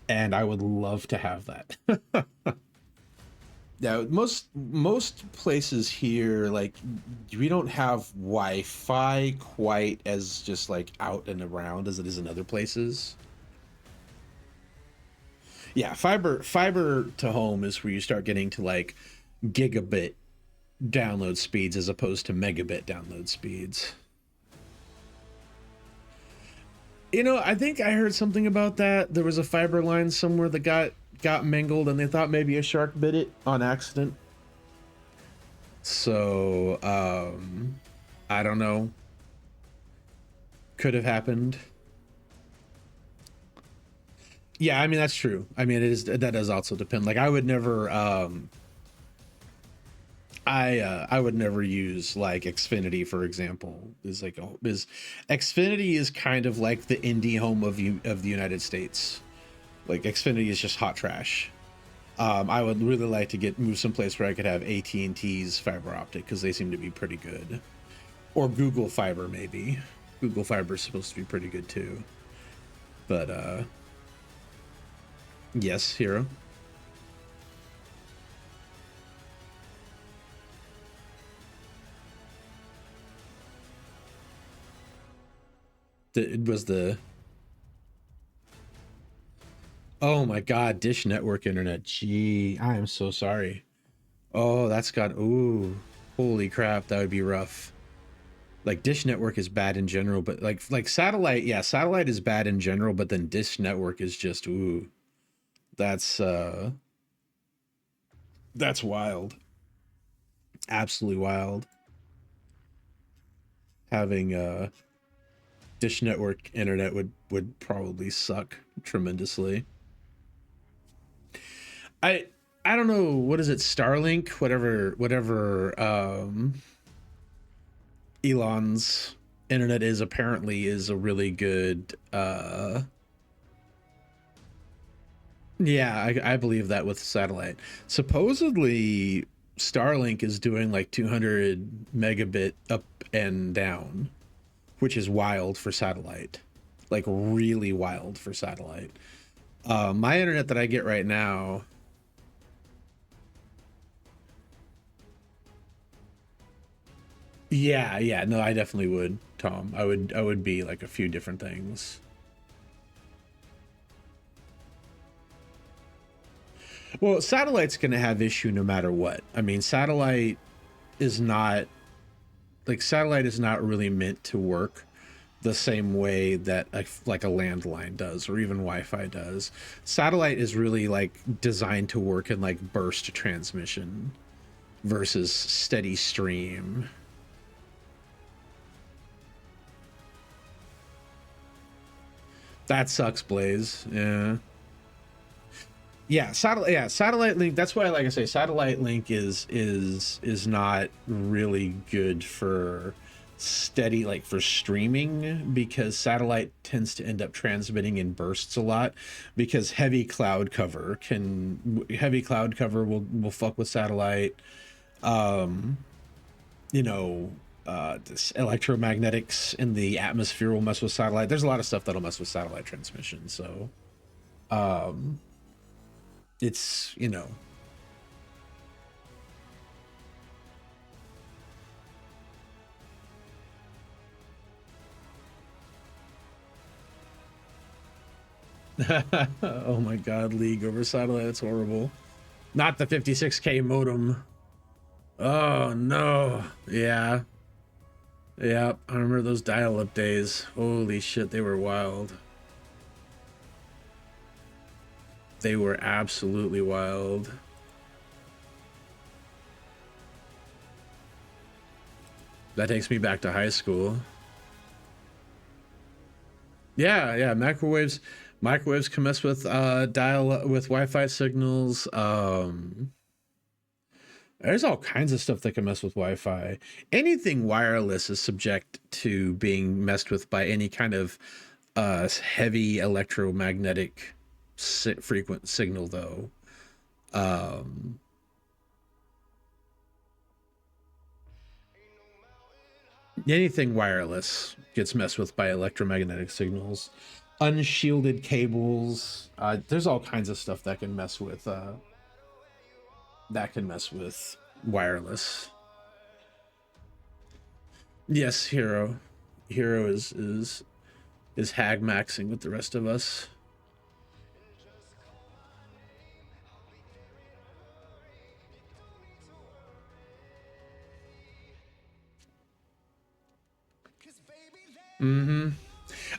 And I would love to have that. Yeah, most places here, like, we don't have Wi-Fi quite as just like out and around as it is in other places. Yeah, fiber to home is where you start getting to like gigabit download speeds as opposed to megabit download speeds. You know, I think I heard something about that. There was a fiber line somewhere that got mangled, and they thought maybe a shark bit it on accident. So, I don't know. Could have happened. Yeah, I mean that's true. I mean that does also depend. Like I would never I would never use like Xfinity, for example. Is Xfinity is kind of like the indie home of the United States. Like Xfinity is just hot trash. I would really like to move someplace where I could have AT&T's fiber optic, because they seem to be pretty good. Or Google Fiber, maybe. Google Fiber is supposed to be pretty good too. But yes, Hero. It was the Oh my God, Dish Network internet. Gee, I am so sorry. Oh, that's got, ooh, holy crap, that would be rough. Like Dish Network is bad in general, but like satellite, yeah, satellite is bad in general, but then Dish Network is just, ooh, that's that's wild. Absolutely wild. Having Dish Network internet would probably suck tremendously. I I don't know, what is it, Starlink, whatever Elon's internet is, apparently is a really good yeah, I believe that with satellite. Supposedly Starlink is doing like 200 megabit up and down, which is wild for satellite. Like really wild for satellite. My internet that I get right now, yeah, no, I definitely would, Tom. I would be like a few different things. Well, satellite's going to have issue no matter what. I mean, is not satellite is not really meant to work the same way that like a landline does, or even Wi-Fi does. Satellite is really like designed to work in like burst transmission versus steady stream. That sucks, Blaze. Yeah. Yeah, satellite link. That's why, like I say, satellite link is not really good for steady, like for streaming, because satellite tends to end up transmitting in bursts a lot, because heavy cloud cover will fuck with satellite. You know, this electromagnetics in the atmosphere will mess with satellite. There's a lot of stuff that'll mess with satellite transmission. So, it's, you know. Oh my god, League over satellite, that's horrible. Not the 56k modem. Oh no. Yeah. Yeah, I remember those dial-up days. Holy shit, they were wild. They were absolutely wild. That takes me back to high school. Yeah, microwaves can mess with with Wi-Fi signals. There's all kinds of stuff that can mess with Wi-Fi. Anything wireless is subject to being messed with by any kind of heavy electromagnetic frequent signal, though. Anything wireless gets messed with by electromagnetic signals. Unshielded cables. There's all kinds of stuff that can mess with wireless. Yes, Hero is hag maxing with the rest of us.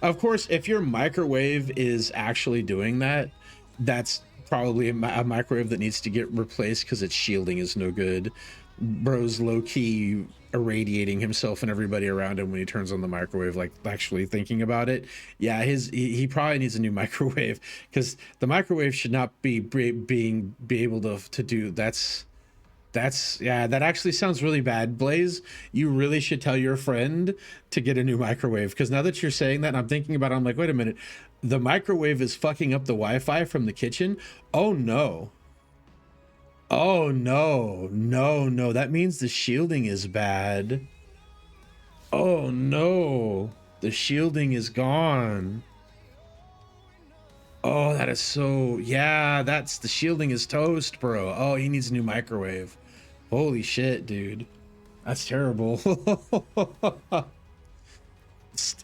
Of course, if your microwave is actually doing that, that's probably a microwave that needs to get replaced because its shielding is no good. Bro's low-key irradiating himself and everybody around him when he turns on the microwave, like actually thinking about it. Yeah, he probably needs a new microwave, because the microwave should not be able to do yeah, that actually sounds really bad, Blaze. You really should tell your friend to get a new microwave, because now that you're saying that and I'm thinking about it, I'm like, wait a minute, the microwave is fucking up the Wi-Fi from the kitchen. Oh no. Oh no, no, that means the shielding is bad. Oh no, the shielding is gone. Oh, that is so, yeah, that's, the shielding is toast, bro. Oh, he needs a new microwave. Holy shit, dude. That's terrible.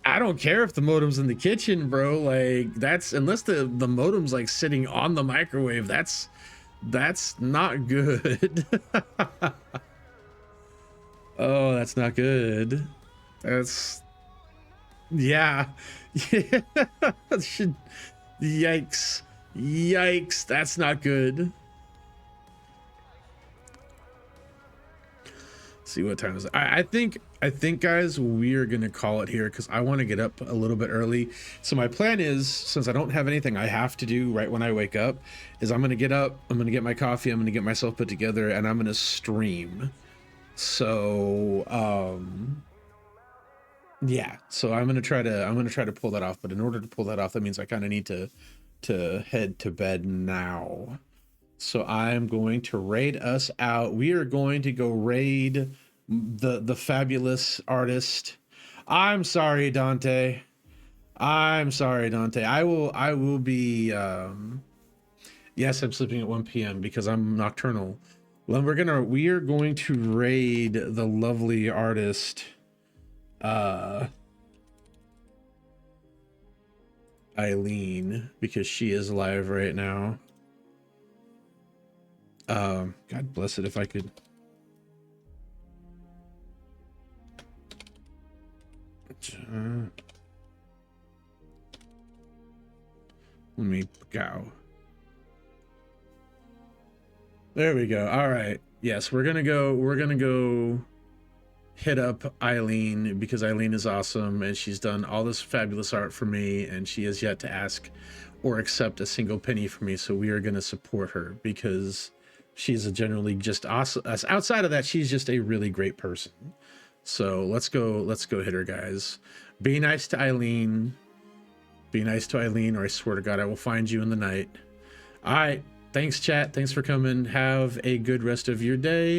I don't care if the modem's in the kitchen, bro. Like, that's, unless the modem's like sitting on the microwave, that's not good. Oh, that's not good. That's, yeah. Yikes. Yikes. That's not good. See what time is it? I think guys, we are gonna call it here, because I want to get up a little bit early. So my plan is, since I don't have anything I have to do right when I wake up, is I'm gonna get up, I'm gonna get my coffee, I'm gonna get myself put together, and I'm gonna stream. So yeah, so I'm gonna try to pull that off. But in order to pull that off, that means I kind of need to head to bed now. So I'm going to raid us out. We are going to go raid the fabulous artist. I'm sorry, Dante. I'm sorry, Dante. I will be yes, I'm sleeping at 1 p.m. because I'm nocturnal. Well, we are going to raid the lovely artist Eileen, because she is live right now. God bless it if I could. Let me go. There we go. All right. Yes, we're gonna go hit up Eileen, because Eileen is awesome and she's done all this fabulous art for me, and she has yet to ask or accept a single penny from me. So we are going to support her because she's a generally just awesome. Outside of that, she's just a really great person. So let's go hit her, guys. Be nice to Eileen. Be nice to Eileen, or I swear to God, I will find you in the night. All right. Thanks, chat. Thanks for coming. Have a good rest of your day.